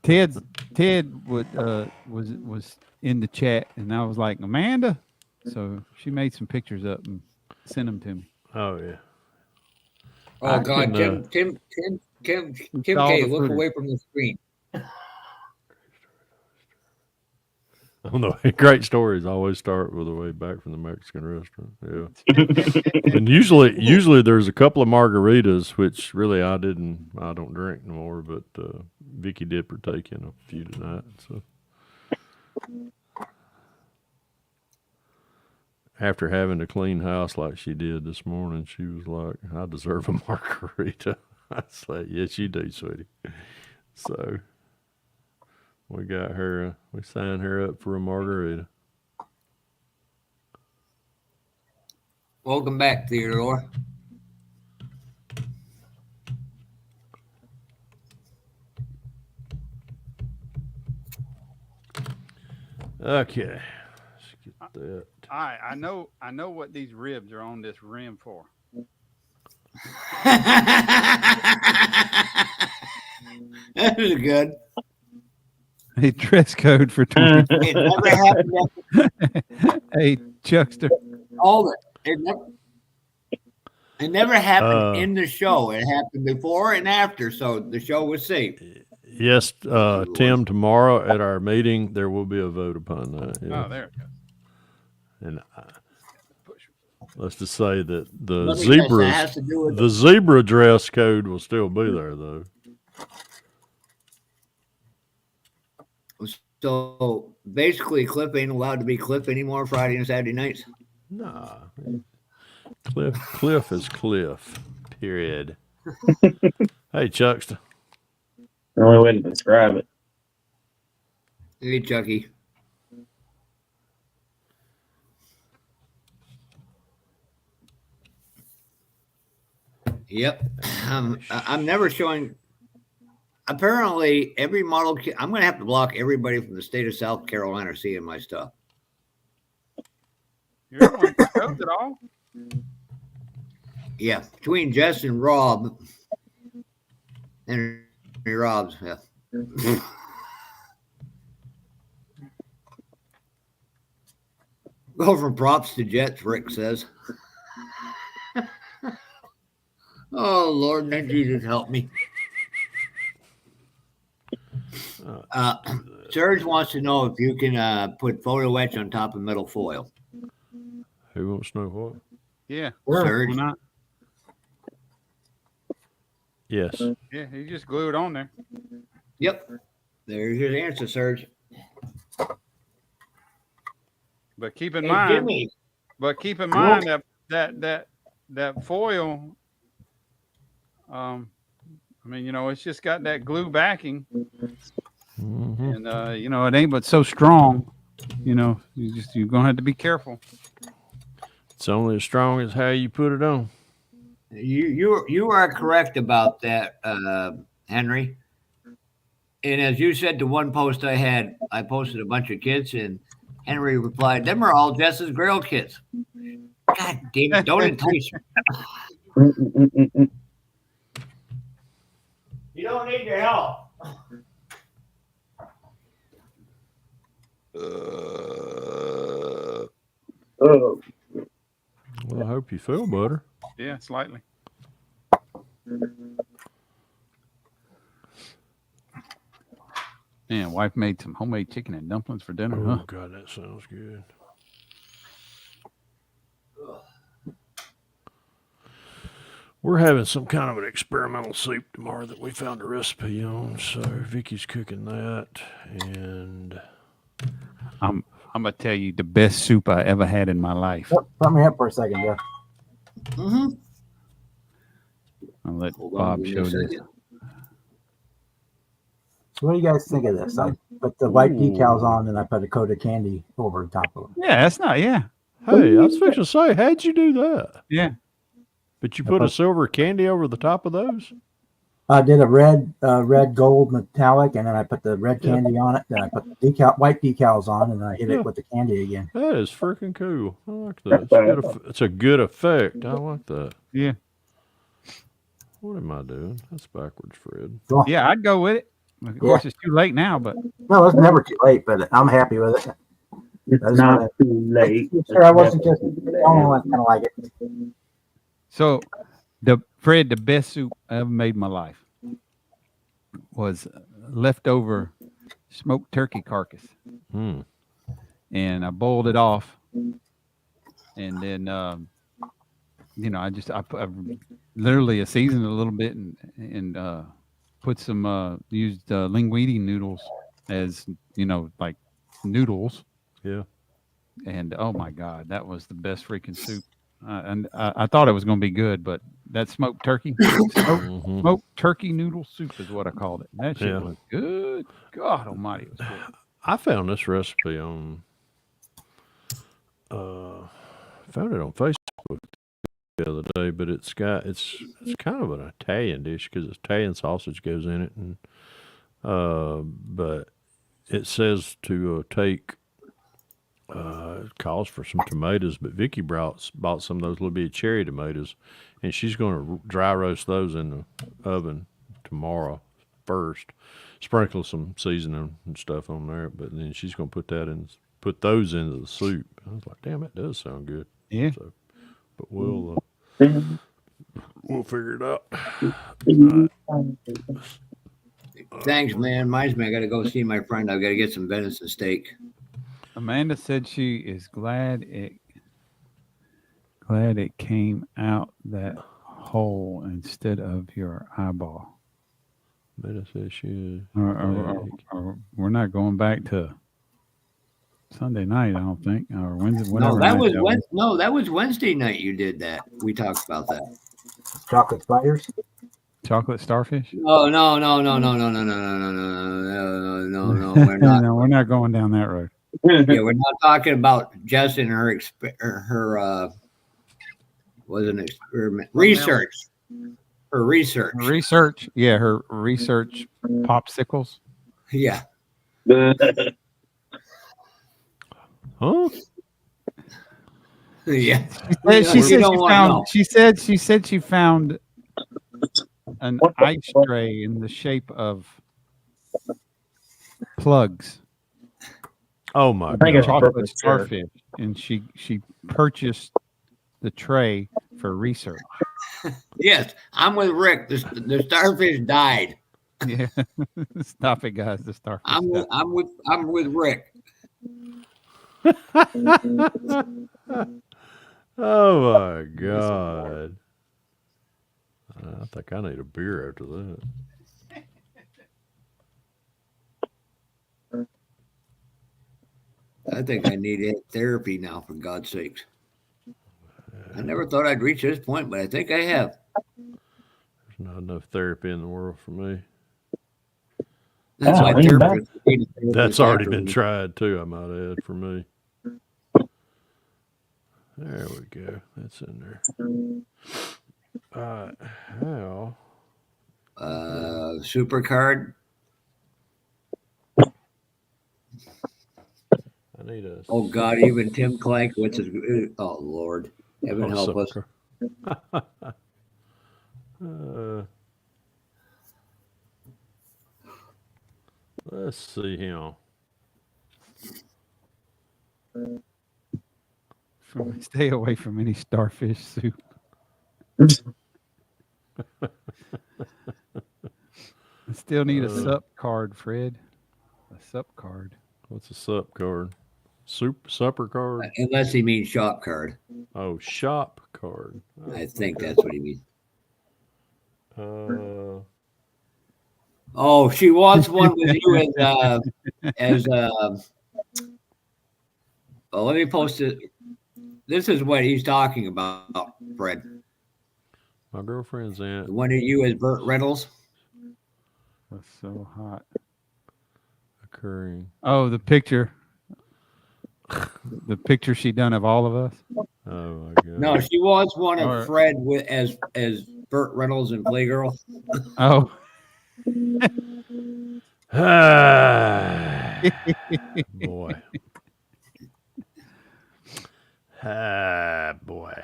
Ted was in the chat, and I was like, Amanda. So she made some pictures up and sent them to me. Oh yeah. Oh God, Tim K, look away from the screen. Oh no, great stories always start with a way back from the Mexican restaurant. Yeah. And usually there's a couple of margaritas, which really I don't drink anymore, but Vicky did partake in a few tonight. So after having to clean house like she did this morning, she was like, I deserve a margarita. I said, yes, you do, sweetie. So we got her, we signed her up for a margarita. Welcome back, Theodore. Okay. Let's get that. I know what these ribs are on this rim for. That is good. A dress code for 20. It never happened. Hey, Chuckster. Hold it. It never happened Uh, in the show. It happened before and after, so the show was safe. Yes, Tim, tomorrow at our meeting, there will be a vote upon that. Yeah. Oh, there it goes. And let's just say that the Let me guess, that zebras, has to do with the zebra dress code will still be there, though. So basically, Cliff ain't allowed to be Cliff anymore Friday and Saturday nights. Nah, Cliff is Cliff. Period. Hey, Chuckster. The only way to describe it. Hey, Chucky. Yep. I'm never showing. Apparently, every model. I'm going to have to block everybody from the state of South Carolina seeing my stuff. You're the one who shows it all. Yeah, between Jess and Rob. And Rob's. Yeah. Go from props to jets, Rick says. Oh, Lord, then Jesus help me. Serge wants to know if you can put photo etch on top of metal foil. Who wants to know what? Yeah. Serge. Why not? Yes. Yeah, you just glue it on there. Yep. There's your answer, Serge. But keep in Hey, mind, Jimmy. that foil. I mean, it's just got that glue backing, Mm-hmm. and it ain't but so strong. You're gonna have to be careful. It's only as strong as how you put it on. You are correct about that, Henry. And as you said to one post I posted a bunch of kids, and Henry replied, "Them are all Jess's Grail kids." God damn it! Don't entice me. You don't need your help. Oh, Well, I hope you feel better. Yeah, slightly. Man, wife made some homemade chicken and dumplings for dinner. Oh, Huh? God, that sounds good. We're having some kind of an experimental soup tomorrow that we found a recipe on. So Vicky's cooking that, and I'm gonna tell you the best soup I ever had in my life. Let me up for a second, Jeff. Mm-hmm. I'll let Hold on, Bob give me show a this. second. So what do you guys think of this? I put the white decals on and I put a coat of candy over the top of them. Yeah, that's not. Yeah, hey, I was fixing to say, how'd you do that? yeah. But you put a silver candy over the top of those? I did a red gold metallic, and then I put the red Yeah. candy on it. Then I put the white decals on, and I hit Yeah. it with the candy again. That is freaking cool. I like that. It's a good effect. I like that. Yeah. What am I doing? That's backwards, Fred. Cool. Yeah, I'd go with it. Of course, it's too late now, but No, it's never too late, but I'm happy with it. it's That's not fine. too late. Sure, I wasn't just the only one kind of like it. so the best soup I ever made in my life was leftover smoked turkey carcass, Hmm. and I boiled it off, and then I literally seasoned it a little bit and put some used linguine noodles as like noodles. Yeah. And oh my God, that was the best freaking soup. And I thought it was going to be good, but that smoked turkey noodle soup is what I called it. That shit was good. God Almighty, it was good. I found this recipe on. Found it on Facebook the other day, but it's kind of an Italian dish because Italian sausage goes in it, and but it says to take. It calls for some tomatoes, but Vicky bought some of those little bitty cherry tomatoes, and she's going to dry roast those in the oven tomorrow first. Sprinkle some seasoning and stuff on there, but then she's going to put those into the soup. I was like, damn, it does sound good. Yeah. So, but we'll figure it out. Thanks, man. Reminds me, I got to go see my friend. I've got to get some venison steak. Amanda said she is glad it came out that hole instead of your eyeball. Amanda said she is. Or we're not going back to Sunday night, I don't think, or Wednesday. No, that night was that was Wednesday night. You did that. We talked about that. Chocolate spiders. Chocolate starfish. No. We're not. No, we're not going down that road. Yeah, we're not talking about Jess and her was an experiment research. Her research. Research. Yeah, her research popsicles. Yeah. Huh? Yeah. She said she found an ice tray in the shape of plugs. Oh my I think it's god! Chocolate perfect. starfish, and she purchased the tray for research. Yes, I'm with Rick. The starfish died. Yeah, stop it, guys. The starfish. I'm with Rick. Oh my god! I think I need a beer after that. I think I need therapy now, for God's sakes. I never thought I'd reach this point, but I think I have. There's not enough therapy in the world for me. That's why lean back. That's already been tried too, I might add, for me. There we go. That's in there. All right. How? Super card. I need a. Oh God, even Tim Klankowitz is. Oh Lord, heaven help us. Let's see him. Stay away from any starfish soup. I still need a sup card, Fred. A sup card. What's a sup card? Supper card? Unless he means shop card. Oh, shop card. I think that's what he means. Oh, she wants one with you as well, let me post it. This is what he's talking about, Fred. My girlfriend's aunt. The one of you as Burt Reynolds. That's so hot. Occurring. Oh, the picture. The picture she done of all of us. Oh my god. No, she wants one of Or- Fred with as Burt Reynolds and Playgirl. Oh. Boy. Boy.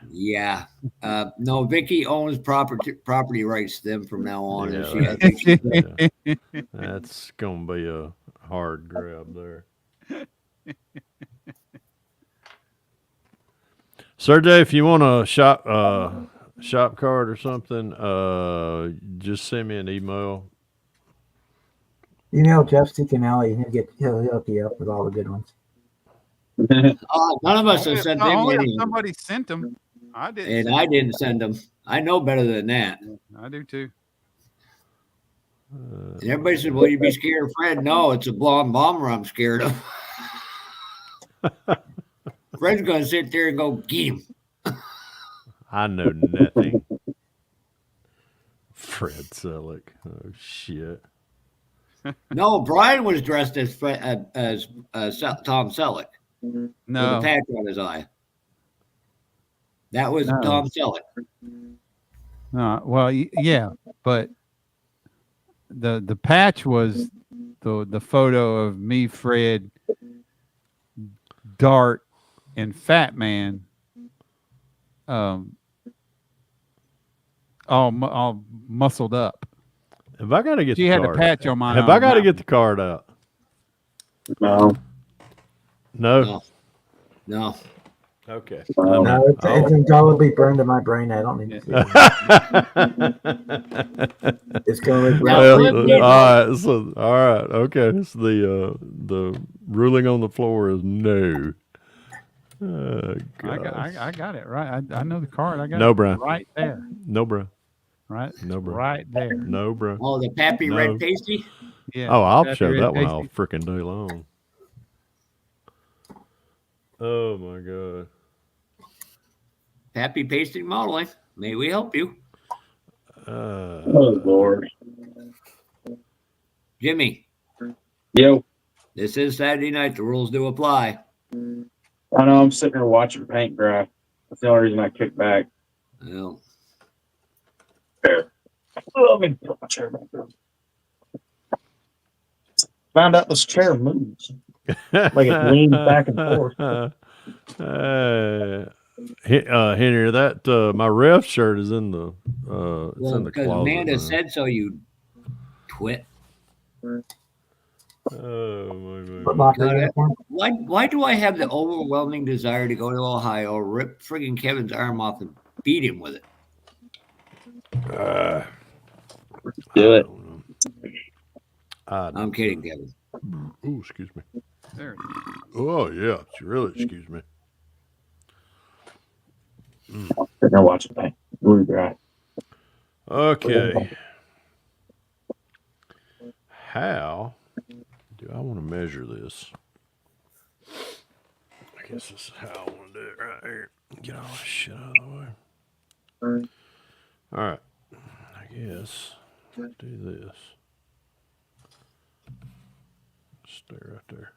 Yeah. No, Vicky owns property rights to them from now on. Yeah, And I think she That's gonna be a hard grab there. Sergey, if you want a shop card or something, just send me an email. Email Jeff Sticanelli and he'll hook you up with all the good ones. none of us have sent them Only if any, somebody sent them. I didn't. and I didn't send them. I know better than that. I do too. And everybody said, "Well, you be scared of Fred?" No, it's a blonde bomber I'm scared of. Fred's gonna sit there and go get him. I know nothing. Fred Selleck. Oh shit. No, Brian was dressed as Tom Selleck. With a No, patch on his eye. That was No. Tom Selleck. No, well, yeah, but the patch was the photo of me, Fred, Dart, and Fat Man, all muscled up. Have I got to get She the had a card? patch on my Have I arm. got to get the card out? No. No. No. No. Okay. No. No, it's indelibly burned in my brain. I don't need to see it. It's going to Now, Well, Cliff did all one. right. So, all right. Okay. So the ruling on the floor is no. I got it right. I know the card. I got No, it Brian. right there. No, bro. Right. No, bro. Right there. No, bro. Oh, the Pappy No. Red Pasty? Yeah. Oh, I'll Pappy show Red that one all Pasty. freaking day long. Oh my god. Pappy Pasty Modeling. May we help you? Oh, Lord. Jimmy, Yo. this is Saturday night. The rules do apply. I know I'm sitting here watching paint dry. That's the only reason I kick back. Well, There. Let me put my chair back up. Found out this chair moves. Like it leans back and forth. Henry, that my ref shirt is in the it's in the because closet. Amanda man. said so, you twit. Oh my Foot god. Locker Got it. uniform. Why do I have the overwhelming desire to go to Ohio, rip friggin' Kevin's arm off, and beat him with it? Do it. I'm kidding, Kevin. Oh, excuse me. There it is. Oh yeah, really. Excuse me. Sitting there watching paint. Really dry. Okay. How do I want to measure this? I guess this is how I want to do it right here. Get all this shit out of the way. All right. I guess do this. Stay right there.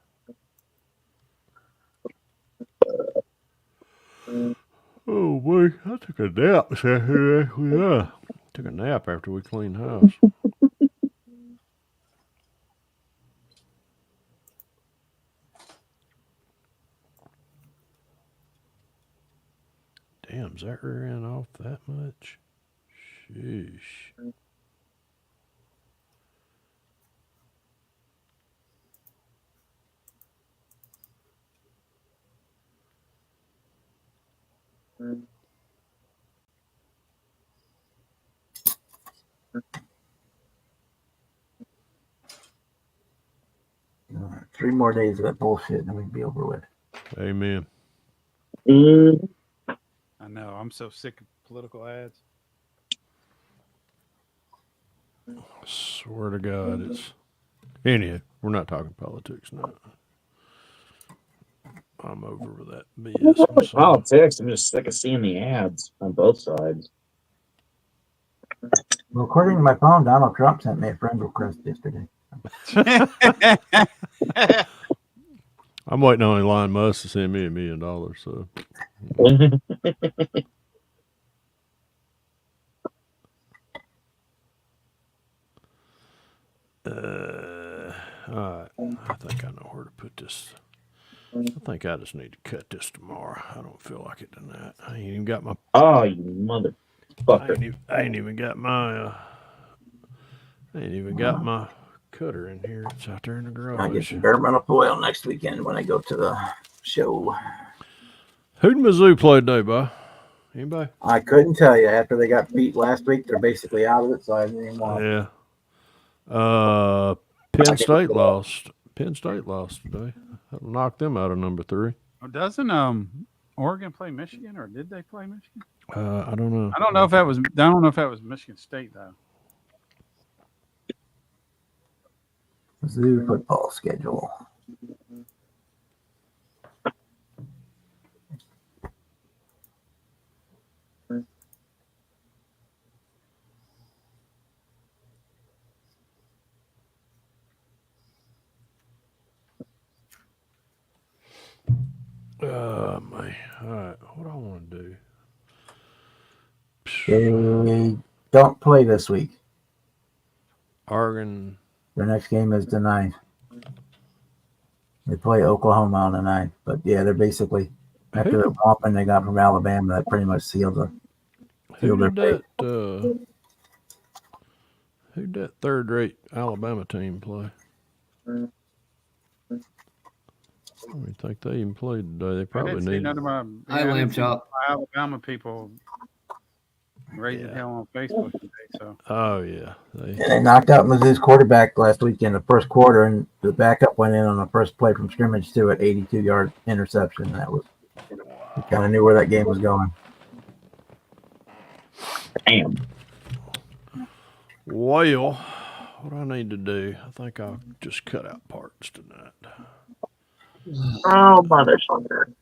Oh boy, I took a nap. Yeah, took a nap after we cleaned house. Damn, is that rear end off that much? Sheesh. All right, 3 more days of that bullshit, and then we can be over with. Amen. I know. I'm so sick of political ads. Swear to God, it's. Anyhow, we're not talking politics now. I'm over with that BS. I'm sorry. Politics. I'm just sick of seeing the ads on both sides. Well, according to my phone, Donald Trump sent me a friend request yesterday. I'm waiting on Elon Musk to send me $1 million. So all right. I think I know where to put this. I think I just need to cut this tomorrow. I don't feel like it tonight. I ain't even got my. Oh, you motherfucker. I ain't even got my. I ain't even got my cutter in here. It's out there in the I get garage. some bare metal foil next weekend when I go to the show. Who did Mizzou play today, boy? Anybody? I couldn't tell you. After they got beat last week, they're basically out of it, so I didn't even watch. Yeah. Penn State lost. Penn State lost today. That'll knock them out of number 3. Oh, doesn't Oregon play Michigan, or did they play Michigan? I don't know. I don't know if that was. I don't know if that was Michigan State though. Zoo football schedule. Man. All right. What do I want to do? They don't play this week. Oregon. Their next game is the 9th. They play Oklahoma on the 9th. But yeah, they're basically after the whopping they got from Alabama, that pretty much sealed their Who their did fate. who'd that third-rate Alabama team play? I don't think they even played today. They I probably didn't see need. none of my Hi, I didn't Lamb see Chop. my Alabama people raising Yeah. hell on Facebook today. So Oh yeah, They knocked out Mizzou's quarterback last week in the first quarter, and the backup went in on the first play from scrimmage too, at 82-yard interception. That was you kind of knew where that game was going. Damn. Well, what I need to do, I think I'll just cut out parts tonight. Oh, motherfucker.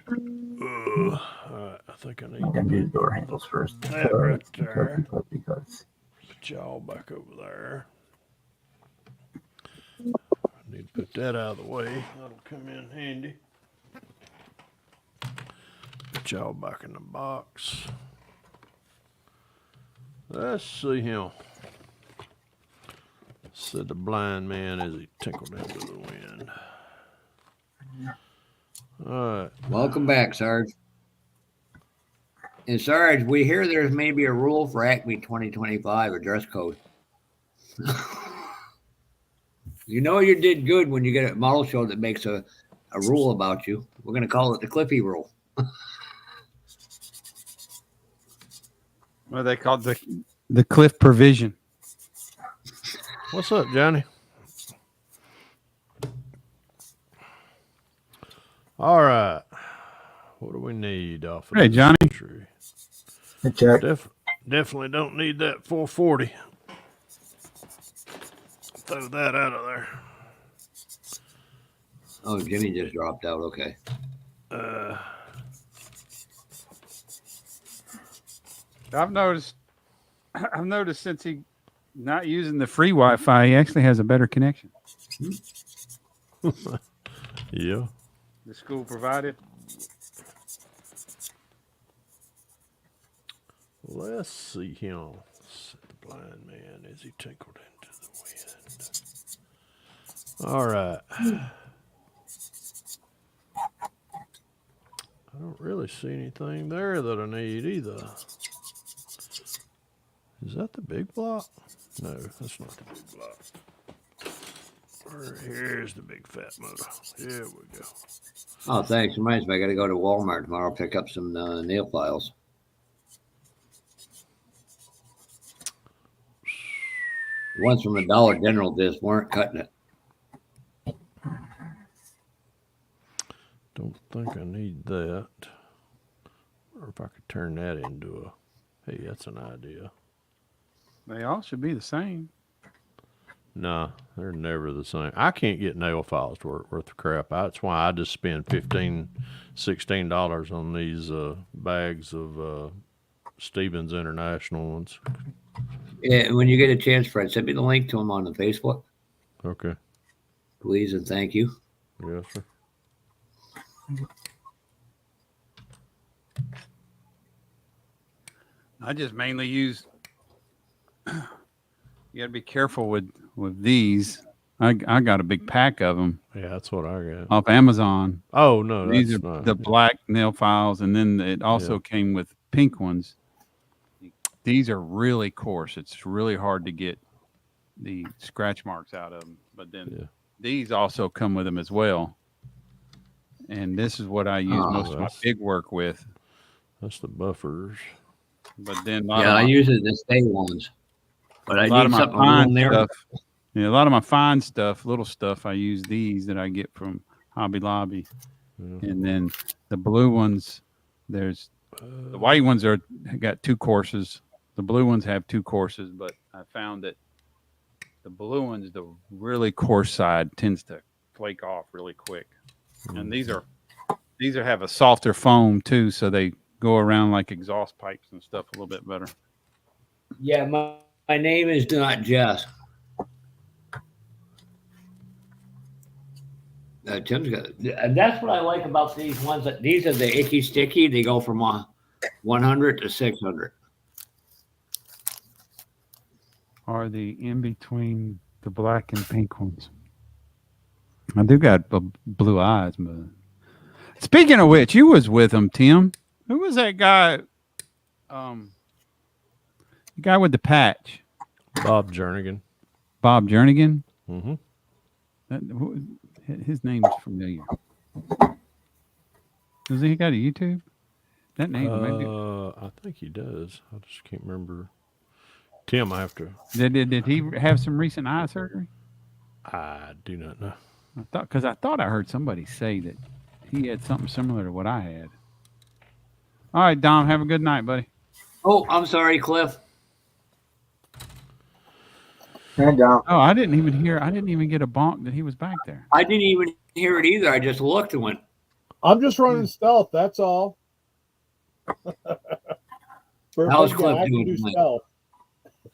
All right, I think I need I'm gonna do the door handles first. that right there. Because Put y'all back over there. I need to put that out of the way. That'll come in handy. Put y'all back in the box. Let's see him. Said the blind man as he tinkled into the wind. All right. Welcome back, Sarge. And Sarge, we hear there's maybe a rule for Acme 2025, a dress code. You know you did good when you get a model show that makes a rule about you. We're going to call it the Cliffy rule. what are they called? The cliff provision. What's up, Johnny? All right. What do we need off of Hey, this Johnny. tree? check. Definitely don't need that 440. Throw that out of there. Oh, Jimmy just dropped out. Okay. I've noticed since he not using the free Wi-Fi, he actually has a better connection. Yeah. The school provided. Let's see him. Said the blind man as he tinkled into the wind. All right. I don't really see anything there that I need either. Is that the big block? No, that's not the big block. Here's the big fat motor. Here we go. Oh, thanks. Reminds me, I got to go to Walmart tomorrow, pick up some nail files. Ones from the Dollar General just weren't cutting it. Don't think I need that. Or if I could turn that into a, hey, that's an idea. They all should be the same. Nah, they're never the same. I can't get nail files worth of crap. That's why I just spend $15, $16 on these bags of Stevens International ones. Yeah, when you get a chance, Fred, send me the link to them on the Facebook, Okay. please, and thank you. Yes, sir. I just mainly use. You got to be careful with these. I got a big pack of them Yeah, that's what I got. off Amazon. Oh, no, These that's are not. the black nail files, and then it also came with pink ones. These are really coarse. It's really hard to get the scratch marks out of them. But then these also come with them as well. And this is what I use most of my big work with. That's the buffers. But then I use it the stay ones. But I a lot of need my something a little fine narrow. stuff. Yeah, a lot of my fine stuff, little stuff, I use these that I get from Hobby Lobby. Yeah. And then the blue ones, there's the white ones got two courses. The blue ones have two courses, but I found that the blue ones, the really coarse side, tends to flake off really quick. And these have a softer foam too, so they go around like exhaust pipes and stuff a little bit better. Yeah, my name is not Jess. Tim's got, and that's what I like about these ones. These are the icky sticky. They go from 100 to 600. Are the in between the black and pink ones? I do got blue eyes, but speaking of which, you was with him, Tim. Who was that guy? The guy with the patch, Bob Jernigan. Bob Jernigan. Mm-hmm. His name's familiar. Does he got a YouTube? That name, maybe. I think he does. I just can't remember. Tim, I have to. Did he have some recent eye surgery? I do not know. I thought I heard somebody say that he had something similar to what I had. All right, Dom, have a good night, buddy. Oh, I'm sorry, Cliff. And Oh, I didn't even get a bonk that he was back there. I didn't even hear it either. I just looked and went, I'm just running stealth. That's all. How's Cliff I can doing do tonight? stealth.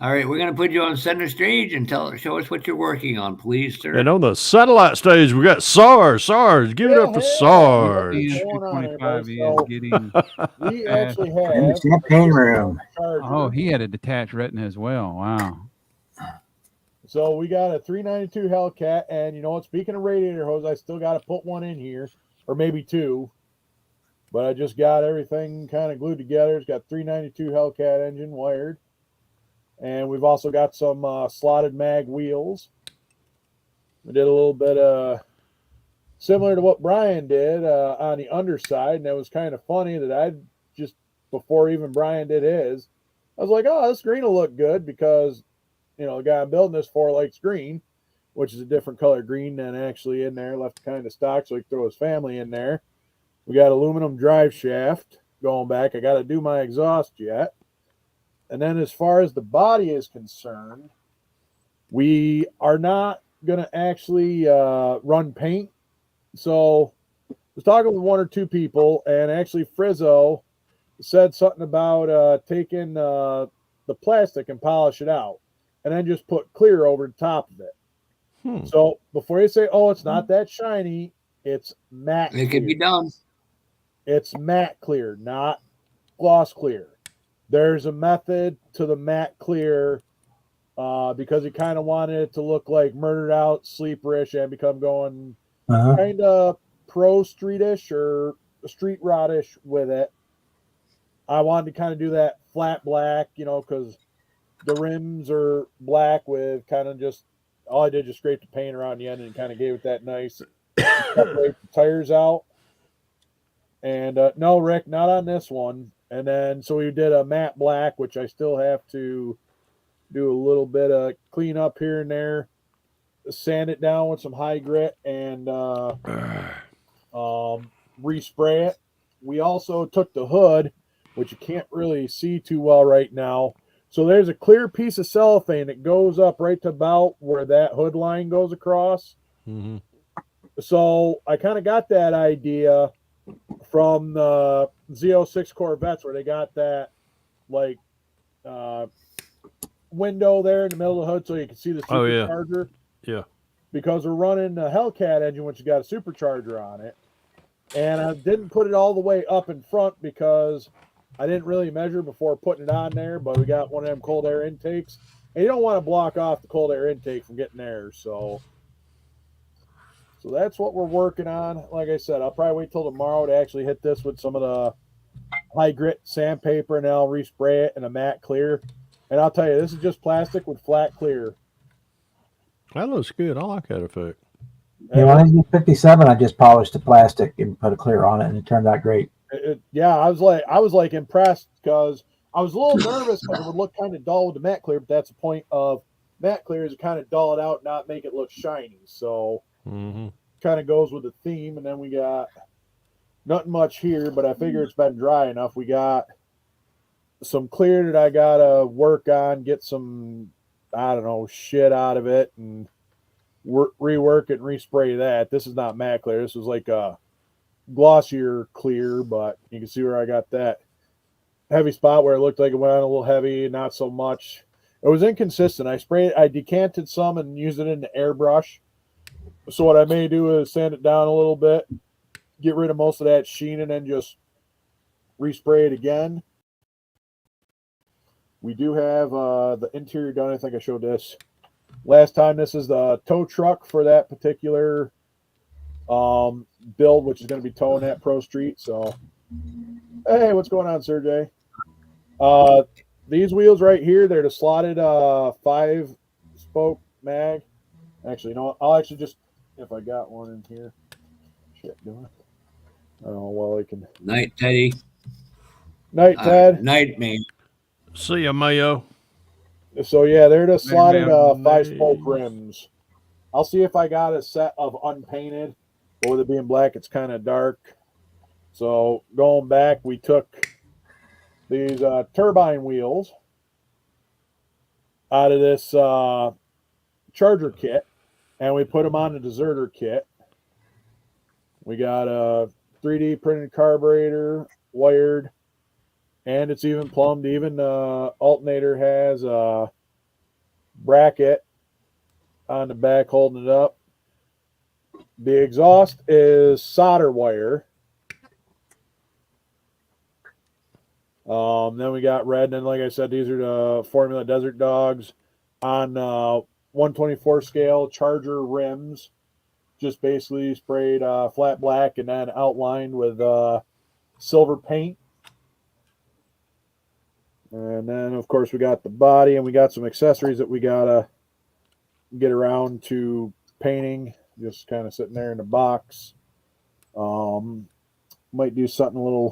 all right, we're going to put you on center stage and show us what you're working on, please, sir. And on the satellite stage, we got Sarge. Sarge, give it up for Sarge. What's going on, 25 everybody? is So- getting. We actually in the have champagne room. Oh, he had a detached retina as well. Wow. So we got a 392 Hellcat, and you know what? Speaking of radiator hose, I still got to put one in here, or maybe two. But I just got everything kind of glued together. It's got 392 Hellcat engine wired, and we've also got some slotted mag wheels. We did a little bit similar to what Brian did on the underside, and it was kind of funny that I just before even Brian did his, I was like, "Oh, this green will look good," because you know, the guy building this for likes green, which is a different color green than actually in there, left kind of stock so he could throw his family in there. We got aluminum drive shaft going back. I got to do my exhaust yet. And then as far as the body is concerned, we are not going to actually run paint. So I was talking with one or two people, and actually Frizzo said something about taking the plastic and polish it out, and then just put clear over the top of it. So before you say, "Oh, it's not that shiny," it's matte. It can be done. It's matte clear, not gloss clear. There's a method to the matte clear because he kind of wanted it to look like Murdered Out, Sleeperish, and become going kind of pro streetish or street rodish with it. I wanted to kind of do that flat black, you know, because the rims are black with kind of just all I did just scrape the paint around the end and kind of gave it that nice separate the tires out. And no, Rick, not on this one. And then so we did a matte black, which I still have to do a little bit of clean up here and there, sand it down with some high grit, and respray it. We also took the hood, which you can't really see too well right now. So there's a clear piece of cellophane that goes up right to about where that hood line goes across. Mm-hmm. So I kind of got that idea from the Z06 Corvettes, where they got that like window there in the middle of the hood so you can see the supercharger. Yeah. Because we're running a Hellcat engine, which has got a supercharger on it. And I didn't put it all the way up in front because I didn't really measure before putting it on there, but we got one of them cold air intakes. And you don't want to block off the cold air intake from getting air. So that's what we're working on. Like I said, I'll probably wait till tomorrow to actually hit this with some of the high grit sandpaper, and then I'll respray it in a matte clear. And I'll tell you, this is just plastic with flat clear. That looks good. I like that effect. Yeah, when I did 57, I just polished the plastic and put a clear on it, and it turned out great. Yeah, I was like impressed because I was a little nervous because it would look kind of dull with the matte clear, but that's the point of matte clear, is to kind of dull it out, not make it look shiny. So kind of goes with the theme. And then we got nothing much here, but I figure it's been dry enough. We got some clear that I gotta work on, get some, I don't know, shit out of it, and rework it and respray that. This is not matte clear. This is like a glossier clear, but you can see where I got that heavy spot where it looked like it went on a little heavy, not so much. It was inconsistent. I decanted some and used it in the airbrush. So what I may do is sand it down a little bit, get rid of most of that sheen, and then just respray it again. We do have the interior done. I think I showed this last time. This is the tow truck for that particular build, which is going to be towing that Pro Street. So, hey, what's going on, Sergey? These wheels right here, they're the slotted 5-spoke mag. Actually, you know what? I'll actually just, if I got one in here. Shit, do I? Oh, well, I can. Night, Teddy. Night, Ted. Night, man. See ya, Mayo. So, yeah, they're the slotted man. 5-spoke rims. I'll see if I got a set of unpainted. But with it being black, it's kind of dark. So, going back, we took these turbine wheels out of this Charger kit, and we put them on the Deserter kit. We got a 3D printed carburetor wired, and it's even plumbed. Even the alternator has a bracket on the back holding it up. The exhaust is solder wire. Then we got red, and then like I said, these are the Formula Desert Dogs on 124 scale Charger rims. Just basically sprayed flat black and then outlined with silver paint. And then, of course, we got the body, and we got some accessories that we got to get around to painting. Just kind of sitting there in the box. Might do something a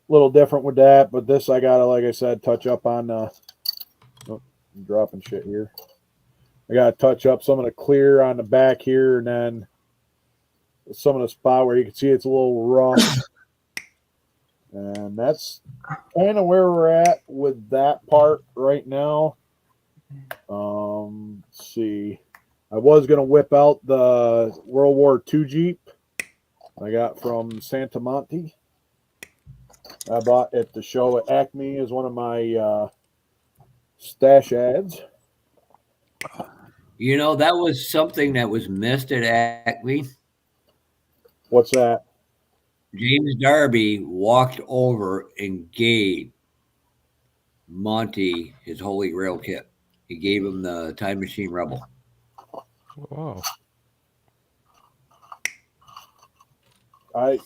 little different with that, but this I got to, like I said, touch up on. Oh, I'm dropping shit here. I got to touch up some of the clear on the back here, and then some of the spot where you can see it's a little rough. And that's kind of where we're at with that part right now. Let's see. I was going to whip out the World War II Jeep I got from Santa Monte. I bought at the show at Acme as one of my stash ads. You know, that was something that was missed at Acme. What's that? James Darby walked over and gave Monty his Holy Grail kit. He gave him the Time Machine Rebel. Wow. I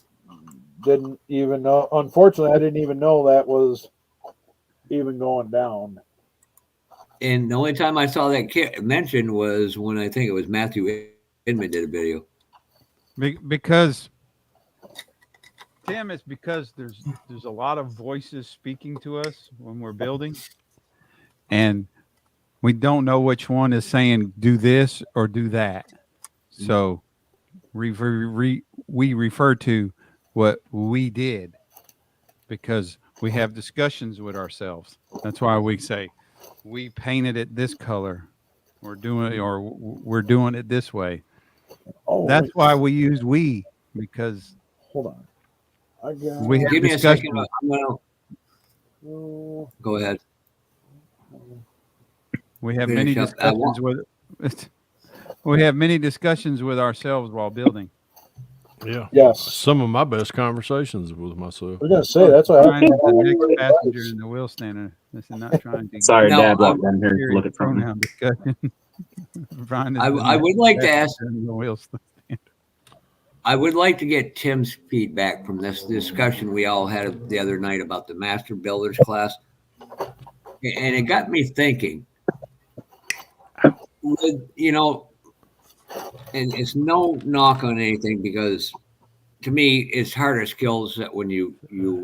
didn't even know. Unfortunately, I didn't even know that was even going down. And the only time I saw that kit mentioned was when I think it was Matthew Inman did a video. Because Tim, it's because there's a lot of voices speaking to us when we're building, and we don't know which one is saying do this or do that. So we refer to what we did because we have discussions with ourselves. That's why we say we painted it this color, we're doing it this way. Oh, That's why we use we, because hold on. I got. we have Give me a second. discussions. Go ahead. We have Finish many up. discussions with we have many discussions with ourselves while building. Yeah. Yes. Some of my best conversations with myself. We're gonna say that's why. Brian is the next passenger in the wheel stander. This is not trying to. Sorry, No, Dad walked in here. Look at something. pronoun discussion. Brian is I the would next like to ask. passenger in the wheel stander. I would like to get Tim's feedback from this discussion we all had the other night about the Master Builders class. And it got me thinking, you know, and it's no knock on anything because to me, it's harder skills that when you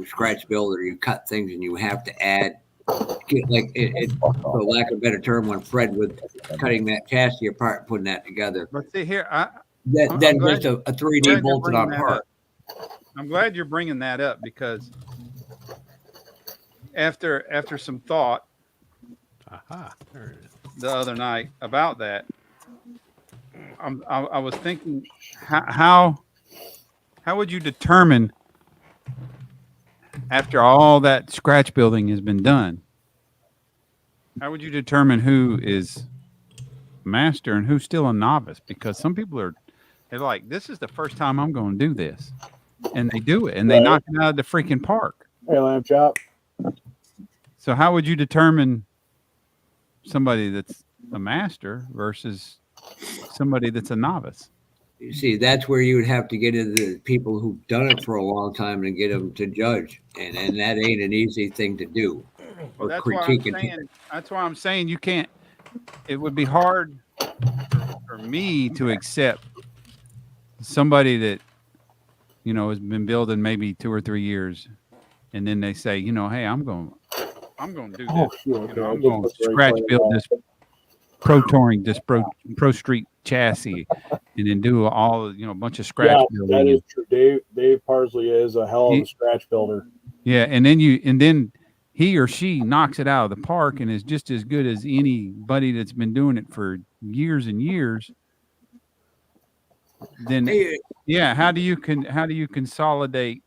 scratch build or you cut things and you have to add, like it for lack of a better term, when Fred was cutting that chassis apart and putting that together. But see here, Then just a 3D bolted on part. I'm glad you're bringing that up because after some thought the other night about that, I was thinking how would you determine after all that scratch building has been done? How would you determine who is master and who's still a novice? Because some people they're like, this is the first time I'm going to do this. And they do it. And they knock it out of the freaking park. Hey, lamb chop. So how would you determine somebody that's a master versus somebody that's a novice? You see, that's where you would have to get into the people who've done it for a long time and get them to judge, and that ain't an easy thing to do. Well, Or that's why I'm critique it. saying. That's why I'm saying you can't. It would be hard for me to accept somebody that has been building maybe 2 or 3 years, and then they say, hey, I'm going to do this. Oh, sure. Okay. I'm going to scratch build this Pro Touring, this Pro Street chassis, and then do all a bunch of scratch building. That is true. Dave Parsley is a hell of a scratch builder. Yeah, and then he or she knocks it out of the park and is just as good as anybody that's been doing it for years and years. Then yeah, how do you consolidate?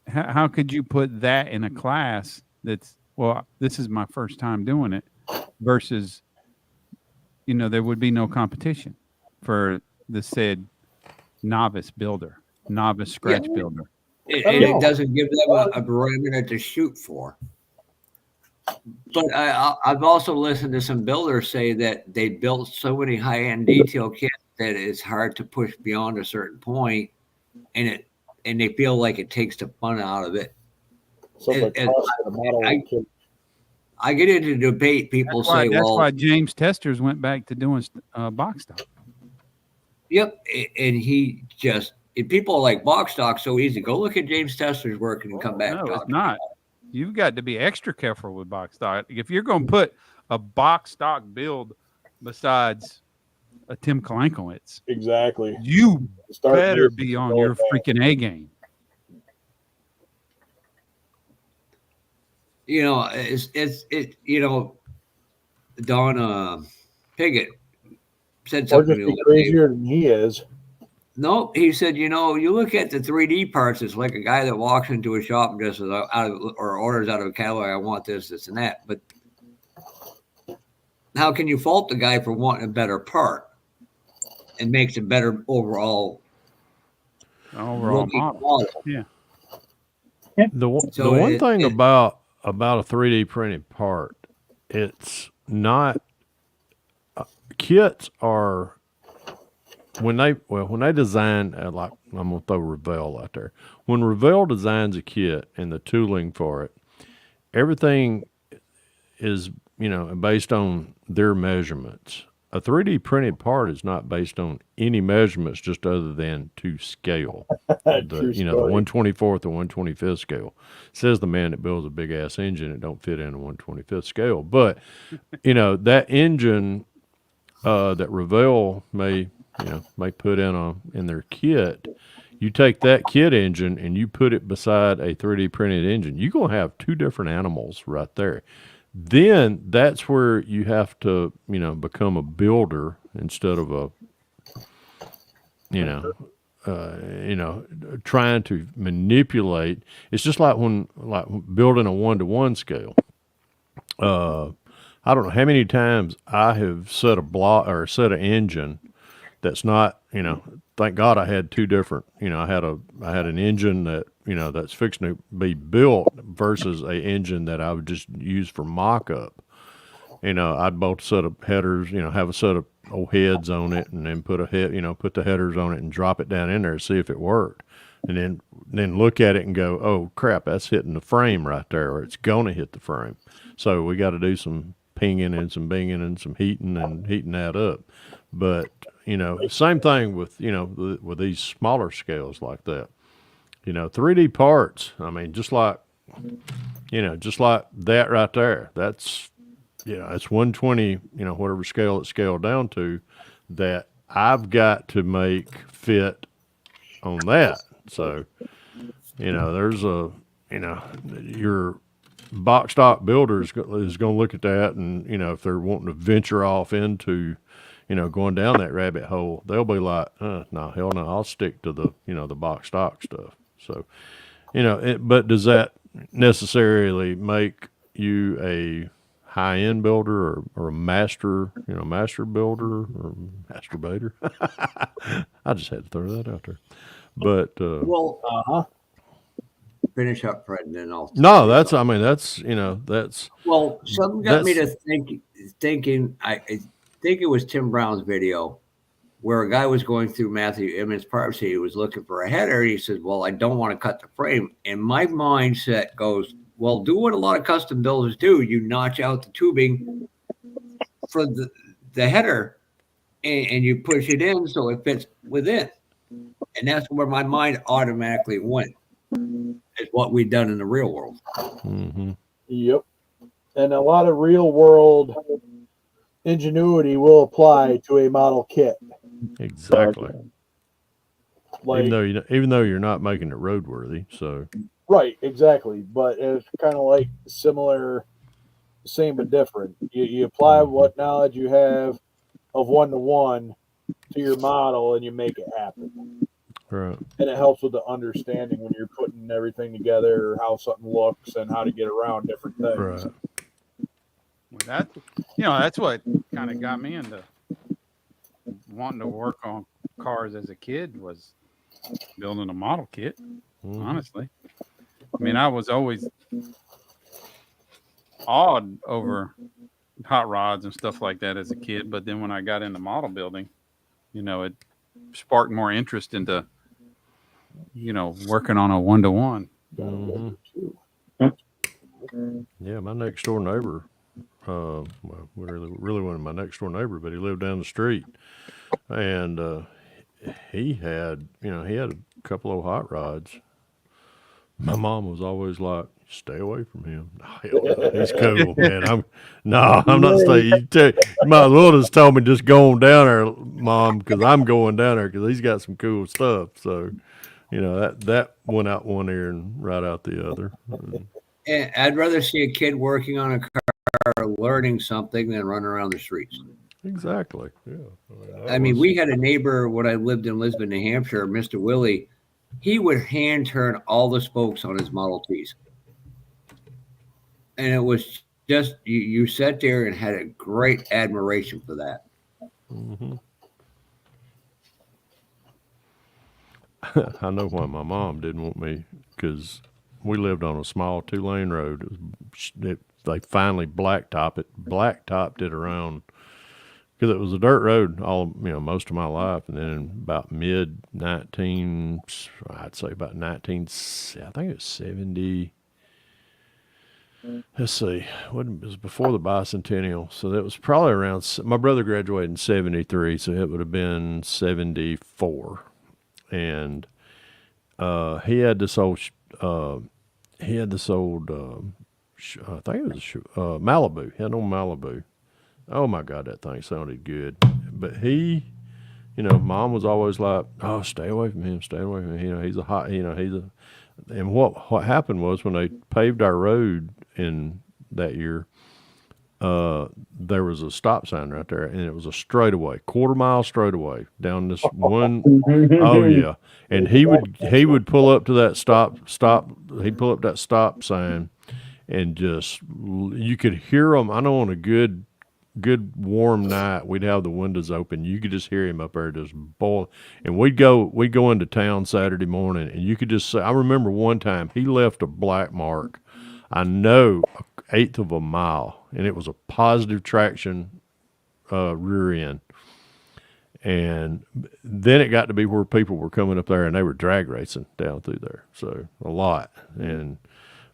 How could you put that in a class that's, well, this is my first time doing it, versus there would be no competition for the said novice builder, novice scratch builder. It doesn't give them a barometer to shoot for. But I've also listened to some builders say that they built so many high-end detail kits that it's hard to push beyond a certain point, and they feel like it takes the fun out of it. I get into debate. People say, that's why James Testers went back to doing box stock. Yep, and people like box stock so easy. Go look at James Tester's work and come back. No, it's not. You've got to be extra careful with box stock. If you're going to put a box stock build besides a Tim Kalankiewicz, exactly, you better be on your freaking A game. Don Piggott said something. Or just be crazier than he is. No, he said, you look at the 3D parts, it's like a guy that walks into a shop and just orders out of a catalog, I want this, this, and that. But how can you fault the guy for wanting a better part and makes a better overall model? Yeah. The one thing about a 3D printed part, it's not kits are. When they design, like, I'm going to throw Revell out there. When Revell designs a kit and the tooling for it, everything is, based on their measurements. A 3D printed part is not based on any measurements just other than to scale. The 1/24 or 1/25 scale. Says the man that builds a big ass engine that don't fit in a 1/25 scale. But, that engine that Revell may put in their kit, you take that kit engine and you put it beside a 3D printed engine, you're going to have two different animals right there. Then that's where you have to, become a builder instead of trying to manipulate. It's just like building a 1-to-1 scale. I don't know how many times I have set a block or set an engine that's not, thank God I had two different, I had an engine that, that's fixing to be built versus a engine that I would just use for mock-up. I'd bolt a set of headers, have a set of old heads on it and then put the headers on it and drop it down in there to see if it worked. And then look at it and go, oh crap, that's hitting the frame right there, or it's going to hit the frame. So we got to do some pinging and some binging and some heating that up. But, same thing with, with these smaller scales like that. 3D parts, I mean, just like that right there. That's, it's 120, whatever scale it's scaled down to, that I've got to make fit on that. So, there's your box stock builder is going to look at that, and, if they're wanting to venture off into, going down that rabbit hole, they'll be like, no, hell no, I'll stick to the, the box stock stuff. So, but does that necessarily make you a high-end builder or a master builder or masturbator? I just had to throw that out there. But, finish up, Fred, and then I'll. No, that's, I mean, that's, you know, that's, Well, something got me to that's- thinking. I think it was Tim Brown's video where a guy was going through Matthew Emmons' property. He was looking for a header. He says, "Well, I don't want to cut the frame." And my mindset goes, "Well, do what a lot of custom builders do. You notch out the tubing for the header, and you push it in so it fits within." And that's where my mind automatically went. Is what we've done in the real world. mm-hmm. Yep. And a lot of real world ingenuity will apply to a model kit. Exactly. Like, even though you're not making it roadworthy, so right, exactly. But it's kind of like similar, same but different. You apply what knowledge you have of 1-to-1 to your model, and you make it happen. right. And it helps with the understanding when you're putting everything together, or how something looks, and how to get around different things. Right. Well, that, you know, that's what kind of got me into wanting to work on cars as a kid, was building a model kit. Honestly, I mean, I was always awed over hot rods and stuff like that as a kid, but then when I got into model building, you know, it sparked more interest into, you know, working on a 1-to-1. Yeah, my next door neighbor, well, really wasn't my next door neighbor, but he lived down the street, and he had a couple of hot rods. My mom was always like, "Stay away from him. Hell no, he's cool, man. I'm not staying. You might as well just tell me just go on down there, Mom, because I'm going down there because he's got some cool stuff." So, you know, that went out one ear and right out the other. And I'd rather see a kid working on a car, learning something, than running around the streets. Exactly. Yeah. I mean, we had a neighbor when I lived in Lisbon, New Hampshire, Mr. Willie. He would hand turn all the spokes on his Model Ts. And it was just, you sat there and had a great admiration for that. Mm-hmm. I know why my mom didn't want me, because we lived on a small 2-lane road. They finally blacktopped it around, because it was a dirt road most of my life. And then about I think it was 70. Let's see, it was before the bicentennial, so that was probably around. My brother graduated in 73, so it would have been 74, and he had this old. I think it was Malibu. He had no Malibu. Oh my God, that thing sounded good. But he, Mom was always like, "Oh, stay away from him. Stay away from him. He's a hot. And what happened was, when they paved our road in that year, there was a stop sign right there, and it was a straightaway, quarter-mile straightaway down this one. Oh yeah, and he would pull up to that stop. He'd pull up that stop sign, and just, you could hear him. I know on a good warm night, we'd have the windows open. You could just hear him up there just boil. And we'd go into town Saturday morning, and you could just say, I remember one time he left a black mark, I know, 1/8 of a mile, and it was a positive traction rear end. And then it got to be where people were coming up there and they were drag racing down through there. So a lot. And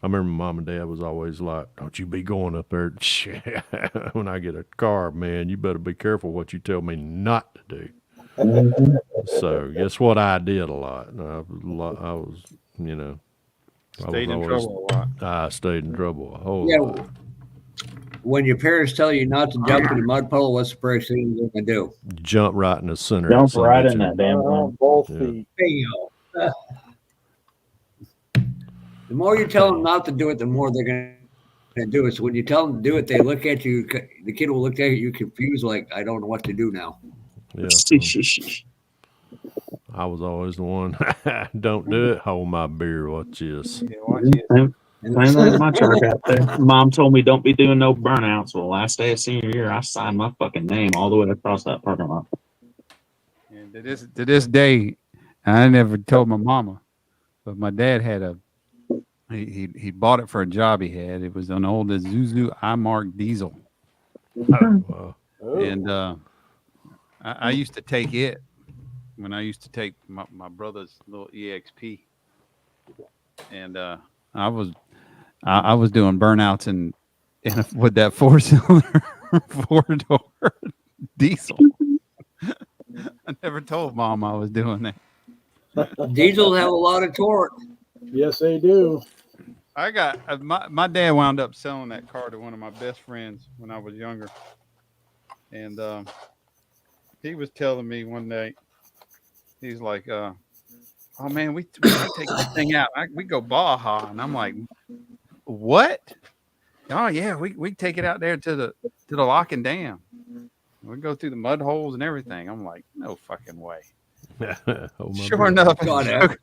I remember Mom and Dad was always like, "Don't you be going up there. When I get a car, man, you better be careful what you tell me not to do." So guess what I did a lot? I was, Stayed in trouble a lot. I stayed in trouble a whole lot. When your parents tell you not to jump in a mud puddle, what's the first thing you're going to do? Jump right in the center. Jump right in that damn thing. Both feet. Bingo. The more you tell them not to do it, the more they're going to do it. So when you tell them to do it, they look at you. The kid will look at you confused, like, I don't know what to do now. Yeah. I was always the one. Don't do it. Hold my beer. Watch this. Yeah, watch it. Same like my truck out there. Mom told me don't be doing no burnouts. Well, last day of senior year, I signed my fucking name all the way across that parking lot. And to this day, I never told my mama, but my dad had a He bought it for a job he had. It was an old Isuzu iMark diesel, Wow. Oh, and I used to take it when I used to take my brother's little EXP, and I was I was doing burnouts with that 4-cylinder 4-door diesel. I never told Mom I was doing that. Diesels have a lot of torque. yes, they do. I got my dad wound up selling that car to one of my best friends when I was younger, and he was telling me one day, he's like, "Oh man, we take this thing out. We go Baja," and I'm like, "What? Oh yeah, we take it out there to the lock and dam. We go through the mud holes and everything." I'm like, "No fucking way." Oh, my Sure God. enough, God,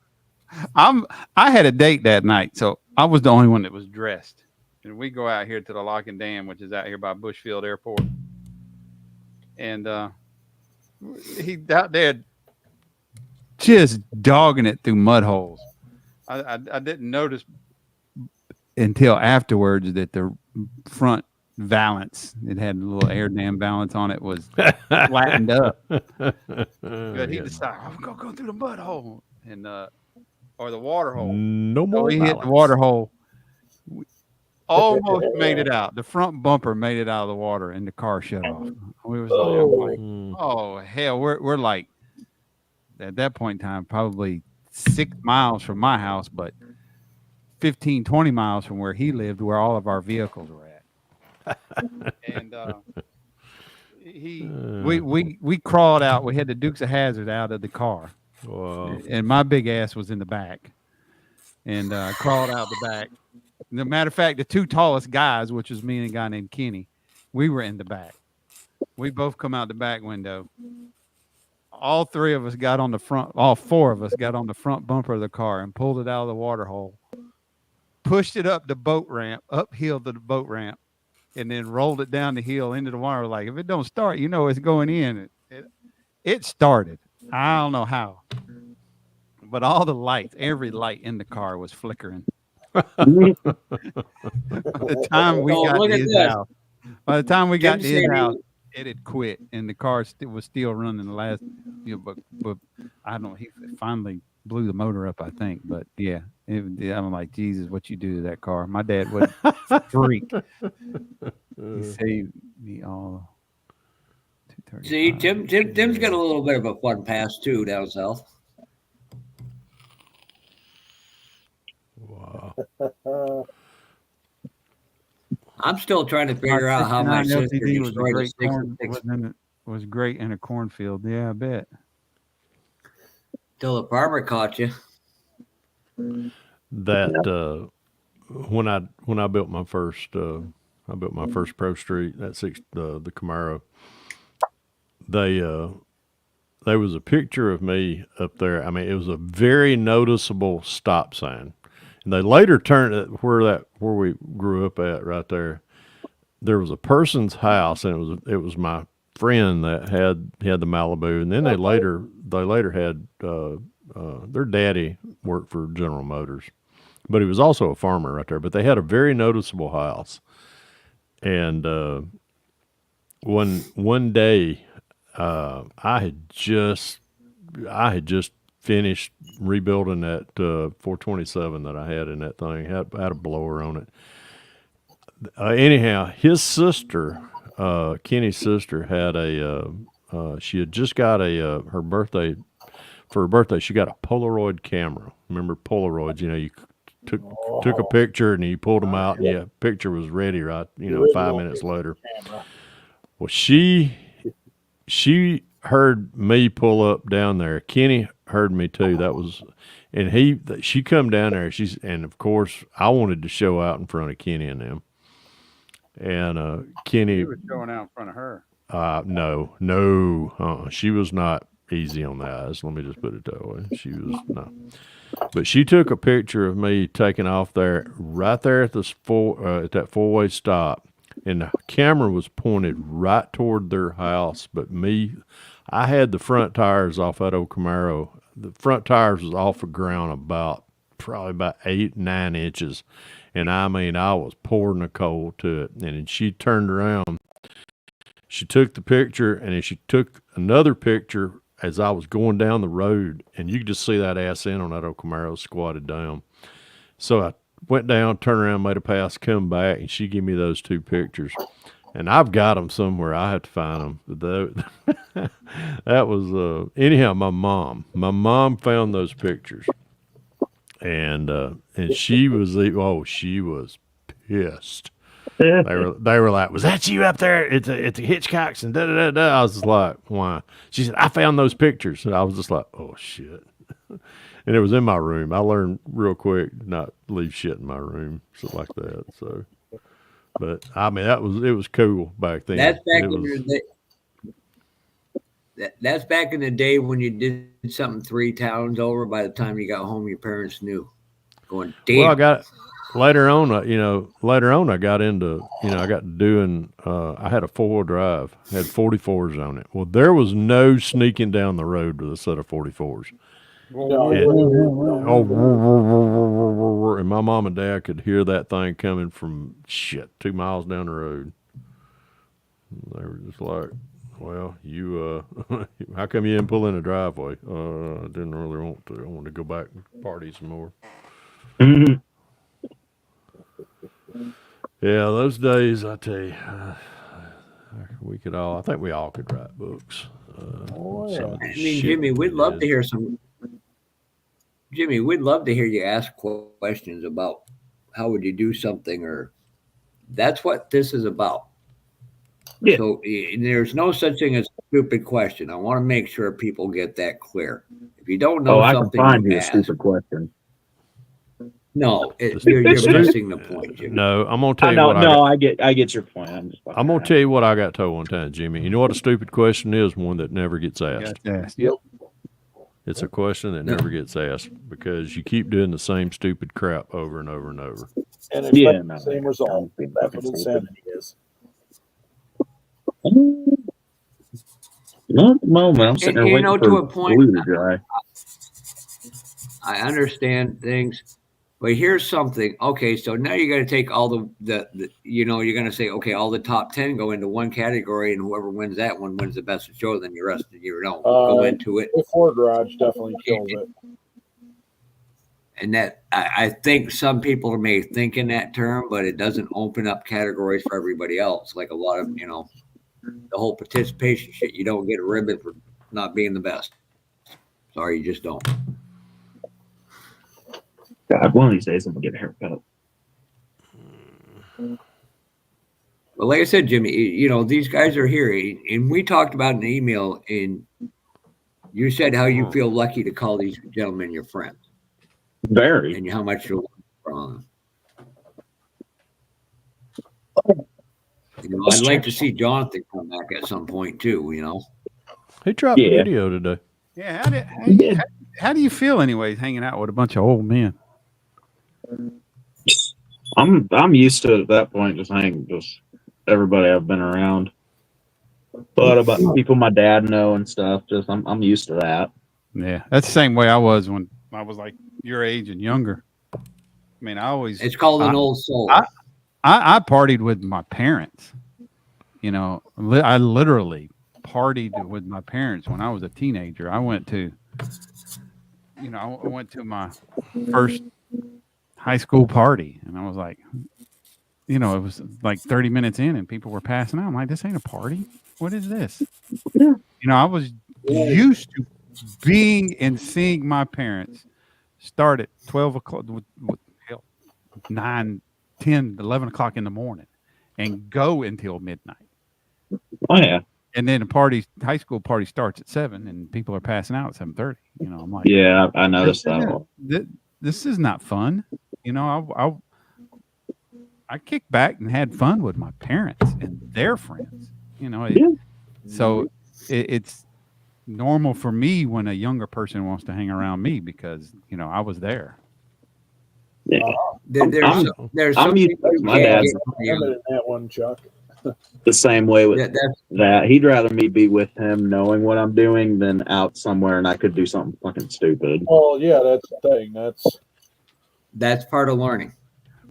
I had a date that night, so I was the only one that was dressed. And we go out here to the lock and dam, which is out here by Bushfield Airport. And he out there just dogging it through mud holes. I didn't notice until afterwards that the front valance, it had a little air dam valance on it, was flattened up. But he decided, I'm gonna go through the mud hole and or the water hole. No So more. he hit the balance. water hole. We almost made it out. The front bumper made it out of the water, and the car shut off. We was like, Mm. oh hell, we're like at that point in time probably 6 miles from my house, but 15, 20 miles from where he lived, where all of our vehicles were at. And we crawled out. We had the Dukes of Hazzard out of the car, Wow. and my big ass was in the back, and crawled out the back. As a matter of fact, the two tallest guys, which was me and a guy named Kenny, we were in the back. We both come out the back window. All three of us got on the front. All four of us got on the front bumper of the car and pulled it out of the water hole. Pushed it up the boat ramp, uphill to the boat ramp, and then rolled it down the hill into the water. Like, if it don't start, you know it's going in. It started. I don't know how, but all the lights, every light in the car was flickering. By the time we got to his house, it had quit, and the car was still running. The last, but I don't know. He finally blew the motor up, I think. But yeah, I'm like, Jesus, what you do to that car? My dad would freak. He saved me all. see, Tim's got a little bit of a fun past too down south. Wow. I'm still trying to figure out how my 69 sister LTD was destroyed a great 66 was great in a cornfield. Yeah, I bet. till the farmer caught you. That when I built my first Pro Street, the Camaro, there was a picture of me up there. I mean, it was a very noticeable stop sign. And they later turned it where we grew up at right there. There was a person's house, and it was my friend that had the Malibu, and then they later had their daddy worked for General Motors, but he was also a farmer right there. But they had a very noticeable house, and one day I had just finished rebuilding that 427 that I had in that thing. Had a blower on it. Anyhow, his sister, Kenny's sister, had she had just got her birthday. For her birthday, she got a Polaroid camera. Remember Polaroids? You know, you took a picture and you pulled them out, and yeah, picture was ready. Right, 5 minutes later. Well, she heard me pull up down there. Kenny heard me too. That was, and she come down there. And of course I wanted to show out in front of Kenny and them. And Kenny, You were showing out in front of her. No, she was not easy on the eyes. Let me just put it that way. She was no, but she took a picture of me taking off there, right there at at that four-way stop. And the camera was pointed right toward their house, but I had the front tires off that old Camaro. The front tires was off the ground about probably about 8, 9 inches. And I mean, I was pouring the coal to it. And then she turned around. She took the picture, and then she took another picture as I was going down the road. And you could just see that ass end on that old Camaro squatted down. So I went down, turned around, made a pass, come back, and she gave me those 2 pictures. And I've got them somewhere. I have to find them. That was, anyhow, my mom found those pictures. And she was, she was pissed. They were like, was that you up there? It's a Hitchcock's and da da da da. I was just like, why? She said, I found those pictures. And I was just like, oh shit. And it was in my room. I learned real quick not leave shit in my room, stuff like that. So, but I mean, it was cool back then. That's back in the day. That's back in the day when you did something 3 towns over. By the time you got home, your parents knew. Going, damn. Well, I got later on. I got into, I got doing. I had a 4-wheel drive, had 44s on it. Well, there was no sneaking down the road with a set of 44s. And my mom and dad could hear that thing coming from 2 miles down the road. They were just like, well, you, how come you didn't pull in the driveway? I didn't really want to. I wanted to go back and party some more. Mm-hmm. Yeah, those days, I tell you, I think we all could write books. I mean, Jimmy, we'd love to hear Jimmy, we'd love to hear you ask questions about how would you do something, or that's what this is about. Yeah. So there's no such thing as a stupid question. I want to make sure people get that clear. If you don't know something, I can find you a stupid question. No, you're missing the point, Jimmy. No, I'm gonna tell you what. I get your point. I'm gonna tell you what I got told one time, Jimmy. You know what a stupid question is? One that never gets asked. Yep. It's a question that never gets asked because you keep doing the same stupid crap over and over and over. And expect the same result. That's what insanity is. Not at the moment. I'm sitting there waiting for to a point, glue to dry. I understand things, but here's something. Okay, so now you got to take all the you're going to say, okay, all the top 10 go into one category, and whoever wins that one wins the best of show. Then the rest of you go into it. The Ford Garage definitely kills it. And that I think some people may think in that term, but it doesn't open up categories for everybody else. Like a lot of the whole participation shit. You don't get a ribbon for not being the best. Sorry, you just don't. God, one of these days I'm gonna get a haircut. Well, like I said, Jimmy, these guys are here, and we talked about an email, and you said how you feel lucky to call these gentlemen your friends. Very. And how much you're from them. I'd like to see Jonathan come back at some point too. He dropped a video today. Yeah, how do you feel, anyways, hanging out with a bunch of old men? I'm used to it at that point, just everybody I've been around. But about people my dad know and stuff, I'm used to that. Yeah, that's the same way I was when I was like your age and younger. I mean, it's called an old soul. I partied with my parents. I literally partied with my parents when I was a teenager. I went to my first high school party, and I was like, it was like 30 minutes in and people were passing out. I'm like, this ain't a party. What is this? Yeah. I was used to being and seeing my parents start at 12 o'clock, 9, 10, 11 o'clock in the morning and go until midnight. Oh, yeah. And then high school party starts at 7 and people are passing out at 7:30. I'm like, yeah, I noticed that. This is not fun. I kicked back and had fun with my parents and their friends. So it's normal for me when a younger person wants to hang around me because I was there. Yeah, there's I'm used to my dad's that one, Chuck. The same way with that. He'd rather me be with him knowing what I'm doing than out somewhere and I could do something fucking stupid. Well, yeah, that's the thing. That's part of learning.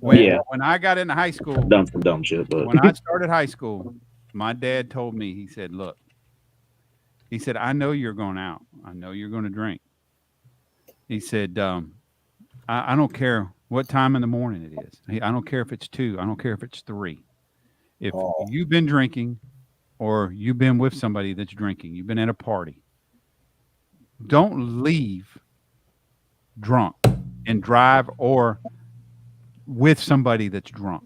When I got into high school, I've done some dumb shit, but when I started high school, my dad told me, he said, look, he said, I know you're going out. I know you're going to drink. He said, I don't care what time in the morning it is. I don't care if it's 2. I don't care if it's 3. If you've been drinking or you've been with somebody that's drinking, you've been at a party, don't leave drunk and drive or with somebody that's drunk.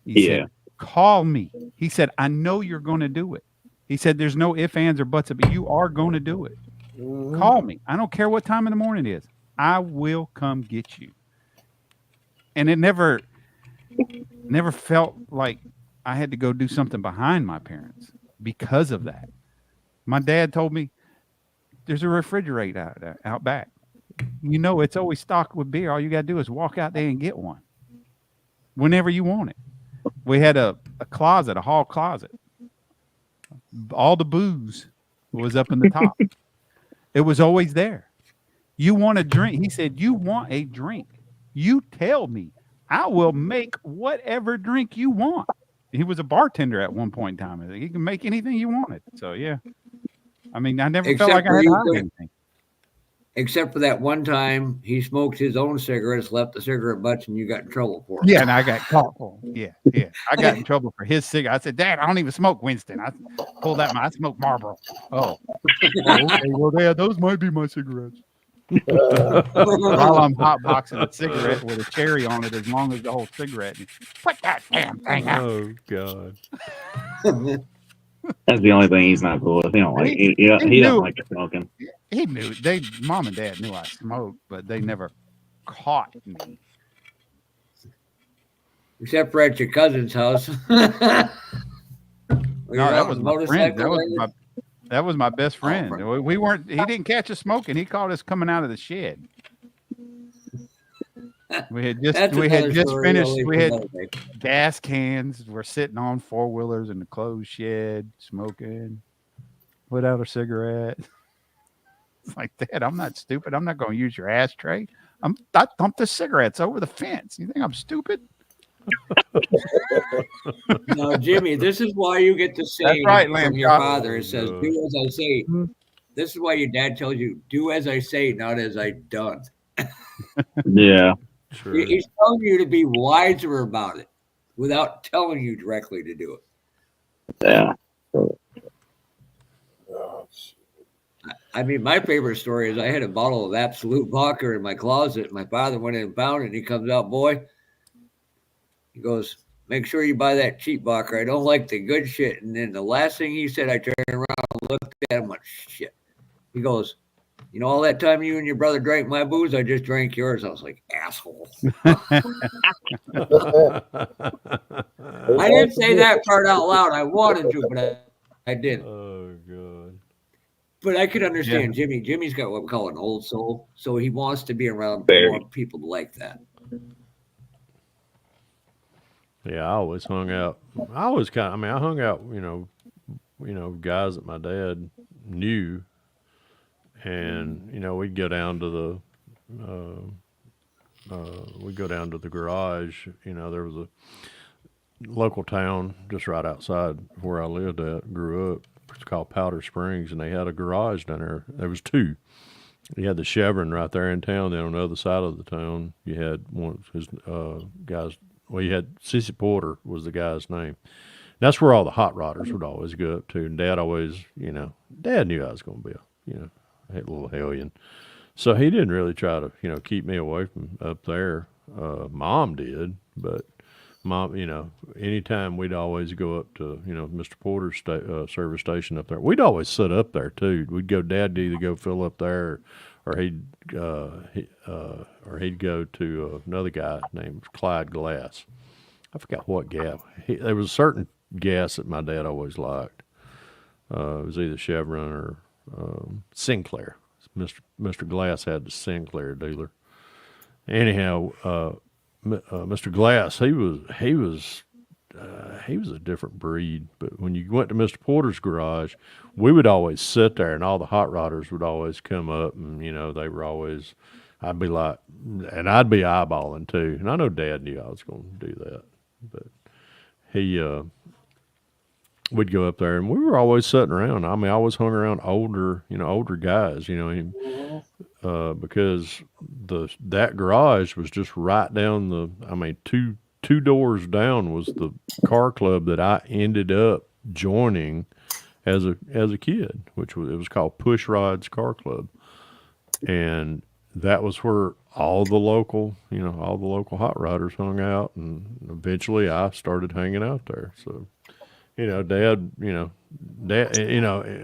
He said, call me. He said, I know you're going to do it. He said, there's no ifs, ands, or buts, but you are going to do it. Call me. I don't care what time in the morning it is. I will come get you. And it never felt like I had to go do something behind my parents because of that. My dad told me there's a refrigerator out back. You know, it's always stocked with beer. All you got to do is walk out there and get one whenever you want it. We had a closet, a hall closet. All the booze was up in the top. It was always there. You want a drink? He said, you want a drink? You tell me. I will make whatever drink you want. He was a bartender at one point in time. He can make anything you wanted. So, yeah. I mean, I never felt like I had to hide anything. Except for that one time he smoked his own cigarettes, left the cigarette butts, and you got in trouble for it. Yeah, and I got caught for it. Yeah. I got in trouble for his cigarette. I said, Dad, I don't even smoke Winston. I pulled out I smoke Marlboro. Oh. Okay, well, Dad, those might be my cigarettes. While I'm hotboxing a cigarette with a cherry on it as long as the whole cigarette. Put that damn thing out. Oh, God. That's the only thing he's not cool with. He don't like. He don't like smoking. He knew. Mom and Dad knew I smoked, but they never caught me. Except for at your cousin's house. No, that was my friend. That was my best friend. We weren't. He didn't catch us smoking. He caught us coming out of the shed. We had just finished. We had gas cans. We're sitting on 4-wheelers in the closed shed, smoking. Put out a cigarette. It's like, Dad, I'm not stupid. I'm not going to use your ashtray. I dumped the cigarettes over the fence. You think I'm stupid? No, Jimmy, this is why you get to say from your father. It says, do as I say. This is why your dad tells you, do as I say, not as I done. Yeah. Sure. He's telling you to be wiser about it without telling you directly to do it. Yeah. I mean, my favorite story is I had a bottle of Absolute vodka in my closet. My father went in and found it, and he comes out, boy. He goes, make sure you buy that cheap vodka. I don't like the good shit. And then the last thing he said, I turned around and looked at him like, shit. He goes, you know, all that time you and your brother drank my booze, I just drank yours. I was like, asshole. I didn't say that part out loud. I wanted to, but I didn't. Oh, God. But I could understand Jimmy. Jimmy's got what we call an old soul, so he wants to be around more people like that. Yeah, I always hung out. I hung out, you know, guys that my dad knew, and you know, we'd go down to the garage. You know, there was a local town just right outside where I lived grew up. It's called Powder Springs, and they had a garage down there. There was 2. You had the Chevron right there in town. Then on the other side of the town, you had one of his guys. Well, you had Sissy Porter was the guy's name. That's where all the hot rodders would always go up to. And Dad always, you know, Dad knew I was going to be a little hellion. So he didn't really try to, you know, keep me away from up there. Mom did, but Mom, you know, anytime we'd always go up to, you know, Mr. Porter's service station up there. We'd always sit up there too. We'd go. Dad would either go fill up there, or he'd go to another guy named Clyde Glass. I forgot what gas. There was a certain gas that my dad always liked. It was either Chevron or Sinclair. Mr. Glass had the Sinclair dealer. Anyhow, Mr. Glass, he was a different breed. But when you went to Mr. Porter's garage, we would always sit there, and all the hot rodders would always come up, and you know they were always I'd be like, and I'd be eyeballing too. And I know Dad knew I was going to do that, but he, we'd go up there, and we were always sitting around. I mean, I always hung around older guys, because that garage was just right down the. I mean, two doors down was the car club that I ended up joining as a kid, it was called Push Rods Car Club, and that was where all the local hot rodders hung out, and eventually I started hanging out there. So, Dad,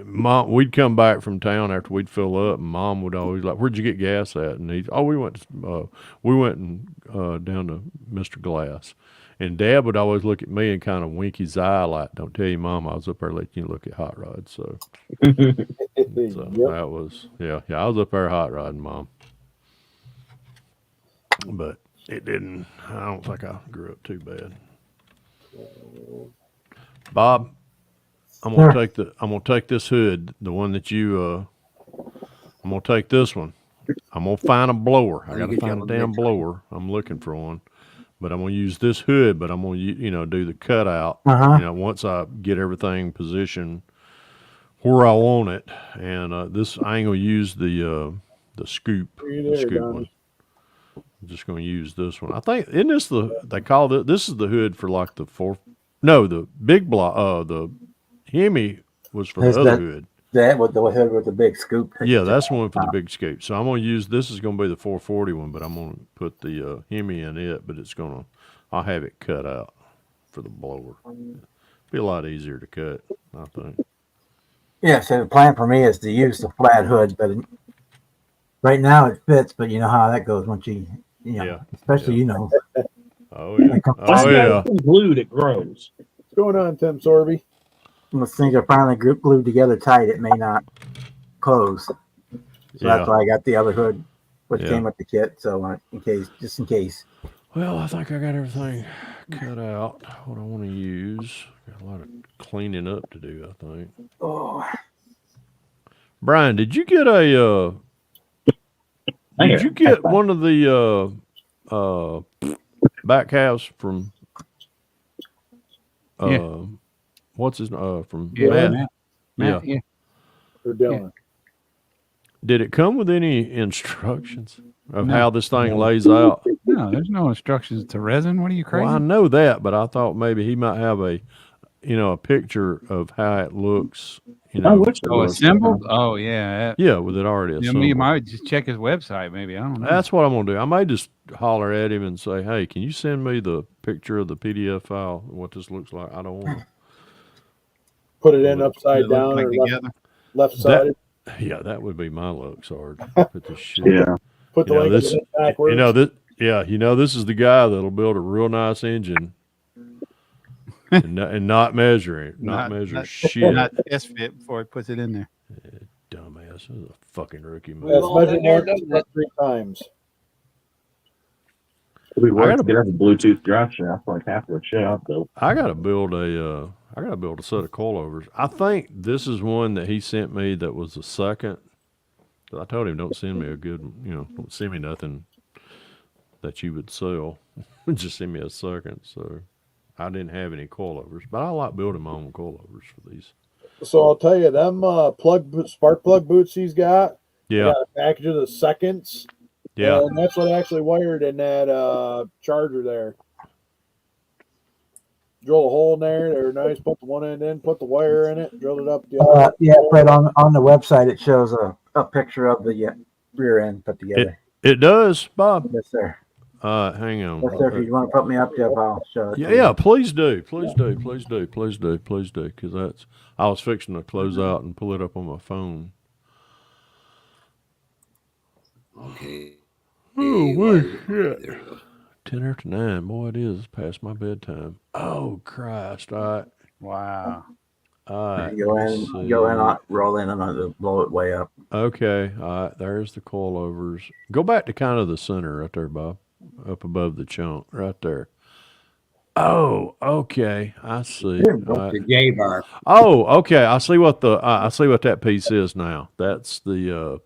Mom, we'd come back from town after we'd fill up, and Mom would always like, "Where'd you get gas at?" And we went down to Mr. Glass. And Dad would always look at me and kind of wink his eye like, "Don't tell your mom I was up there letting you look at hot rods." So, that was, I was up there hot rodding, Mom. But I don't think I grew up too bad. Bob, I'm gonna take this hood, the one that you I'm gonna take this one. I'm gonna find a blower. I gotta find a damn blower. I'm looking for one. But I'm going to use this hood, but I'm going to, do the cutout, once I get everything positioned where I want it. And I ain't going to use the scoop one. I'm just going to use this one. I think, isn't this this is the hood for like the big block, the Hemi was for the other hood. That with the hood with the big scoop. Yeah, that's the one for the big scoop. So I'm going to use, this is going to be the 440 one, but I'm going to put the Hemi in it, but I'll have it cut out for the blower. Be a lot easier to cut, I think. Yeah, so the plan for me is to use the flat hood, but right now it fits, but you know how that goes once especially. Oh, yeah. Glued, it grows. What's going on, Tim Sorby? Once things are finally glued together tight, it may not close. So that's why I got the other hood, which came with the kit. So just in case. Well, I think I got everything cut out. What I want to use. Got a lot of cleaning up to do, I think. Oh, Brian, did you get one of the back halves from? What's his from Matt? Matt, yeah. For Dylan. Did it come with any instructions of how this thing lays out? No, there's no instructions to resin. What are you crazy? Well, I know that, but I thought maybe he might have a picture of how it looks. Assembled? Oh, yeah. Yeah, with it already assembled. You might just check his website, maybe. I don't know. That's what I'm going to do. I may just holler at him and say, "Hey, can you send me the picture of the PDF file, what this looks like? I don't want to put it in upside down or left sided." Yeah, that would be my luck, Sarge. Put this shit. Yeah. Put the link backwards. This is the guy that'll build a real nice engine and not measure it, not shit. Not test fit before he puts it in there. Dumbass. This is a fucking rookie move. That's measured 3 times. We worked to get a Bluetooth drive shaft like half of the shaft though. I gotta build a set of coilovers. I think this is one that he sent me that was the second. I told him, don't send me don't send me nothing that you would sell. Just send me a second. So I didn't have any coilovers, but I like building my own coilovers for these. So I'll tell you, them spark plug boots he's got. Yeah. Got a package of the seconds. Yeah. And that's what I actually wired in that charger there. Drill a hole in there. They're nice. Put the one end in, put the wire in it, drill it up. Fred, on the website, it shows a picture of the rear end put together. It does, Bob. Yes, sir. Hang on. Yes, sir. If you want to put me up, Jeff, I'll show it. Yeah, please do. Please do. Because I was fixing to close out and pull it up on my phone. Okay. Oh, wait, There we go. 10 after 9. Boy, it is past my bedtime. Oh, Christ. All right. Wow. All right. Go in, roll in, and blow it way up. Okay. All right. There's the coilovers. Go back to kind of the center right there, Bob. Up above the chunk. Right there. Oh, okay. I see. The J bar. Oh, okay. I see what that piece is now. That's the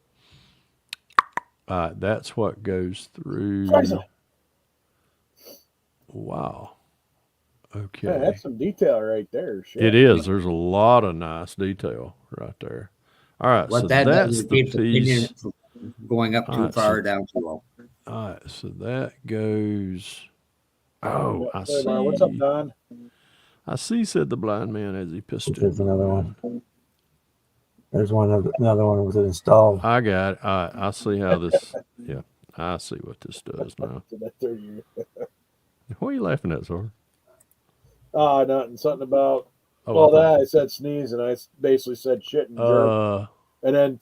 That's what goes through. Scheiße. Wow. Man, Okay. that's some detail right there. Shit. It is. There's a lot of nice detail right there. All right. What So that does that's is it the keeps the pinion piece. from going up too Alright, so- far, down too low. All right. So that goes. Oh, I Hey, Mark, what's up, see. Don? I see, said the blind man as he pissed it. There's another one. There's another one was installed. I got it. All right. I see how this. Yeah. I see what this does now. To that 30 year. What are you laughing at, sir? Nothing. Something about. Oh, Well, I that I said sneeze, and I basically said shit and jerk. thought- And then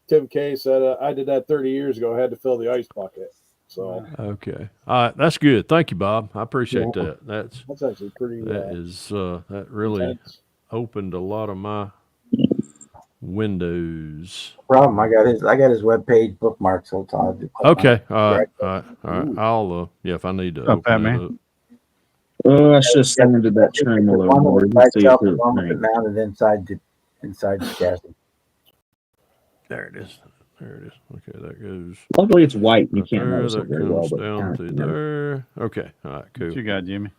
Tim K said, I did that 30 years ago. I had to fill the ice bucket. So okay. All right. That's good. Thank you, Bob. I appreciate that. That's actually pretty that really intense. opened a lot of my windows. Problem, I got his web page bookmarked, so Todd. Okay. All right. I'll if I need to What's up, open Batman? it up. Oh, I should have standard that trim a little more. Let's see if the it's one with right. it mounted inside the chassis. There it is. There it is. Okay, that goes Luckily, it's white. You right can't there. notice it That very well. comes But down through there. Okay. All right. Cool. What you got, Jimmy?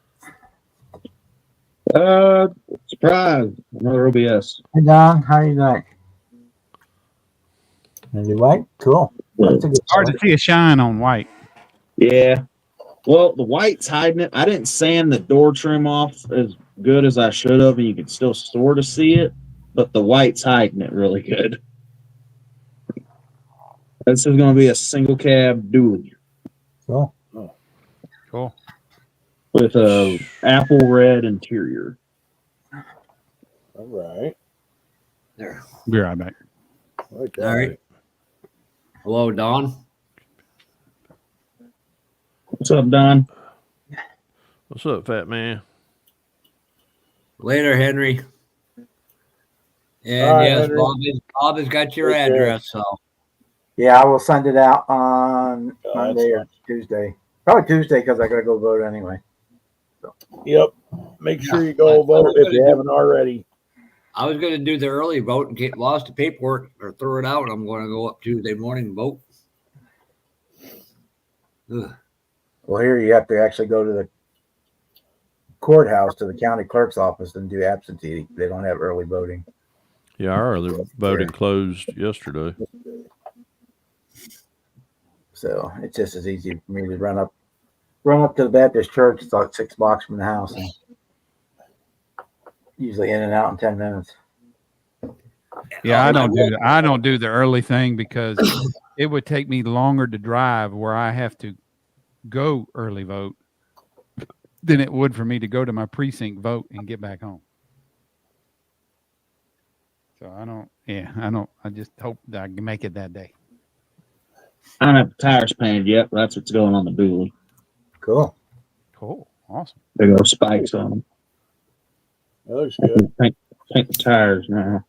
Surprise! Another OBS. Hey Don, how you doing? Is it white? Cool. That's a good Hard to start. see a shine on white. Yeah. Well, the white's hiding it. I didn't sand the door trim off as good as I should have, and you can still sort of see it, but the white's hiding it really good. This is going to be a single cab dually Cool. Cool. with a apple red interior. All right. There. Be right back. Like All right. Hello, Don. What's up, Don? What's up, fat man? Later, Henry. And All right, yes, Henry. Bob has got your Take care. address. So Yeah, I will send it out on Oh, Monday that's or Tuesday. Probably Tuesday because I gotta go vote anyway. Yep. Make sure Yeah. you go vote if you Good. haven't already. I was going to do the early vote and get lost the paperwork or throw it out. I'm going to go up Tuesday morning and vote. Ugh. Well, here you have to actually go to the courthouse to the county clerk's office and do absentee. They don't have early voting. Yeah, our early voting closed yesterday. So it's just as easy for me to run up to the Baptist church. It's like 6 blocks from the house. And usually in and out in 10 minutes. Yeah, I don't do the early thing because it would take me longer to drive where I have to go early vote than it would for me to go to my precinct vote and get back home. So I just hope that I can make it that day. I don't have the tires painted yet, but that's what's going on the dually. Cool. Cool. Awesome. They go spikes on them. That looks good. Paint the tires now.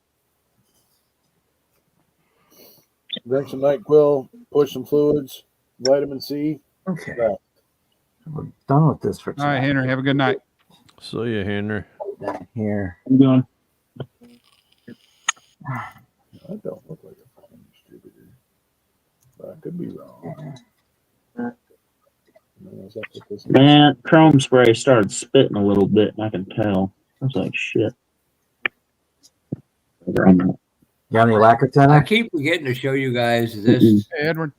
Drink some NyQuil, push some fluids, vitamin C. Okay. Right. We're done with this for All right, tonight. Henry. Have a good night. See you, Henry. Down here. I'm going. That don't look like a phone distributor. But I could be wrong. Unless I put this in. Man, chrome spray started spitting a little bit, and I can tell. I was like, shit. Got any lacquer I tenor? keep forgetting to show you guys this Hey, Edward.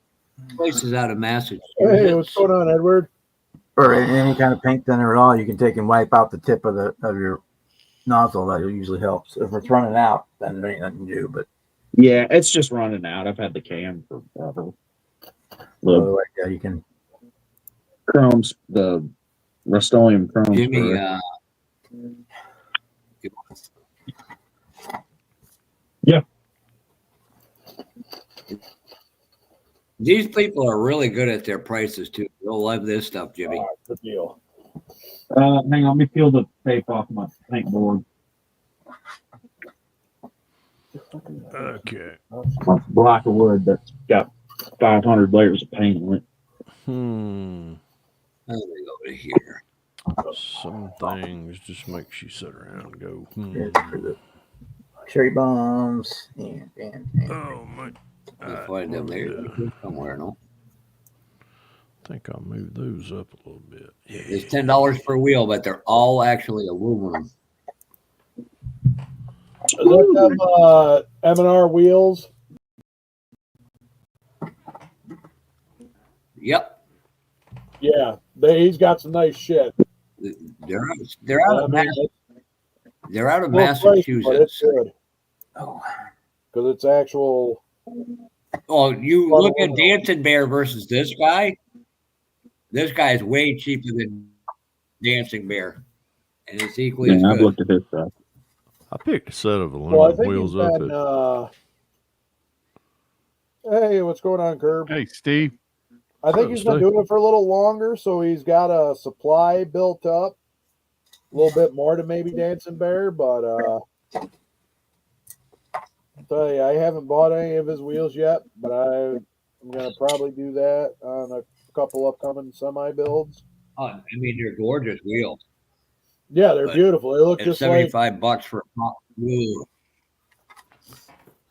place is out of Massachusetts. Hey, what's going on, Edward? Or any kind of paint thinner at all, you can take and wipe out the tip of your nozzle. That usually helps. If it's running out, then there ain't nothing to do. But Yeah, it's just running out. I've had the can for forever. The otherwise, yeah, you can. chromes, the Rust-Oleum chrome Jimmy, spray. Yeah. These people are really good at their prices too. They'll love this stuff, Jimmy. Good deal. Hang on, let me peel the tape off my paint board. Okay. My block of wood that's got 500 layers of paint on it. Let me go to here. Some things just makes you sit around and go, Here's for the cherry bombs and Oh my. I'll find them there somewhere, no? I think I'll move those up a little bit. Yeah. It's $10 per wheel, but they're all actually aluminum. Does that have M&R wheels? Yep. Yeah, he's got some nice shit. They're out of they're out of Well, price, but it's Massachusetts. good. Oh, Because it's actual. Oh, you look at Dancing Bear versus this guy. This guy is way cheaper than Dancing Bear, and it's equally as Yeah, I've good. looked at his stuff. I picked a set of Well, I aluminum think wheels he's up been. at Hey, what's going on, Curb? Hey, Steve. I think he's been doing it for a little longer, so he's got a supply built up. A little bit more to maybe Dancing Bear, but I'll tell you, I haven't bought any of his wheels yet, but I'm gonna probably do that on a couple upcoming semi builds. Oh, I mean, they're gorgeous wheels. Yeah, they're But beautiful. They look At just like. $75 for a pop. Ooh.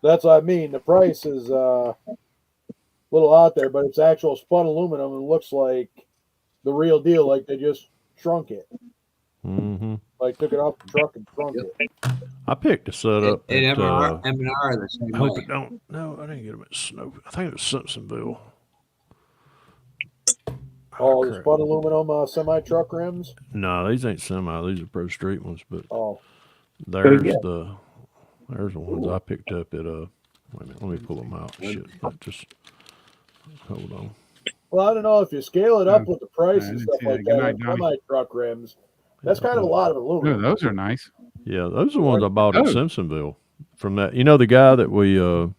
That's what I mean. The price is a little out there, but it's actual spun aluminum and looks like the real deal. Like they just shrunk it, Mm-hmm. like took it off the truck and shrunk it. I picked a set up And at, M&R are the same I hope way. it don't. No, I didn't get them at Snow. I think it was Simpsonville. Oh, the crap. spun aluminum semi truck rims. No, these ain't semi. These are Pro Street ones. But Oh, there's yeah. the ones I picked up at. Wait a minute. Let me pull them out. Shit, just hold on. well, I don't know if you scale it up with the price I and didn't stuff see like that. Good that. night, Johnny. Semi truck rims. That's kind of a lot of Ooh, aluminum. those are nice. Yeah, those are the ones I bought at Oh. Simpsonville. From that, the guy that we, the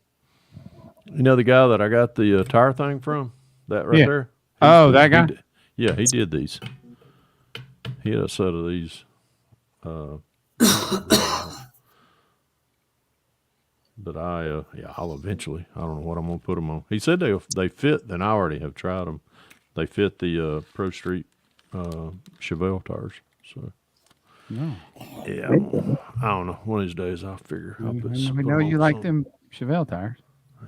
guy that I got the tire thing from. That right Yeah. there. Oh, that guy? Yeah, he did these. He had a set of these. But I'll eventually. I don't know what I'm gonna put them on. He said they fit, and I already have tried them. They fit the Pro Street Chevelle tires. So No. yeah, I don't know. One of these days I'll figure. I'll put We some. know you like them Chevelle tires.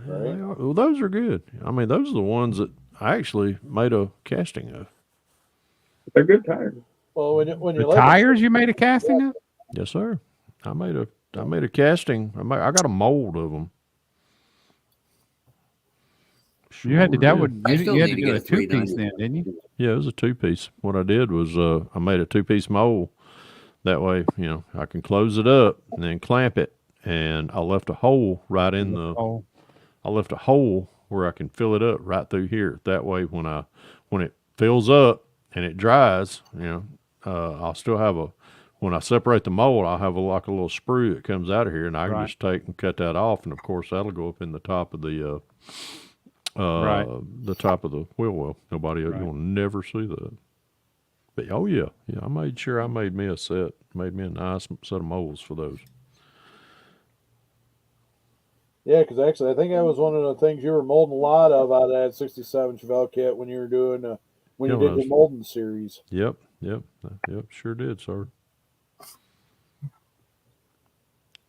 Yeah, they are. Well, those are good. I mean, those are the ones that I actually made a casting of. They're good tires. Well, when you The like tires you made a casting of? Yes, sir. I made a casting. I got a mold of them. You had to. That would. I still You had need to to do get a a 2-piece 390. then, didn't you? Yeah, it was a 2-piece. What I did was I made a 2-piece mold. That way, I can close it up and then clamp it. And I left a hole right in the. Oh, I left a hole where I can fill it up right through here. That way, when it fills up and it dries, I'll still have when I separate the mold, I'll have like a little sprue that comes out of here, and I can Right. just take and cut that off, and of course that'll go up in the top of the Right. the top of the wheel well. Nobody Right. you'll never see that. But oh yeah, I made sure I made me a nice set of molds for those. Yeah, because actually, I think that was one of the things you were molding a lot of out of that '67 Chevelle kit when you were doing when you Yeah, did those. your molding series. Yep, sure did, sir.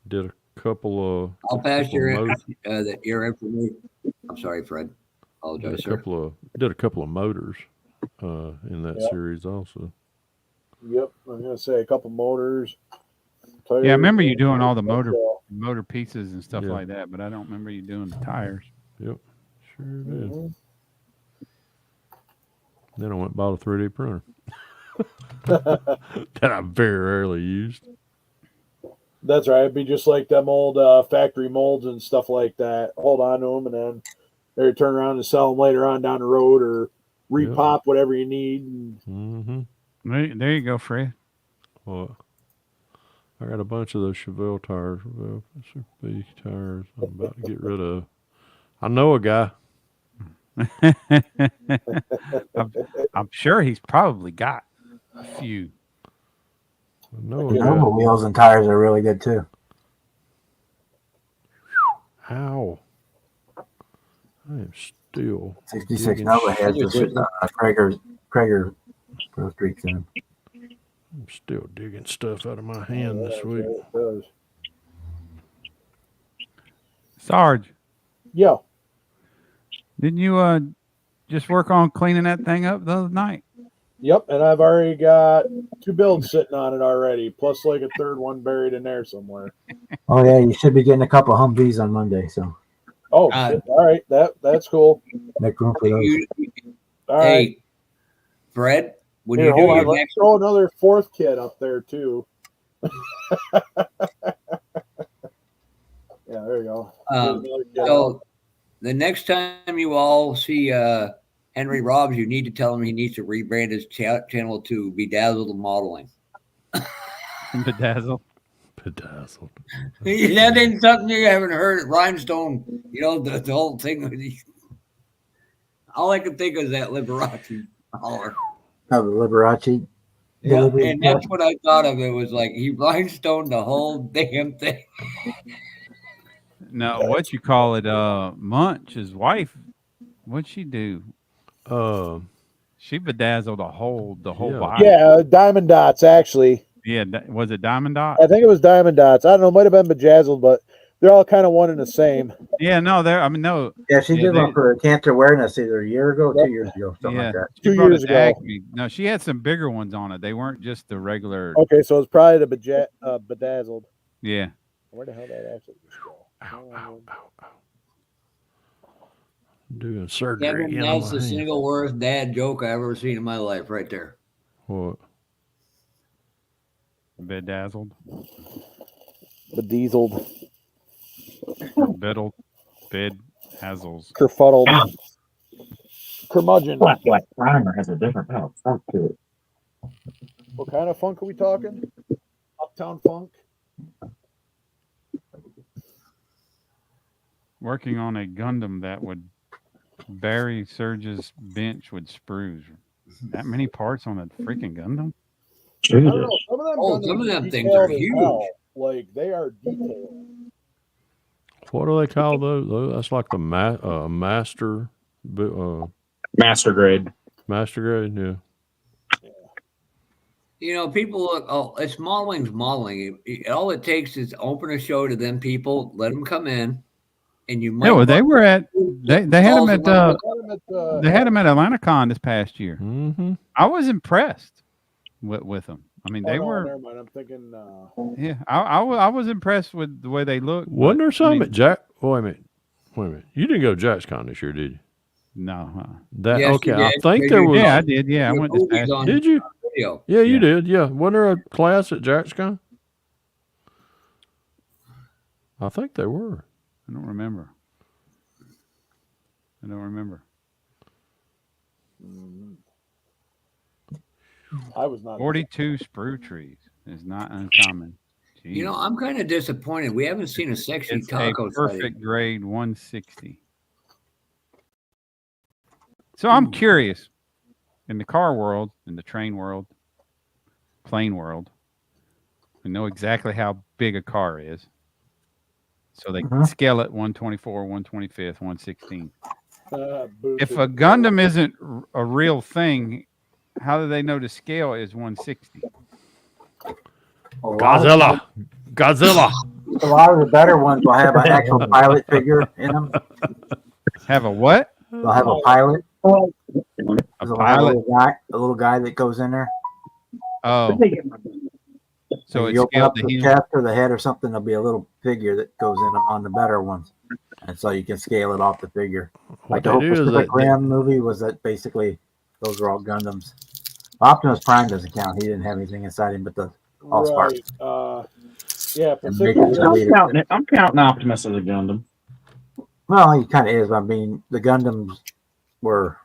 Did a couple of. I'll pass couple of motors. your information. I'm sorry, Fred. Apologize, Did a sir. couple of motors in that Yep. series also. Yep, I was gonna say a couple motors. Tires, yeah. I remember you doing all the motor uh, pieces and stuff Yeah. like that, but I don't remember you doing the tires. Yep, sure did. mhm. Then I went and bought a 3D printer that I very rarely used. That's right. It'd be just like them old factory molds and stuff like that. Hold on to them, and then they turn around and sell them later on down the road, or repop whatever you need. And Mm-hmm. There you go, Fred. Well, I got a bunch of those Chevelle tires. Well, Super B tires. I'm about to get rid of. I know a guy. I'm sure he's probably got a few. I know a The guy. Nova wheels and tires are really good too. Ow. I am still. 66 digging Nova has shit. the Krager Pro Streets in. I'm still digging stuff out of my hand this week. It does. Sarge, Yeah. didn't you just work on cleaning that thing up the other night. Yep, and I've already got 2 builds sitting on it already, plus like a third one buried in there somewhere. Oh yeah, you should be getting a couple Humvees on Monday, so Oh, shit. All right, that's cool. make room for those. All right, Hey, Fred, when here, you do hold on. your Let's next, throw another 4th kit up there too. Yeah, there you go. so the next time you all see Henry Robbs, you need to tell him he needs to rebrand his channel to Bedazzled Modeling. Bedazzled. Bedazzled. That ain't something you haven't heard. Rhinestone, the whole thing. All I could think of is that Liberace holler. Oh, the Liberace. Yeah, delivery and truck. that's what I thought of. It was like he rhinestoned the whole damn thing. No, what you call it? Munch, his wife. What'd she do? She bedazzled the whole body. Yeah, Diamond Dots actually. Yeah, was it Diamond Dot? I think it was Diamond Dots. I don't know, it might have been Bedazzled, but they're all kind of one and the same. Yeah, no, no. Yeah, she did one for cancer awareness either a year ago, 2 years ago, something like that. 2 brought years it to ago. Acme. No, she had some bigger ones on it. They weren't just the regular. Okay, so it's probably the Bedazzled. Yeah. Where the hell did that actually go? Doing surgery. Kevin, again on that's my the hand. single worst dad joke I've ever seen in my life, right there. What? Bedazzled. Bedazzled. Biddled. Bedazzles. Kerfuddled. Curmudgeon. Black primer has a different kind of funk to it. What kind of funk are we talking? Uptown funk? Working on a Gundam that would bury Surge's bench with sprues. That many parts on a freaking Gundam? I don't know. Some of them, some of them things are detailed as huge. hell. Like, they are detailed. What do they call those? That's like the master Master grade. Master grade, yeah. People look, it's modeling's modeling. All it takes is open a show to them people, let them come in, and you might. No, they were at they had them at they had them them at AtlantaCon this past year. Mm-hmm. I was impressed with them. I mean, they were. Never mind. I'm thinking. Yeah, I was impressed with the way they looked. Wasn't there some at Jack? Wait a minute. You didn't go to JacksCon this year, did you? No. That Yes, okay? you I did. think there was. Yeah, I did. Yeah, I went this past year. Did you? Video. Yeah, you Yeah. did. Yeah, wasn't there a class at JacksCon? I think there were. I don't remember. I was not. 42 sprue trees is not uncommon. Jeez. I'm kind of disappointed. We haven't seen a sexy It's a taco perfect sighting. grade 160. So I'm curious, in the car world, in the train world, plane world, we know exactly how big a car is. So they scale it 124, 125th, 116. If a Gundam isn't a real thing, how do they know the scale is 160? Godzilla. A lot of the better ones will have an actual pilot figure in them. Have a what? They'll have a pilot. A They'll have pilot? a little guy that goes in there. Oh. So If it's you open scaled up to the him. chest or the head or something, there'll be a little figure that goes in on the better ones. And so you can scale it off the figure. Like the whole Pacific Rim movie was that basically those were all Gundams. Optimus Prime doesn't count. He didn't have anything inside him but the Allspark. Yeah, I'm counting Optimus as a Gundam. Well, he kind of is. I mean, the Gundams were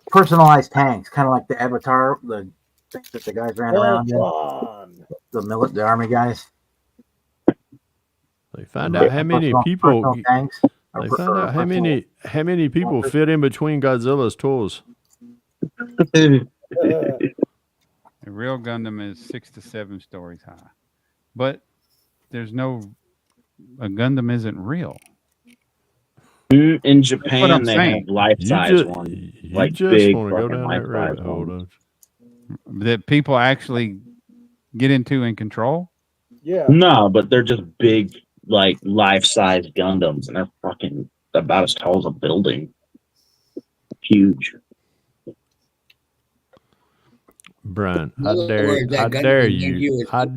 personalized tanks, kind of like the Avatar, the guys ran around in, the army guys. They find out how many people. Tanks. They find out how many people fit in between Godzilla's toes. A real Gundam is 6 to 7 stories high, but a Gundam isn't real. In Japan, they have life-size ones. You just want to go down that rabbit hole, don't you? That people actually get into and control? Yeah. No, but they're just big, like life-size Gundams, and they're fucking about as tall as a building. huge. Brian, In I other dare, words, that I Gundam dare would make you, a-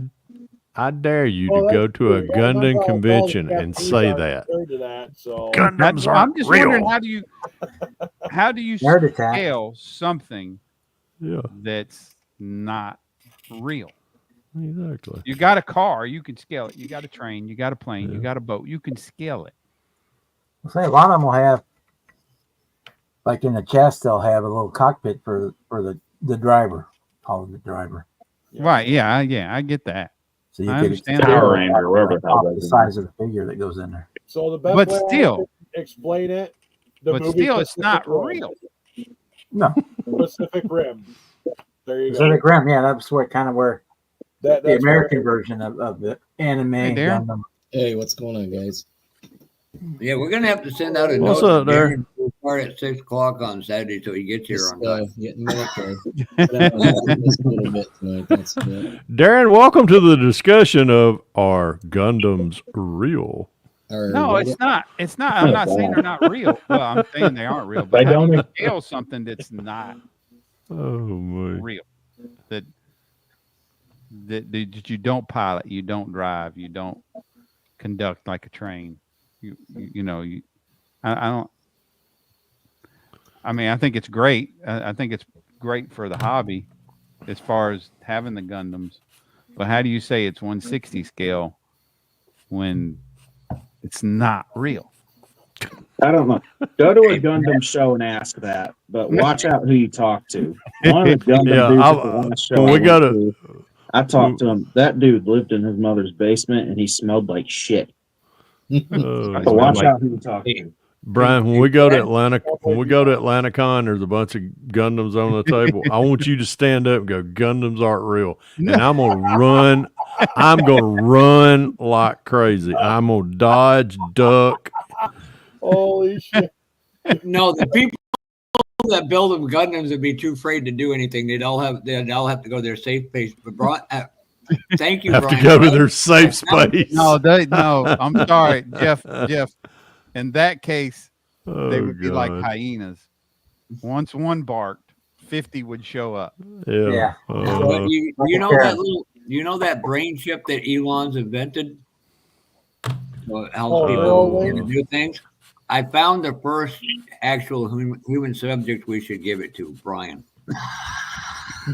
I dare you Well, to go that's to a true. Well, remember, Gundam all convention the and Japanese say aren't that. compared to that, so Gundams I'm aren't just real. wondering how do you Nerd attack. scale something Yeah, that's not real? exactly. You got a car, you can scale it. You got a train, you got a plane, you Yeah. got a boat, you can scale it. I'll say a lot of them will have, like in the chest, they'll have a little cockpit for the driver, call it the driver. yeah. Right? Yeah, I get that. So you I could understand scale that. Power it Ranger, wherever the hell off that the is. size of the figure that goes in there. So the best But way I still- could explain it, the But movie still, it's not Pacific Rim. real. No, Pacific Rim. There you go. Pacific Rim, yeah, that's where where the That's American version of the anime Hey, Darren. Gundam. Hey, what's going on, guys? Yeah, we're gonna have to send out a What's note. up, there? Darren will start at 6 o'clock on Saturday, so he gets here Just on time. getting minute there. Just a little bit tonight. That's it. Darren, welcome to the discussion of are Gundams real? Or No, what- it's not. It's not. I'm not saying they're not real. Well, I'm saying they aren't real. But They how do you don't- scale something that's not Oh my! real? That you don't pilot, you don't drive, you don't conduct like a train. I don't. I mean, I think it's great. I think it's great for the hobby as far as having the Gundams. But how do you say it's 160 scale when it's not real? I don't know. Go to a Gundam show and ask that, but watch out who you talk to. One of the Gundam Yeah, dudes I'll- at the last show when we I go went to- to, I talked to him. That dude lived in his mother's basement and he smelled like shit. Oh, So watch man. out who you talk to. Brian, when we go to Atlanticon, there's a bunch of Gundams on the table. I want you to stand up and go, Gundams aren't real. And I'm gonna run. I'm gonna run like crazy. I'm gonna dodge, duck. Holy shit. No, the people that build them Gundams would be too afraid to do anything. They'd all have to go to their safe place. But thank you, Have Brian. to go to their safe space. No, I'm sorry, Jeff. In that case, they would be like God. hyenas. Once one barked, 50 would show up. Yeah. Yeah. But you know that brain chip that Elon's invented? So it helps people really? do things. I found the first actual human subject we should give it to, Brian.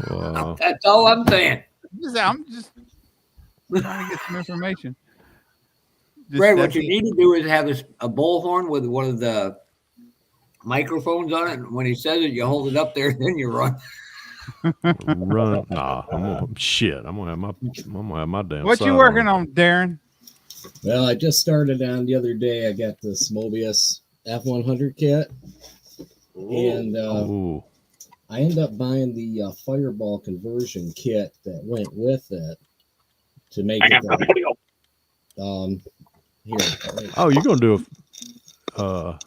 Wow. That's all I'm saying. I'm just trying to get some information. Brad, what you need to do is have a bullhorn with one of the microphones on it. And when he says it, you hold it up there, then you run. Run. Nah, I'm gonna have my damn. What you side working on, Darren? Well, I just started on the other day. I got this Mobius F100 kit, and Ooh. I ended up buying the Fireball conversion kit that went with it to make it. Here. Oh, you're gonna do a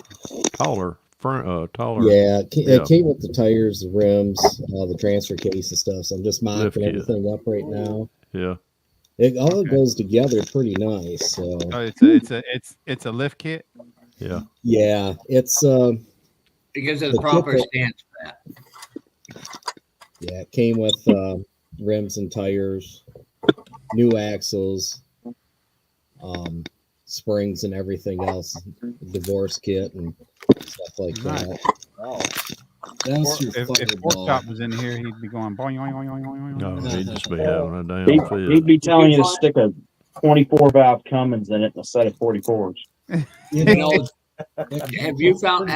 taller front, taller. Yeah, Yeah. it came with the tires, the rims, the transfer case and stuff. So I'm just Lift mocking kit. everything up right now. Yeah. It all goes together pretty nice. So Oh, it's a lift kit. Yeah. yeah, it's Because of The the proper kit stance for that. yeah, it came with rims and tires, new axles, springs and everything else, divorce kit and stuff like Nice. that. Oh, That's your If Pork Fireball. Chop was in here, he'd be going boing, boing, boing, boing, boing, No, boing. he'd just be having a damn He'd fit. be telling you to stick a 24 valve Cummins in it instead of 44s. You You know, know, have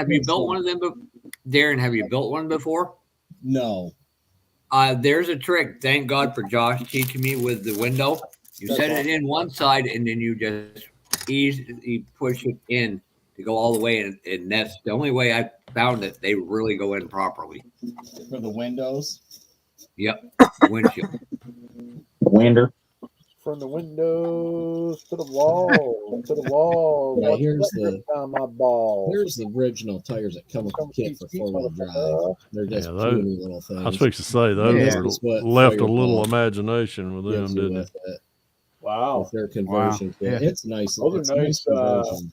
you built one of them? Darren, have you built one before? No. There's a trick. Thank God for Josh teaching me with the window. You set it in one side and then you just easily push it in to go all the way. And that's the only way I found that they really go in properly. For the windows. Yep. Windshield. Winder. from the windows to the wall, to the wall. Yeah, here's the- down my balls. Here's the original tires that come with the kit for four-wheel drive. They're just Yeah, those- puny little things. I was fixing to say those Yeah. That's what left a little Fireball imagination with them, gives you didn't with it? it, Wow. with their conversion kit. Yeah. It's nice. Those are It's a nice, conversion.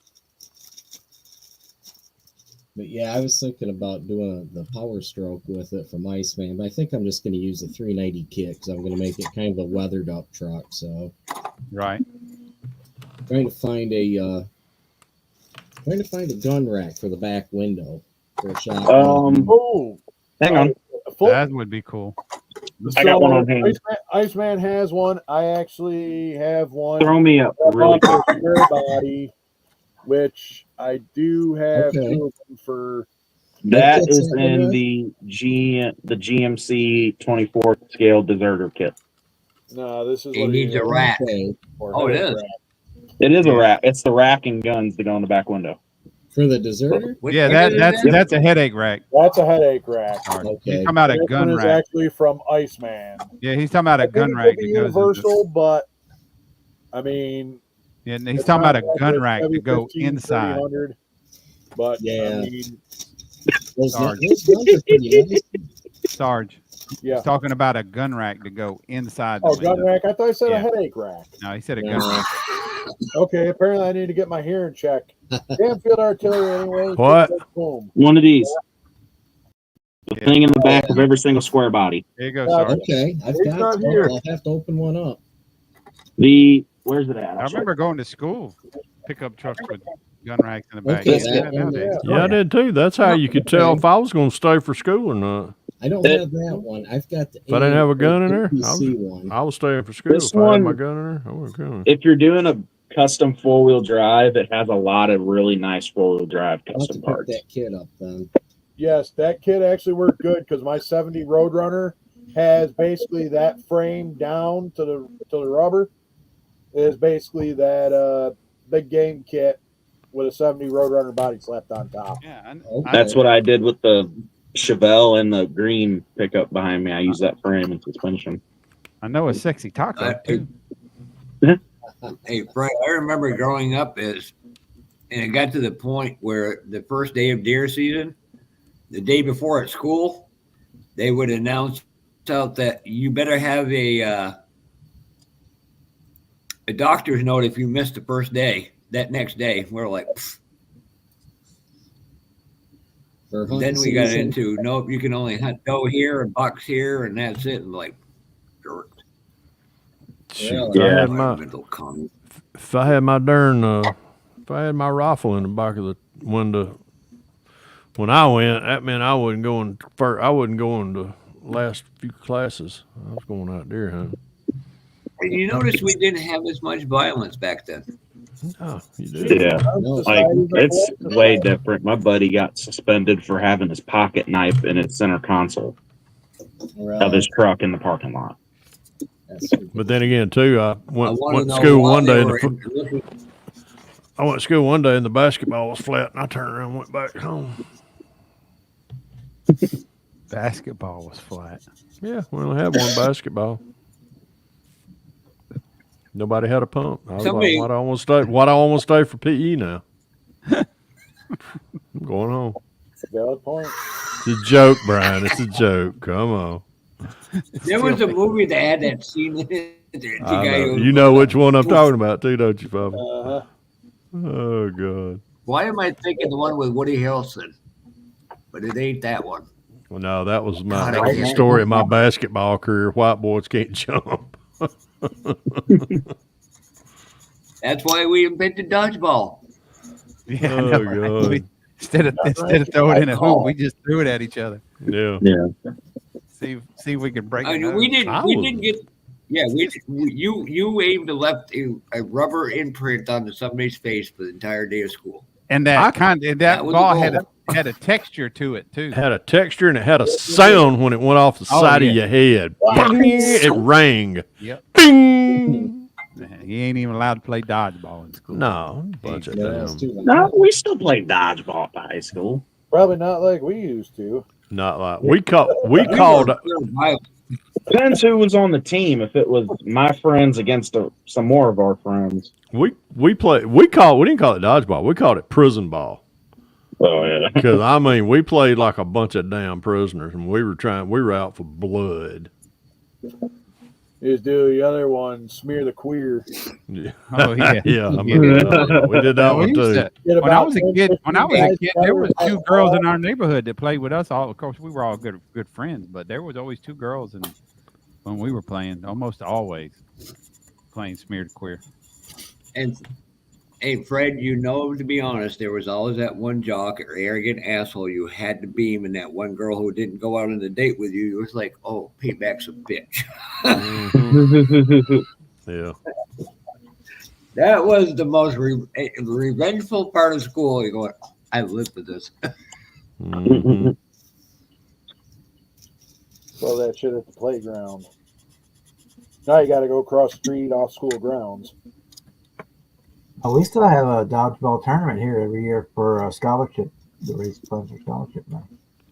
But yeah, I was thinking about doing the Power Stroke with it from Iceman, but I think I'm just going to use the 390 kit because I'm going to make it kind of a weathered up truck. So Right. trying to find a gun rack for the back window for a shotgun. Oh, Hang on. That would be cool. I got one on hand. Iceman has one. I actually have one. Throw me up really quick. Square body, which I do have Okay. two of them for. That kit's is that one in with? the GMC 24th scale deserter kit. No, this is He what needs a rack. Okay. Oh, it is. It is a Yeah. rack. It's the rack and guns that go in the back window. For the deserter? What Yeah, kit is that? that's a headache rack. That's a headache rack. Sorry. He's Okay. talking about a This one gun is rack. actually from Iceman. Yeah, he's talking about a I gun think rack it could be that goes into, universal, but I mean, yeah, he's talking about a it's gun not rack like to a go 15, inside. 300, but Yeah. I mean, Those Sarge. guns are pretty nice. Sarge. yeah. He's talking about a gun rack to go inside the Oh, gun window. rack. I thought I said Yeah. a headache rack. No, he said a No. gun rack. Okay, apparently I need to get my hearing checked. Damn field artillery anyway. What? Boom. One of these. The Yeah. thing in the back of every single square body. There you go, Uh, Sarge. Okay. I've It's got not here. I'll have to open one up. Where's it at? I remember going to school, pickup trucks with gun racks in the back. Okay, Yeah, that one nowadays. there. Yeah, I did too. That's how you could tell Okay. if I was going to stay for school or not. I don't have that one. I've got the If I didn't have a gun in there, APC one. I was staying for school. This If I had my one- gun in there, I would go. If you're doing a custom four-wheel drive, it has a lot of really nice four-wheel drive I'll have to custom pick parts. that kit up then. Yes, that kit actually worked good because my 70 Roadrunner has basically that frame down to the rubber. It is basically that big game kit with a 70 Roadrunner body slapped on top. Yeah, Okay. That's what I did with the Chevelle and the green pickup behind me. I used that frame and suspension. I know a sexy taco too. Hey, Frank, I remember growing up and it got to the point where the first day of deer season, the day before at school, they would announce out that you better have a doctor's note if you missed the first day. That next day, we're like, pfft. For hunting Then we got season, into nope, you can only hunt doe here and bucks here, and that's it. And like, dirt. Shoot, Yeah. I had Environmental comment. if I had my darn, if I had my rifle in the back of the window when I went, that meant I wasn't going first. I wasn't going the last few classes. I was going out there hunting. You notice we didn't have as much violence back then. Oh, you did. Yeah, No, like it's way different. My buddy got suspended for having his pocket knife in his center console of his truck in the parking lot. that's But then again, too, I went wanna to know school why one they day. were looking- I went to school one day and the basketball was flat, and I turned around and went back home. Basketball was flat. Yeah, we only had one basketball. Nobody had a pump. I was Somebody- like, why do I want to stay? Why do I want to stay for PE now? I'm going home. Valid point. It's a joke, Brian. It's a joke. Come on. There was a movie that had that scene in it. The I guy know. who- You know which one I'm talking about, too, don't you, Papa? Uh-huh. Oh, God. Why am I thinking the one with Woody Harrelson? But it ain't that one. Well, no, that was God, I the can't- story of my basketball career. White boys can't jump. That's why we invented dodgeball. Yeah, I Oh, know, right? God. Instead of throwing it in a hoop, we just threw it at each other. Yeah. See if we can break I it. mean, we down. didn't get. Yeah, you aimed to left a rubber imprint onto somebody's face for the entire day of school. And I- that That was ball a had a texture to it too. It had a texture and it had a sound when it went off the Oh, side yeah. of your head. Bing! It rang. Yep. Bing! He ain't even allowed to play dodgeball in school. No, bunch of Yeah, that's damn. too loud. No, we still played dodgeball at high school. Probably not like we used to. Not like we called. Depends who was on the team. If it was my friends against some more of our friends. We didn't call it dodgeball. We called it prison ball. Oh yeah. Because I mean, we played like a bunch of damn prisoners, and we were out for blood. You just do the other one, smear the queer. Yeah. Oh yeah. Yeah, I remember that one. We did that We one used too. to- Get when I about was a 10, kid, when I 15 was a guys kid, there together was and two play girls ball. in our neighborhood that played with us. All, of course, we were all good friends, but there was always two girls, and when we were playing, almost always playing smeared queer. And hey, Fred, you know, to be honest, there was always that one jock or arrogant asshole you had to beam, and that one girl who didn't go out on a date with you. It was like, oh, payback's a bitch. Mhm. Yeah. That was the most revengeful part of school. You're going, I lived with this. Mhm. Throw that shit at the playground. Now you got to go across the street off school grounds. Oh, we still have a dodgeball tournament here every year for a scholarship. The raise funds for scholarship money.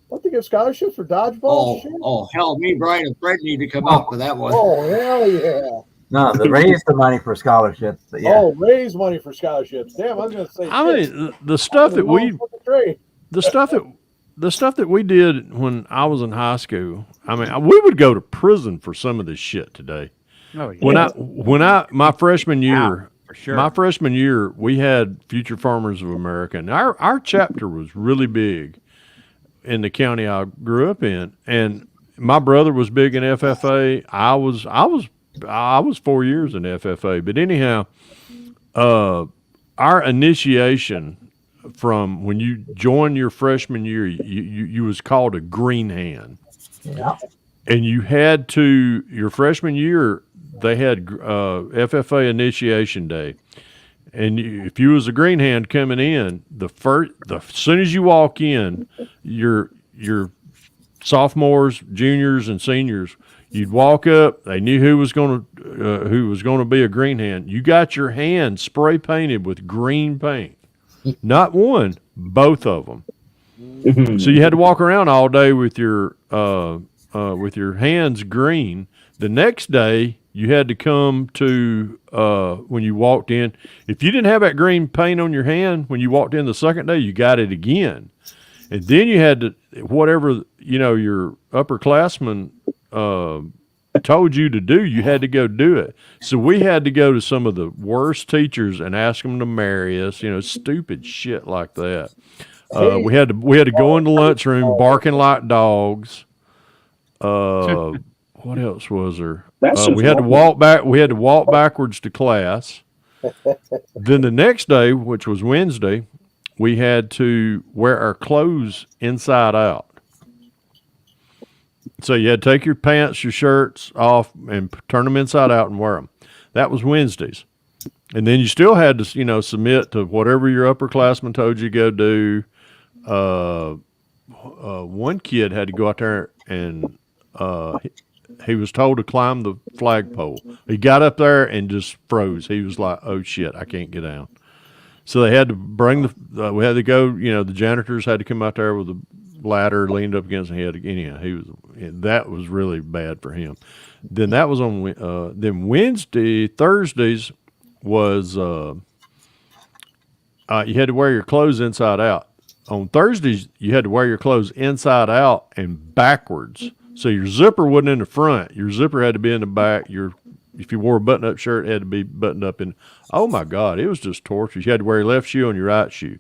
What, they give scholarships for dodgeball? Oh, Shit? oh, hell, me, Brian, and Fred need to come out for that one. Oh, hell yeah. No, the raise the money for scholarships. But yeah. Oh, raise money for scholarships. Damn, I was going to say, I shit, mean, the stuff that we trade. the stuff that we did when I was in high school. I mean, we would go to prison for some of this shit today. Oh yeah. My freshman year, For sure. my freshman year, we had Future Farmers of America, and our chapter was really big in the county I grew up in, and my brother was big in FFA. I was 4 years in FFA, but anyhow, our initiation from when you joined your freshman year, you was called a green hand, Yeah. and you had to your freshman year. They had FFA initiation day, and if you was a green hand coming in, the soon as you walk in, your sophomores, juniors, and seniors, you'd walk up. They knew who was going to be a green hand. You got your hand spray painted with green paint, not one, both of them. So you had to walk around all day with your hands green. The next day, you had to come to when you walked in. If you didn't have that green paint on your hand when you walked in the second day, you got it again. And then you had to, whatever, your upperclassmen told you to do, you had to go do it. So we had to go to some of the worst teachers and ask them to marry us, stupid shit like that. We had to go in the lunchroom barking like dogs. What else was there? We had to walk back. We had to walk backwards to class. Then the next day, which was Wednesday, we had to wear our clothes inside out. So you had to take your pants, your shirts off, and turn them inside out and wear them. That was Wednesdays. And then you still had to, submit to whatever your upperclassmen told you to go do. One kid had to go out there and he was told to climb the flagpole. He got up there and just froze. He was like, "Oh shit, I can't get down." So they had to bring we had to go. The janitors had to come out there with a ladder leaned up against the head. Anyhow, that was really bad for him. Then that was on. Then Thursdays was you had to wear your clothes inside out. On Thursdays, you had to wear your clothes inside out and backwards. So your zipper wasn't in the front. Your zipper had to be in the back. If you wore a button-up shirt, it had to be buttoned up in. Oh my God, it was just torture. You had to wear your left shoe on your right shoe,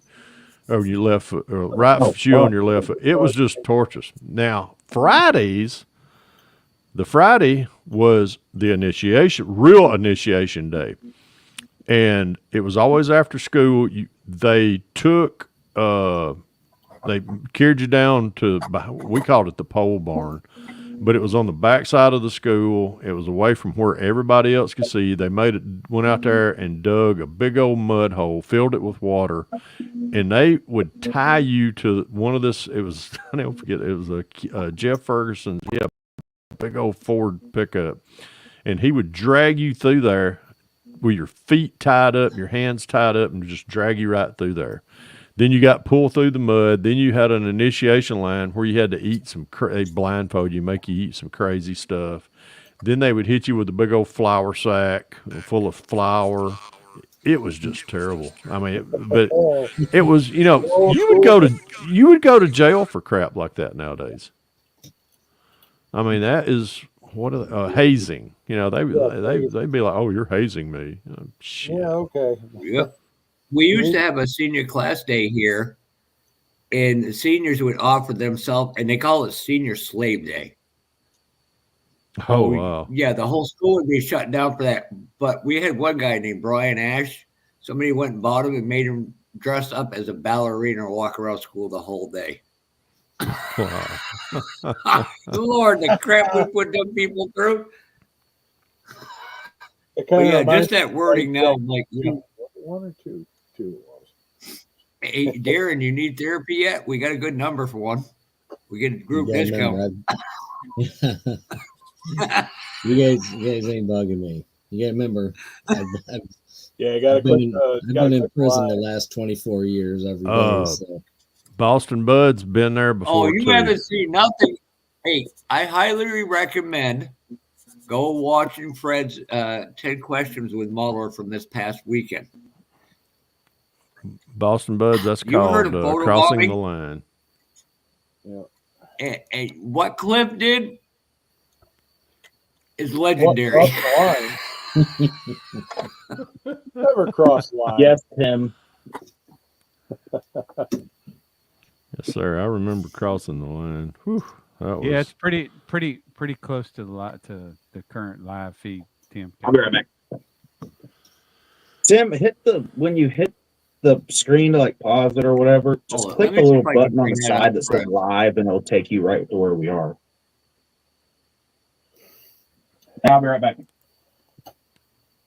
or your left foot, or right shoe on your left foot. It was just torturous. Now the Friday was the real initiation day, and it was always after school. They carried you down to, we called it the pole barn, but it was on the back side of the school. It was away from where everybody else could see. They went out there and dug a big old mud hole, filled it with water, and they would tie you to one of this. It was, I never forget, it was a Jeff Ferguson's, big old Ford pickup, and he would drag you through there with your feet tied up, your hands tied up, and just drag you right through there. Then you got pulled through the mud. Then you had an initiation line where you had to eat they blindfold you, make you eat some crazy stuff. Then they would hit you with a big old flour sack full of flour. It was just terrible. I mean, but it was, you would go to jail for crap like that nowadays. I mean, that is what are they, hazing? You know, they'd be like, "Oh, you're hazing me." Shit. Yeah, okay. Yep. We used to have a senior class day here, and the seniors would offer themselves, and they call it Senior Slave Day. Oh So wow. yeah, the whole school would be shut down for that. But we had one guy named Brian Ash. Somebody went and bought him and made him dress up as a ballerina and walk around school the whole day. Wow. Lord, the crap we put them people through. It But kind yeah, of just that wording now, I'm like, one or two it was. hey, Darren, you need therapy yet? We got a good number for one. We get a group You gotta discount. remember, you guys ain't bugging me. You gotta remember, Yeah, you gotta I've been quit. in prison the last 24 years every day. So Boston Bud's been there Oh, before you too. haven't seen nothing. Hey, I highly recommend go watching Fred's 10 questions with Mueller from this past weekend. Boston Bud's, that's You heard called of photo crossing bombing? the line. Yeah. And what Cliff did is What, legendary. cross the line? Never cross the line. Yes, Tim. Yes, sir. I remember crossing the line. Whew, that was, Yeah, it's pretty close to to the current live feed, Tim. I'll be right back. Tim, when you hit the screen to like pause it or whatever, just Hold on, click let the me see little if I can button on bring the that up, side that says Fred. live, and it'll take you right to where we are. I'll be right back.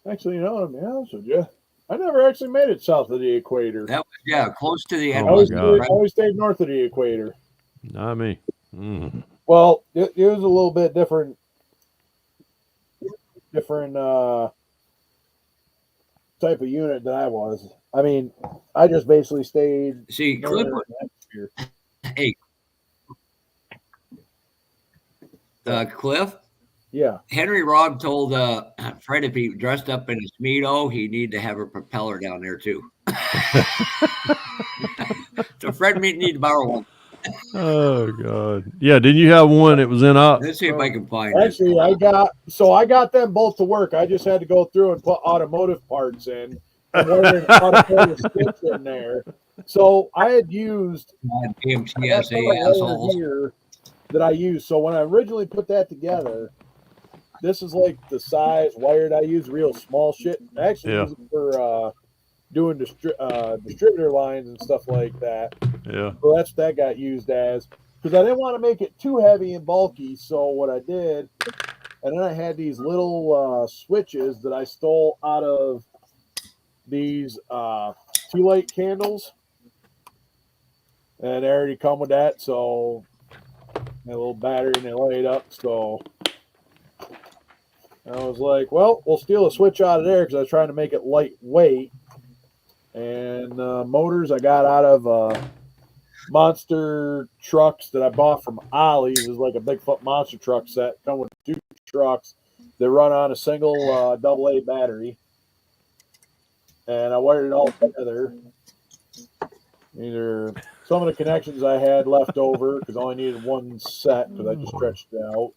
Actually, you know, to be honest with you, I never actually made it south of the equator. That was, close to the Oh end. my God. I always stayed north of the equator. not me. Mm. Well, it was a little bit different type of unit than I was. I mean, I just basically stayed. See, northern Cliff, hemisphere. hey, Cliff, Yeah. Henry Robb told Fred if he dressed up in a Speedo, he need to have a propeller down there too. So Fred may need to borrow one. Oh God. Yeah. Didn't you have one that was in up? Let's see if I can find Actually, it. I got them both to work. I just had to go through and put automotive parts in and wiring automotive switch in there. So I had used Damn I got TSA some wire assholes. here that I used. So when I originally put that together, this is like the size wired I use, real small shit. I actually use it for doing distributor lines and stuff like that. Yeah. So that's what that got used as, because I didn't want to make it too heavy and bulky. So what I did, and then I had these little switches that I stole out of these tea light candles, and they already come with that. So a little battery and they light up. So I was like, well, we'll steal a switch out of there because I was trying to make it lightweight. And motors I got out of monster trucks that I bought from Ollie's. It was like a Bigfoot monster truck set. Come with 2 trucks that run on a single AA battery. And I wired it all together. Either some of the connections I had left over because I only needed one set because I just stretched it out.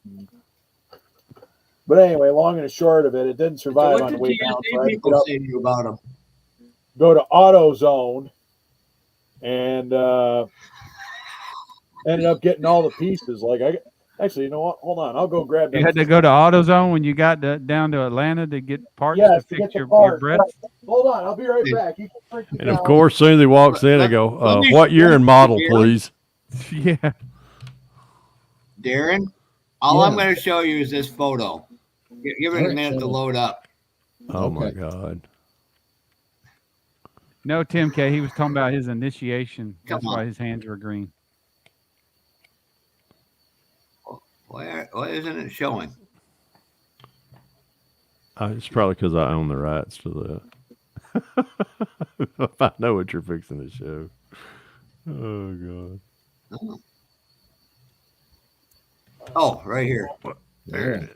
But anyway, long and the short of it, it didn't So survive what on the did way down. So I TSA had to get people up, say to you about them? go to AutoZone, and ended up getting all the pieces. Like actually, you know what? Hold on, I'll go grab them. You had to go to AutoZone when you got down to Atlanta to get parts Yes, to to get fix the your part. bread. Hold on, I'll be right back. You can print it And of down. course, soon as he walks in, I go, Let me- "What year and model, Yeah. please?" Yeah. Darren, all I'm Yeah. going to show you is this photo. Give it a Alright, minute to so- load up. Oh my Okay. God. No, Tim K. He was talking about his initiation. That's Come on. why his hands were green. Why isn't it showing? It's probably because I own the rights to that. If I know what you're fixing to show. Oh God. Oh, right here. There Yeah. it is.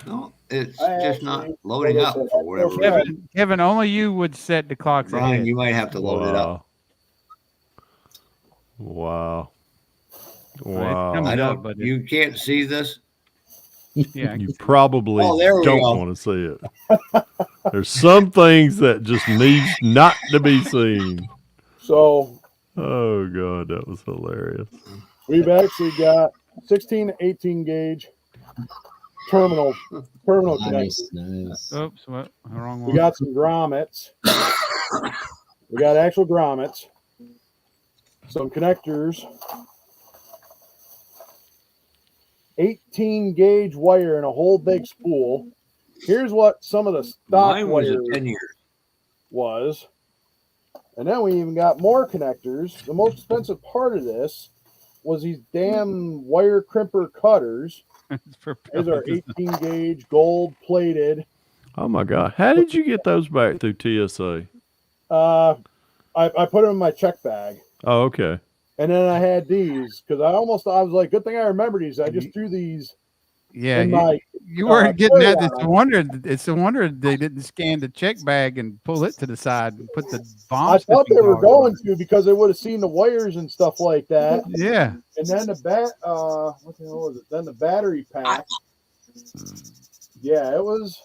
No, it's I just not actually- loading up for whatever reason. Kevin, only you would set the clocks Brian, ahead. you might have to load it up. Wow. coming Wow. I up, don't. but You can't see this. Yeah. You probably Oh, there we don't go. want to see it. There's some things that just needs not to be seen. So Oh God, that was hilarious. we've actually got 16 to 18 gauge terminal connectors. Nice. Oops, what? Wrong We one. got some grommets. We got actual grommets. Some connectors. 18 gauge wire and a whole big spool. Here's what some of the stock Mine was wire a 10 years. was. And then we even got more connectors. The most expensive part of this was these damn wire crimper cutters. For These are pellets. 18 gauge gold plated. Oh my God, how did you get those back through TSA? I put them in my check bag. Oh, okay. And then I had these because I was like, good thing I remember these. I just threw these Yeah, in my you weren't getting that. carry-on. It's a wonder they didn't scan the check bag and pull it to the side and put the bomb. I thought they sniffing were goggles going to because they would have seen the wires and stuff like that. on. Yeah. And then what the hell was it? Then the battery pack. Yeah, it was.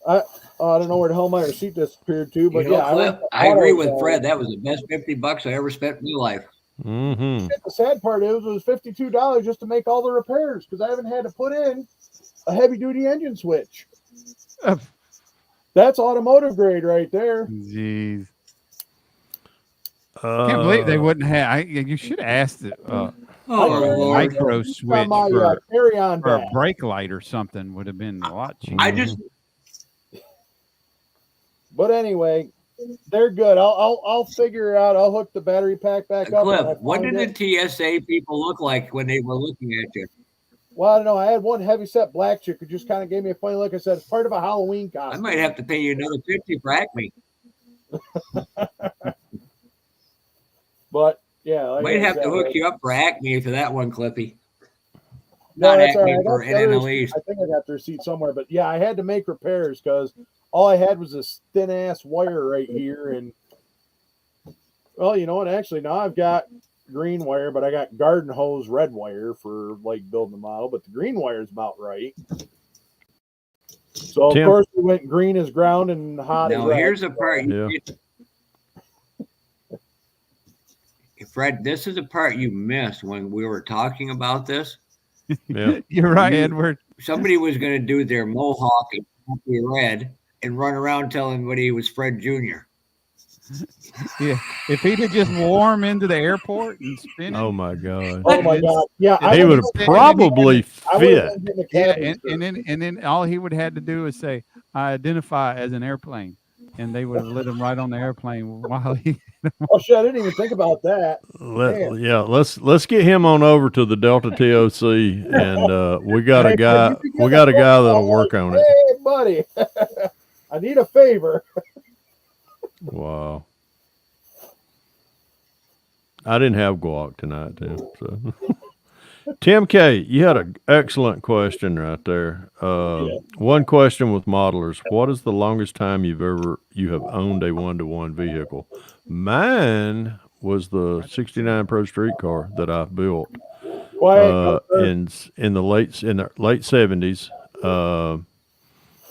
I don't know where the hell my receipt disappeared to, but You know, yeah, Cliff, I agree with Fred. That was the best $50 I ever spent in my life. Mm-hmm. The sad part is it was $52 just to make all the repairs because I haven't had to put in a heavy duty engine switch. That's automotive grade right there. Jeez. Can't believe they wouldn't have. You should have asked it. Oh, Lord. Micro switch my for carry-on a bag. brake light or something would have been a lot cheaper. I just But anyway, they're good. I'll figure it out. I'll hook the battery pack back up. when I Cliff, what find did it. the TSA people look like when they were looking at you? Well, I don't know. I had one heavy set black chick who just kind of gave me a funny look. I said, it's part of a Halloween I costume. might have to pay you another 50 for Acme. But yeah, like Might I have said, to hook you up for Acme for that one, Clippy. no, Not that's all Acme right. I for got the other NNL receipt. East. I think I got the receipt somewhere. But yeah, I had to make repairs because all I had was this thin ass wire right here. And well, you know what? Actually, now I've got green wire, but I got garden hose red wire for like building the model. But the green wire is about right. So of Tim? course we went green as ground and hot as Now, red. here's a part you Yeah. Fred, this is the part you missed when we were talking about this. Yeah. You're right, You- Edward. Somebody was going to do their mohawk and copy red and run around telling everybody he was Fred Jr. Yeah. If he'd have just wore him into the airport and spin Oh him, my God. Oh my god! Yeah, He He would would've have been- probably I would fit. have been getting a yeah, cabin and then all he would have had to do is say, "I identify as an airplane," and they would have lit him right on the airplane while he. Oh shit! I didn't even think about that. Man. Yeah, let's get him on over to the Delta TOC, and we got a Hey, guy. you can get We got a that guy phone that'll call work like, on it. Hey, buddy, I need a favor. Wow. I didn't have guac tonight, Tim. So. Tim K, you had an excellent question right there. One question with modelers: what is the longest time you have owned a 1-to-1 vehicle? Mine was the '69 Pro Street car that I built in the late '70s.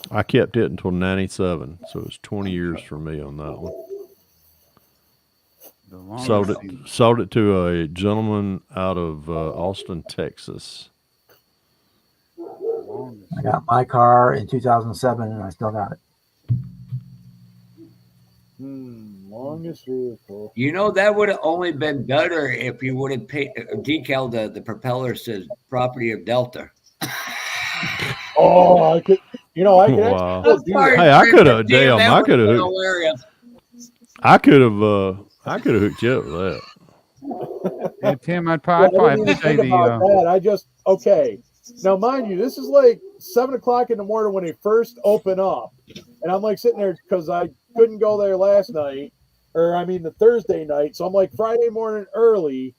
I kept it until '97, so it was 20 years for me on that one. Sold it to a gentleman out of Austin, Texas. I got my car in 2007 and I still got it. Longest vehicle. You know, that would have only been better if you would have decaled the propeller says property of Delta. Oh, I could. You know, I could. Wow. Actually do that. Hey, I could have. Damn, Damn, that I would've could have. been hilarious. I could have. I could have hooked you up with that. Yeah, Tim, I'd I probably didn't even have to say think about that. I just okay. Now, mind you, this is like 7:00 in the morning when they first open up, and I'm like sitting there because I couldn't go there last night, or I mean the Thursday night. So I'm like Friday morning early.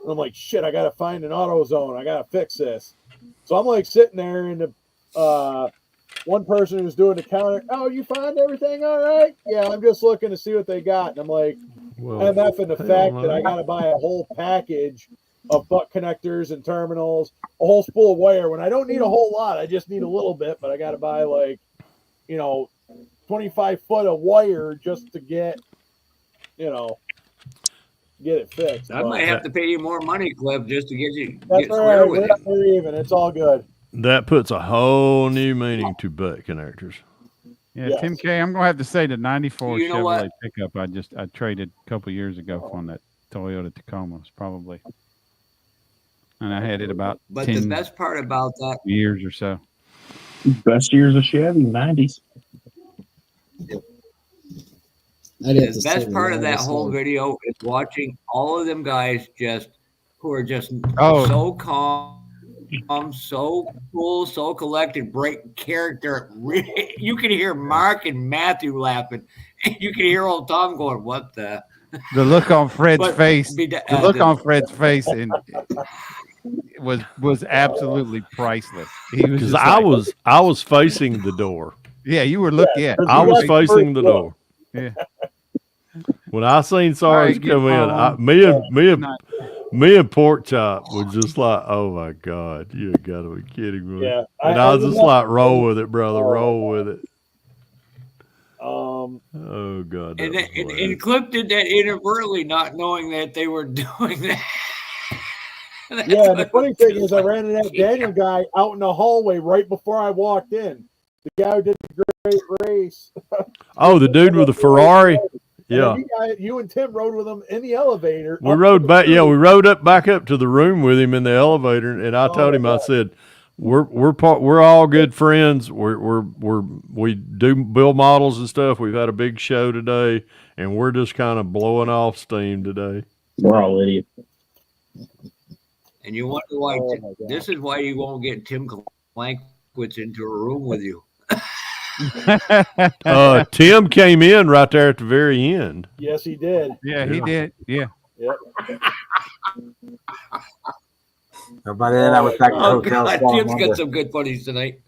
And I'm like, shit, I gotta find an AutoZone. I gotta fix this. So I'm like sitting there, and the one person who's doing the counter. Oh, you find everything all right? Yeah, I'm just looking to see what they got. And I'm like, Well, MF and the hell fact no. that I got to buy a whole package of butt connectors and terminals, a whole spool of wire. When I don't need a whole lot, I just need a little bit, but I got to buy 25 foot of wire just to get it fixed. I might have to pay you more money, Cliff, just to That's get all square right. with you. We're even. It's all good. That puts a whole new meaning to butt connectors. Yeah, Yes. Tim K. I'm gonna have to say the '94 You know Chevrolet what? pickup I traded a couple years ago on that Toyota Tacoma was probably, and I had it about But 10 the best part about that, years or so. Best years of Chevy, 90s. the best part of that whole video is watching all of them guys who are just so calm, so cool, so collected, break character. You can hear Mark and Matthew laughing, and you can hear old Tom going, "What the?" The look on Fred's face, on Fred's face, and was absolutely priceless. He was Because just I was facing the door. yeah, you were looking at. I was facing the door. Yeah. When I seen Sarge get come in, on. me and Pork Chop was just like, "Oh my God, you got to be kidding me!" Yeah, and I was just like, "Roll with it, brother, roll with it." Um, Oh God, and Cliff did that inadvertently, not knowing that they were doing that. Yeah, the funny thing is, I ran into that Daniel guy out in the hallway right before I walked in. The guy who did the great race. Oh, the dude with the Ferrari. Yeah, you and Tim rode with him in the elevator. we rode back. Yeah, we rode back up to the room with him in the elevator, and I told him, I said, "We're all good friends. We do build models and stuff. We've had a big show today, and we're just kind of blowing off steam today. We're all idiots." And you wonder why this is why you won't get Tim Klankwitz into a room with you. Tim came in right there at the very end. Yes, he did. Yeah, he did. Yeah. Yep. So by then I was back at the hotel. God, Tim's got some good funnies tonight.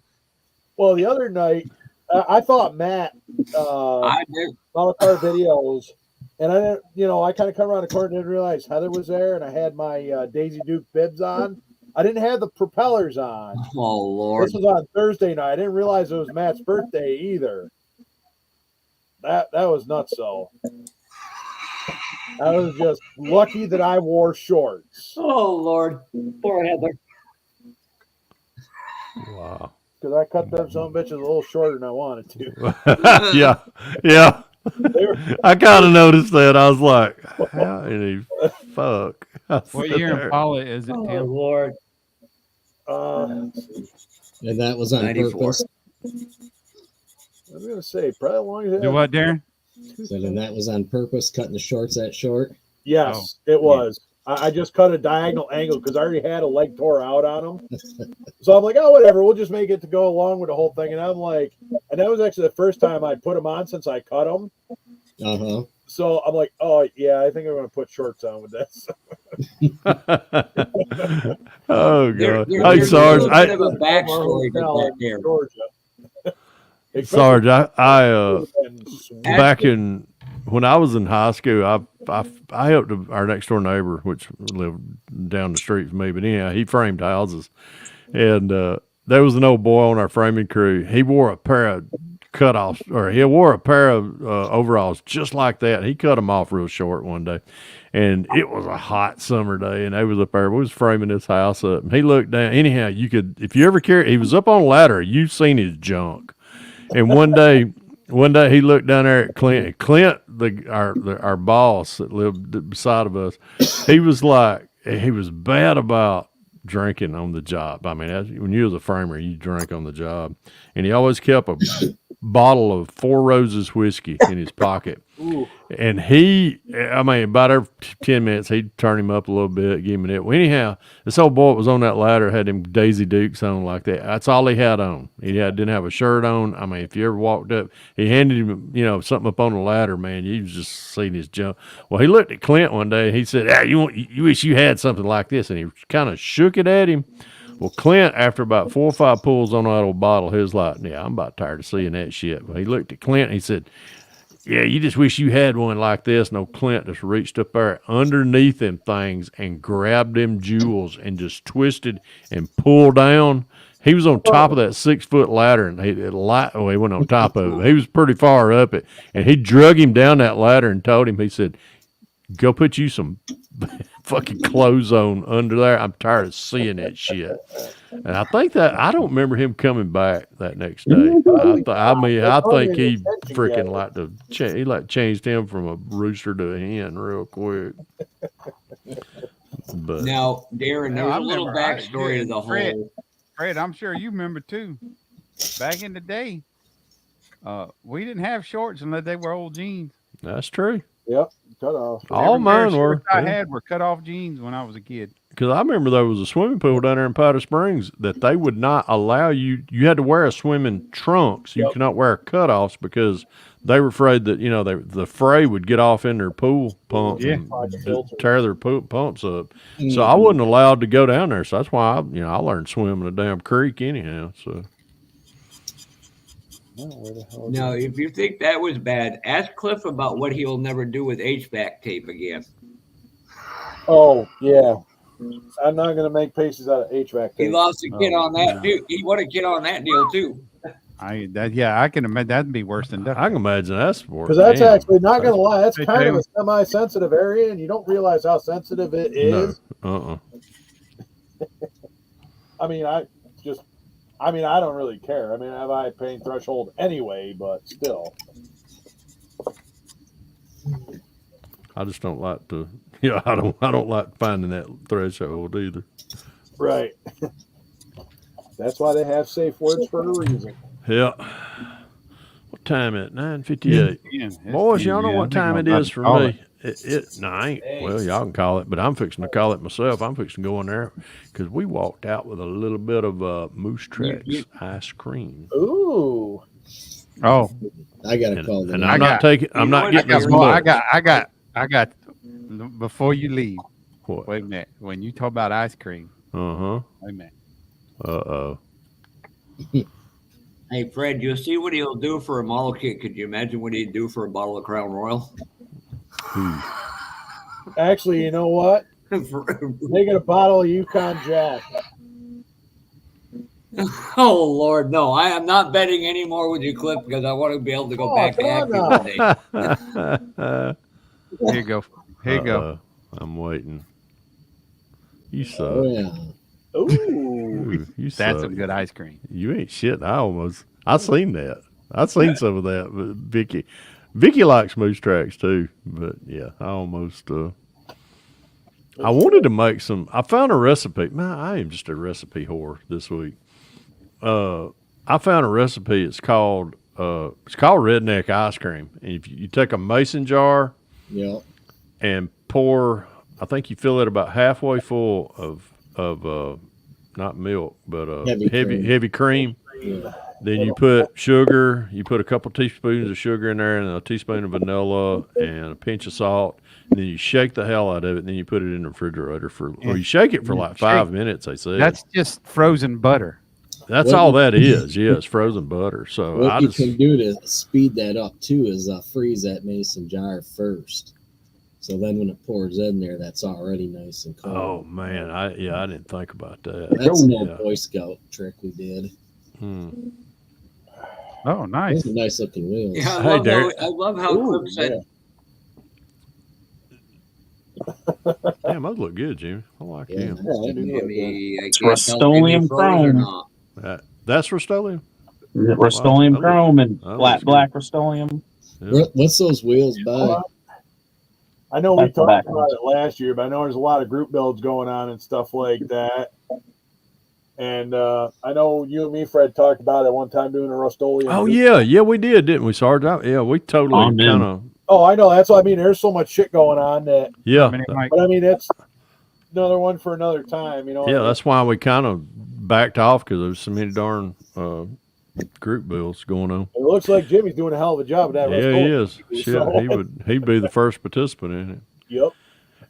Well, the other night, I thought Matt I did. saw our videos, and I didn't, I kind of come around the corner and didn't realize Heather was there, and I had my Daisy Duke bibs on. I didn't have the propellers on. Oh, Lord. This was on Thursday night. I didn't realize it was Matt's birthday either. That was nuts, though. I was just lucky that I wore shorts. Oh, Lord. Poor Heather. Wow. Because I cut them some bitches a little shorter than I wanted to. yeah. I kind of noticed that. I was like, how in the fuck? What year Impala is it, Tim? Oh, Lord. And that was on 94. purpose. I was going to say, probably as long as Do what, Darren? So then that was on purpose, cutting the shorts that short. Yes, it was. I just cut a diagonal angle because I already had a leg tore out on them. So I'm like, oh, whatever. We'll just make it to go along with the whole thing. And I'm like, and that was actually the first time I put them on since I cut them. Uh-huh. So I'm like, oh, yeah, I think I'm going to put shorts on with this. Oh, God. Hey, Sarge. I have a backstory to that there. Georgia. Sarge, I back in when I was in high school, I helped our next door neighbor, which lived down the street from me. But anyhow, he framed houses, and there was an old boy on our framing crew. He wore a pair of cutoffs, or he wore a pair of overalls just like that. He cut them off real short one day, and it was a hot summer day, and they was up there. We was framing this house up, and he looked down. Anyhow, you could, if you ever he was up on a ladder. You've seen his junk. And one day he looked down there at Clint. Clint, our boss that lived beside of us, he was bad about drinking on the job. I mean, when you was a framer, you drank on the job, and he always kept a bottle of Four Roses whiskey in his pocket. Ooh. And about every 10 minutes, he'd turn him up a little bit, give him it. Well, anyhow, this old boy that was on that ladder had them Daisy Dukes on like that. That's all he had on. He didn't have a shirt on. I mean, if you ever walked up, he handed him, something up on the ladder, man, you just seen his junk. Well, he looked at Clint one day, and he said, you wish you had something like this. And he kind of shook it at him. Well, Clint, after about 4 or 5 pulls on that old bottle, he was like, yeah, I'm about tired of seeing that shit. But he looked at Clint, and he said, Yeah, you just wish you had one like this. No, Clint just reached up there underneath them things and grabbed them jewels and just twisted and pulled down. He was on top of that 6-foot ladder, and he went on top of it. He was pretty far up it, and he drug him down that ladder and told him, he said, "Go put you some fucking clothes on under there. I'm tired of seeing that shit." And I think I don't remember him coming back that next day. I think he freaking liked to changed him from a rooster to a hen real quick. But Now, Darren, there's a little backstory to the whole. Fred, I'm sure you remember too. Back in the day, we didn't have shorts unless they were old jeans. that's true. Yep, cut off. All Every pair of mine were. shorts I had were cut off jeans when I was a kid. Because I remember there was a swimming pool down there in Powder Springs that they would not allow you. You had to wear a swimming trunks. You could not wear cutoffs because they were afraid that the fray would get off in their pool pump and tear their pumps up. So I wasn't allowed to go down there. So that's why I learned swimming a damn creek anyhow. So Now, if you think that was bad, ask Cliff about what he'll never do with HVAC tape again. Oh yeah, I'm not gonna make pieces out of HVAC tape. He lost a kid on that too. He won a kid on that deal too. I can imagine that'd be worse than I can imagine that's worse. Because that's actually not gonna lie, that's kind of a semi-sensitive area, and you don't realize how sensitive it is. No. I mean, I don't really care. I mean, I have a pain threshold anyway, but still. I just don't like to. Yeah, I don't like finding that threshold either. Right. That's why they have safe words for a reason. Yeah. What time is it? 9:58. Boys, y'all know what time it is for me. Well, y'all can call it, but I'm fixing to call it myself. I'm fixing to go in there because we walked out with a little bit of Moose Tracks ice cream. Ooh. Oh, I gotta call them. And I'm not getting this I got. Before you leave, What? wait a minute. When you talk about ice cream, wait a minute. Hey, Fred, you'll see what he'll do for a model kit. Could you imagine what he'd do for a bottle of Crown Royal? Actually, you know what? They get a bottle of Yukon Jack. Oh, Lord, no. I am not betting anymore with you, Cliff, because I want to be able to go back to Acme one day. Here you go. Here you go. I'm waiting. You suck. Oh, yeah. Ooh. You suck. That's some good ice cream. You ain't shit. I seen that. I seen some of that. But Vicky likes Moose Tracks too. But yeah, I wanted to make some. I found a recipe. Man, I am just a recipe whore this week. I found a recipe. It's called redneck ice cream. And if you take a mason jar, and pour, I think you fill it about halfway full of not milk, but heavy cream. Yeah. Then you put sugar. You put a couple teaspoons of sugar in there, and a teaspoon of vanilla, and a pinch of salt. And then you shake the hell out of it. And then you put it in the refrigerator or you shake it for like 5 minutes. They say that's just frozen butter. That's all that is. Yes, frozen butter. So what you can do to speed that up too is freeze that mason jar first. So then when it pours in there, that's already nice and cold. Oh man, I didn't think about that. That's an old Boy Scout trick we did. Oh, nice. Those are nice looking wheels. Yeah, I love how Cliff said. Damn, those look good, Jimmy. I like them. It's Rust-Oleum chrome. That's Rust-Oleum? Rust-Oleum chrome and black Rust-Oleum. Yeah. What's those wheels by? I know we talked about it last year, but I know there's a lot of group builds going on and stuff like that. And I know you and me, Fred, talked about it one time doing a Rust-Oleum. Oh, yeah, we did, didn't we, Sarge? Yeah, we totally kind of. Oh, I know. That's what I mean. There's so much shit going on that. Yeah. But I mean, it's another one for another time, you know. Yeah, that's why we kind of backed off because there's so many darn group builds going on. It looks like Jimmy's doing a hell of a job of that. Yeah, he is. Shit, he'd be the first participant in it. Yep.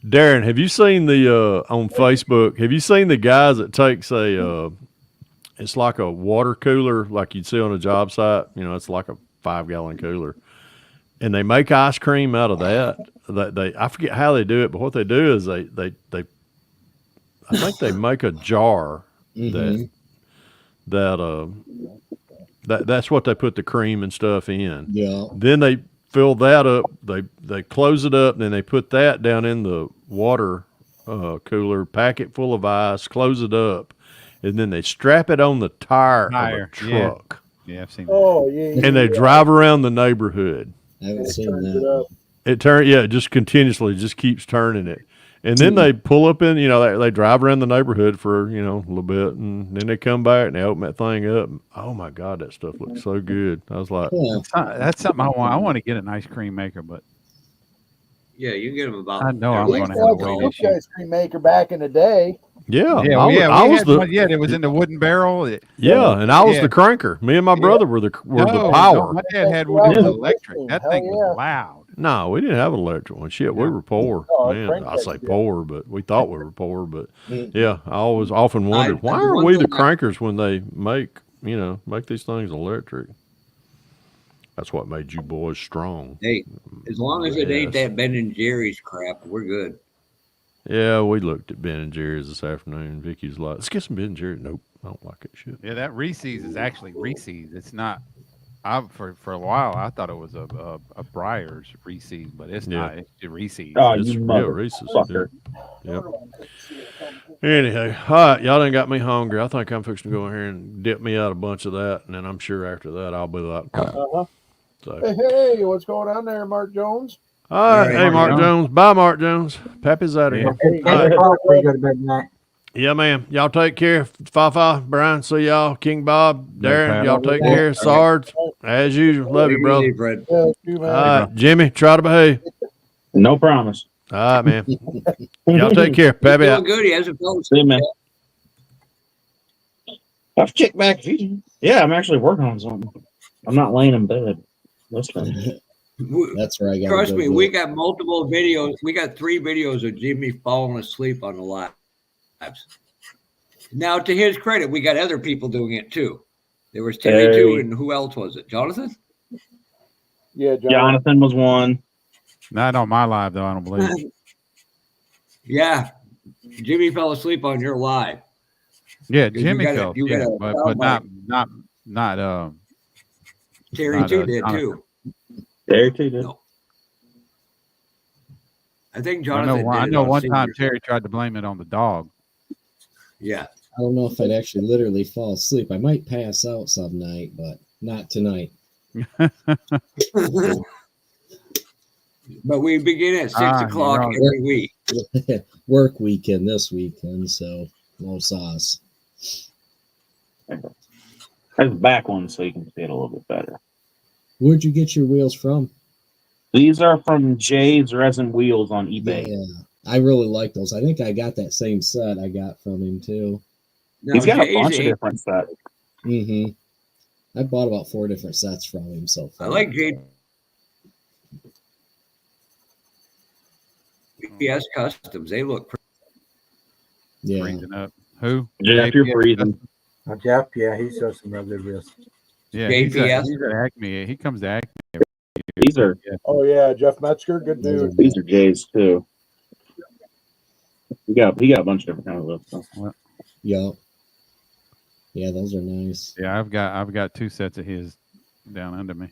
Darren, have you seen the on Facebook? Have you seen the guys that takes it's like a water cooler like you'd see on a job site? You know, it's like a 5-gallon cooler, and they make ice cream out of that. They I forget how they do it, but what they do is they I think they make a jar Mhm. that's what they put the cream and stuff in. Yeah. Then they fill that up. They close it up. Then they put that down in the water cooler, pack it full of ice, close it up, and then they strap it on the tire of a Tire, yeah. truck, Yeah, I've seen that. Oh yeah. and they drive around the neighborhood. I haven't It seen turns that. it up. It just continuously just keeps turning it. And then they pull up in, they drive around the neighborhood for, a little bit, and then they come back and they open that thing up. Oh my God, that stuff looks so good. I was like, Yeah. That's something I want. I want to get an ice cream maker, but Yeah, you can get them about. I know they're I'm We like used gonna to have have a the weight $12. issue. ice cream maker back in the day. yeah, yeah, I was, we I was had the one. Yeah, it was in the wooden barrel. and I was Yeah. the cranker. Me and my brother were the No, power. my dad had one that was Yeah. electric. That Hell thing yeah. was loud. No, we didn't have an electric one. Shit, we No. were poor. Oh, Man, crank I say that shit. poor, but we thought we were poor. But Mm. yeah, I always often wondered why the are one we the thing crankers when they make these things electric? That's what made you boys strong. Hey, as long as it ain't Yes. that Ben and Jerry's crap, we're good. Yeah, we looked at Ben and Jerry's this afternoon. Vicky's like, let's get some Ben and Jerry's. Nope, I don't like that shit. Yeah, that Reese's is actually Reese's. It's not. For a while I thought it was a Breyers Reese's, but it's Yeah. not. It's a Reese's. Oh, It's you Reese's. motherfucker. Yeah. Anyhow, all right, y'all done got me hungry. I think I'm fixing to go in here and dip me out a bunch of that, and then I'm sure after that I'll be like, Uh-huh. so. Hey, what's going on there, Mark Jones? All right, All right, hey, Mark Mark Jones. Bye, Mark Jones. Pappy's out of Yeah. here. Okay, 10 o'clock before you go to bed tonight. Yeah, ma'am. Y'all take care. Fafa, Brian, see y'all. King Bob, Darren, Pat. y'all take All right. care. Sarge, as usual. Love you, Take it brother. easy, Fred. Yeah, you, man. All right, Jimmy, try to behave. No promise. All right, man. Y'all take care. He's Pappy doing out. good. He hasn't fell See you, asleep. man. I've kicked back. Yeah, I'm actually working on something. I'm not laying in bed. Listen. That's where I got. Trust me, we got multiple videos. We got 3 videos of Jimmy falling asleep on the lives. Now, to his credit, we got other people doing it too. There was Terry too, and who else was it? Jonathan? Yeah, Jonathan was one. Not on my live though. I don't believe. Yeah, Jimmy fell asleep on your live. Yeah, You Jimmy gotta- felt. you Yeah, gotta but sound not bite. not Terry Not, too did Jonathan. too. There too did. No. I think I Jonathan. know. I did it know. on One time Senior. Terry tried to blame it on the dog. Yeah. I don't know if I'd actually literally fall asleep. I might pass out some night, but not tonight. But we begin at 6 Ah, o'clock you're every week. Work weekend this weekend, so no sauce. There's the back one so you can see it a little bit better. Where'd you get your wheels from? These are from Jay's Resin Wheels on eBay. Yeah, I really like those. I think I got that same set I got from him too. Now, He's got a Jay's bunch of ain't- different sets. Mm-hmm. I bought about 4 different sets from him so I far. like JPS Customs. They look pretty. Yeah. Freezing up. Who? Jeff, you're JPS? freezing. Jeff, yeah, he shows some real good reels. Yeah, he's JPS. at Acme. He comes to Acme. These are Oh yeah, Jeff Metzger, good dude. these are Jay's too. He got a bunch of different kinds of stuff. Yeah. Yeah, those are nice. Yeah, I've got 2 sets of his down under me.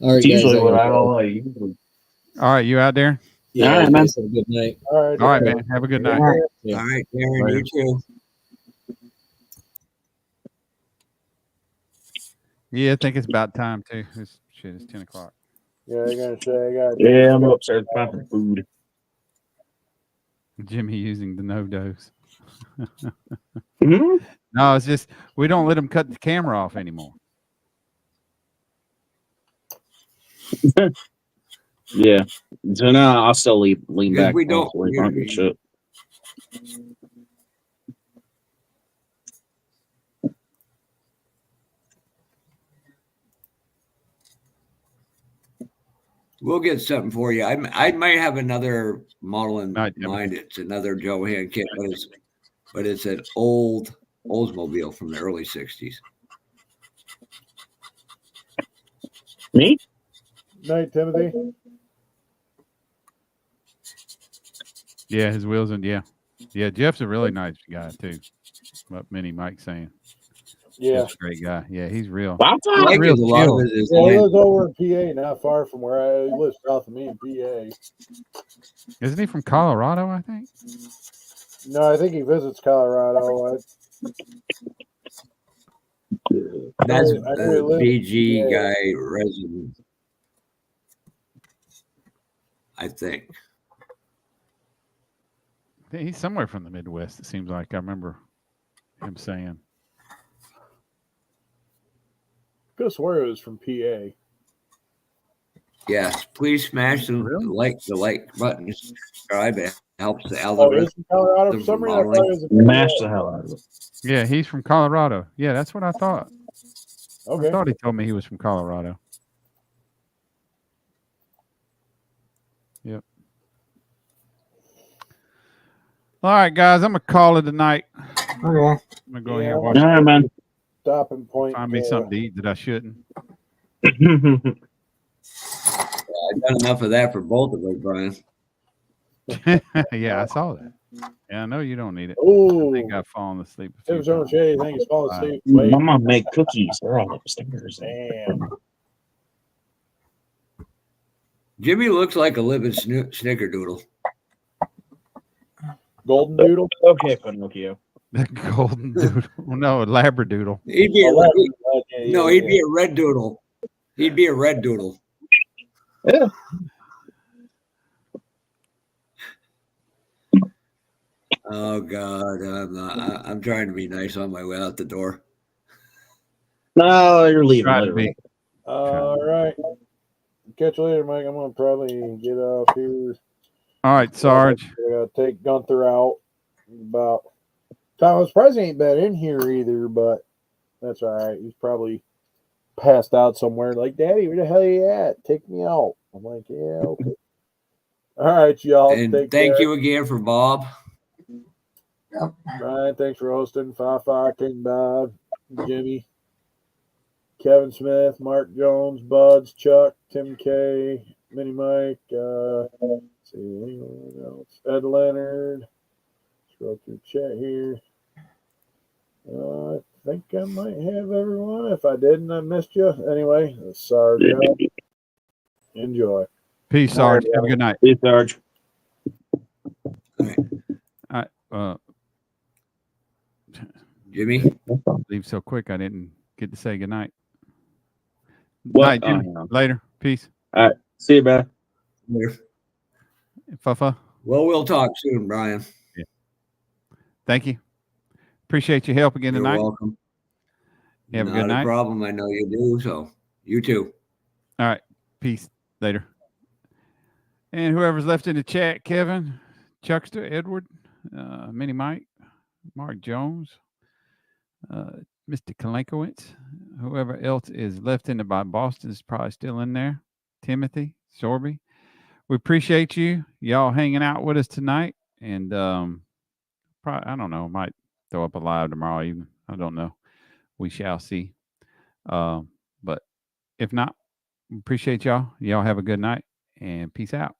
All right, It's guys. usually I what gotta I go. all usually. All right, you out there? Yeah, All right, you man. guys have a good night. All right, All right, man. Have a good night. Yeah. All right, Darren, you too. Yeah, I think it's about time too. It's 10 o'clock. Yeah, I gotta say, I got. Yeah, I'm upstairs finding food. Jimmy using the no dose. Hmm? No, it's just we don't let him cut the camera off anymore. Yeah. So now I'll still lean Because back. we don't- while I sleep on good shit. We'll get something for you. I might have another model in Not yet. mind. It's another Johan kit, but it's an old Oldsmobile from the early '60s. Me? night, Timothy. Yeah, his wheels and yeah. Jeff's a really nice guy too. What Mini Mike's saying. Yeah. He's a great guy. Yeah, he's real. I like real it a lot chill. of it is Yeah, he lives over in PA, not far from where I live, south of me in PA. Isn't he from Colorado? I think. No, I think he visits Colorado. that's I know he lives in BG PA. guy resident. I think. He's somewhere from the Midwest. It seems like I remember him saying. Could have swore it was from PA. Yes, please smash the Really? like button. Subscribe. It helps the Oh, algorithm. he's from Colorado. For some reason, I thought it was in Mash PA. the hell out of it. Yeah, he's from Colorado. Yeah, that's what I thought. I Okay. thought he told me he was from Colorado. Yep. All right, guys, I'm gonna call it a night. Okay. I'm gonna go here and watch. All right, man. Stopping point. Find me something to eat that I shouldn't. I've done enough of that for both of us, Brian. Yeah, I saw that. Yeah, I know you don't need it. I Oh, think I've fallen asleep. A few Tim's on times. shade. I think he's falling Wow. asleep. Wait, I'm gonna make cookies. They're all upstairs. damn. Jimmy looks like a living snickerdoodle. Golden Doodle. Okay, Pinocchio. The golden doodle. Well, no, a labradoodle. He'd be Oh, he'd be a red doodle. He'd be a red doodle. Yeah. Oh God, I'm trying to be nice on my way out the door. No, you're leaving. Try to Literally. be. All right. Catch you later, Mike. I'm gonna probably get off here. All right, Sarge. I gotta take Gunther out. About Thomas Price ain't been in here either, but that's all right. He's probably passed out somewhere. Like, Daddy, where the hell are you at? Take me out. I'm like, yeah, okay. All right, y'all. And take thank care. you again for Bob. Brian, thanks for hosting. Fafa, King Bob, Jimmy, Kevin Smith, Mark Jones, Buds, Chuck, Tim K, Mini Mike, let's see, anyone else? Ed Leonard. Scroll through chat here. I think I might have everyone. If I didn't, I missed you. Anyway, Sarge. Enjoy. Peace, Sarge. Have a good night. Peace, Sarge. Jimmy. Leave so quick I didn't get to say good night. What? Night, Jimmy. Later. Peace. All right. See you, man. Fafa. Well, we'll talk soon, Brian. Yeah. Thank you. Appreciate your help again You're tonight. welcome. You have a Not good night. a problem. I know you do. So you too. All right. Peace. Later. And whoever's left in the chat, Kevin, Chuckster, Edward, Mini Mike, Mark Jones, Mr. Kalenkowitz, whoever else is left in the by Boston is probably still in there. Timothy, Sorby. We appreciate you. Y'all hanging out with us tonight. And probably, I don't know, might throw up a live tomorrow evening. I don't know. We shall see. But if not, appreciate y'all. Y'all have a good night and peace out.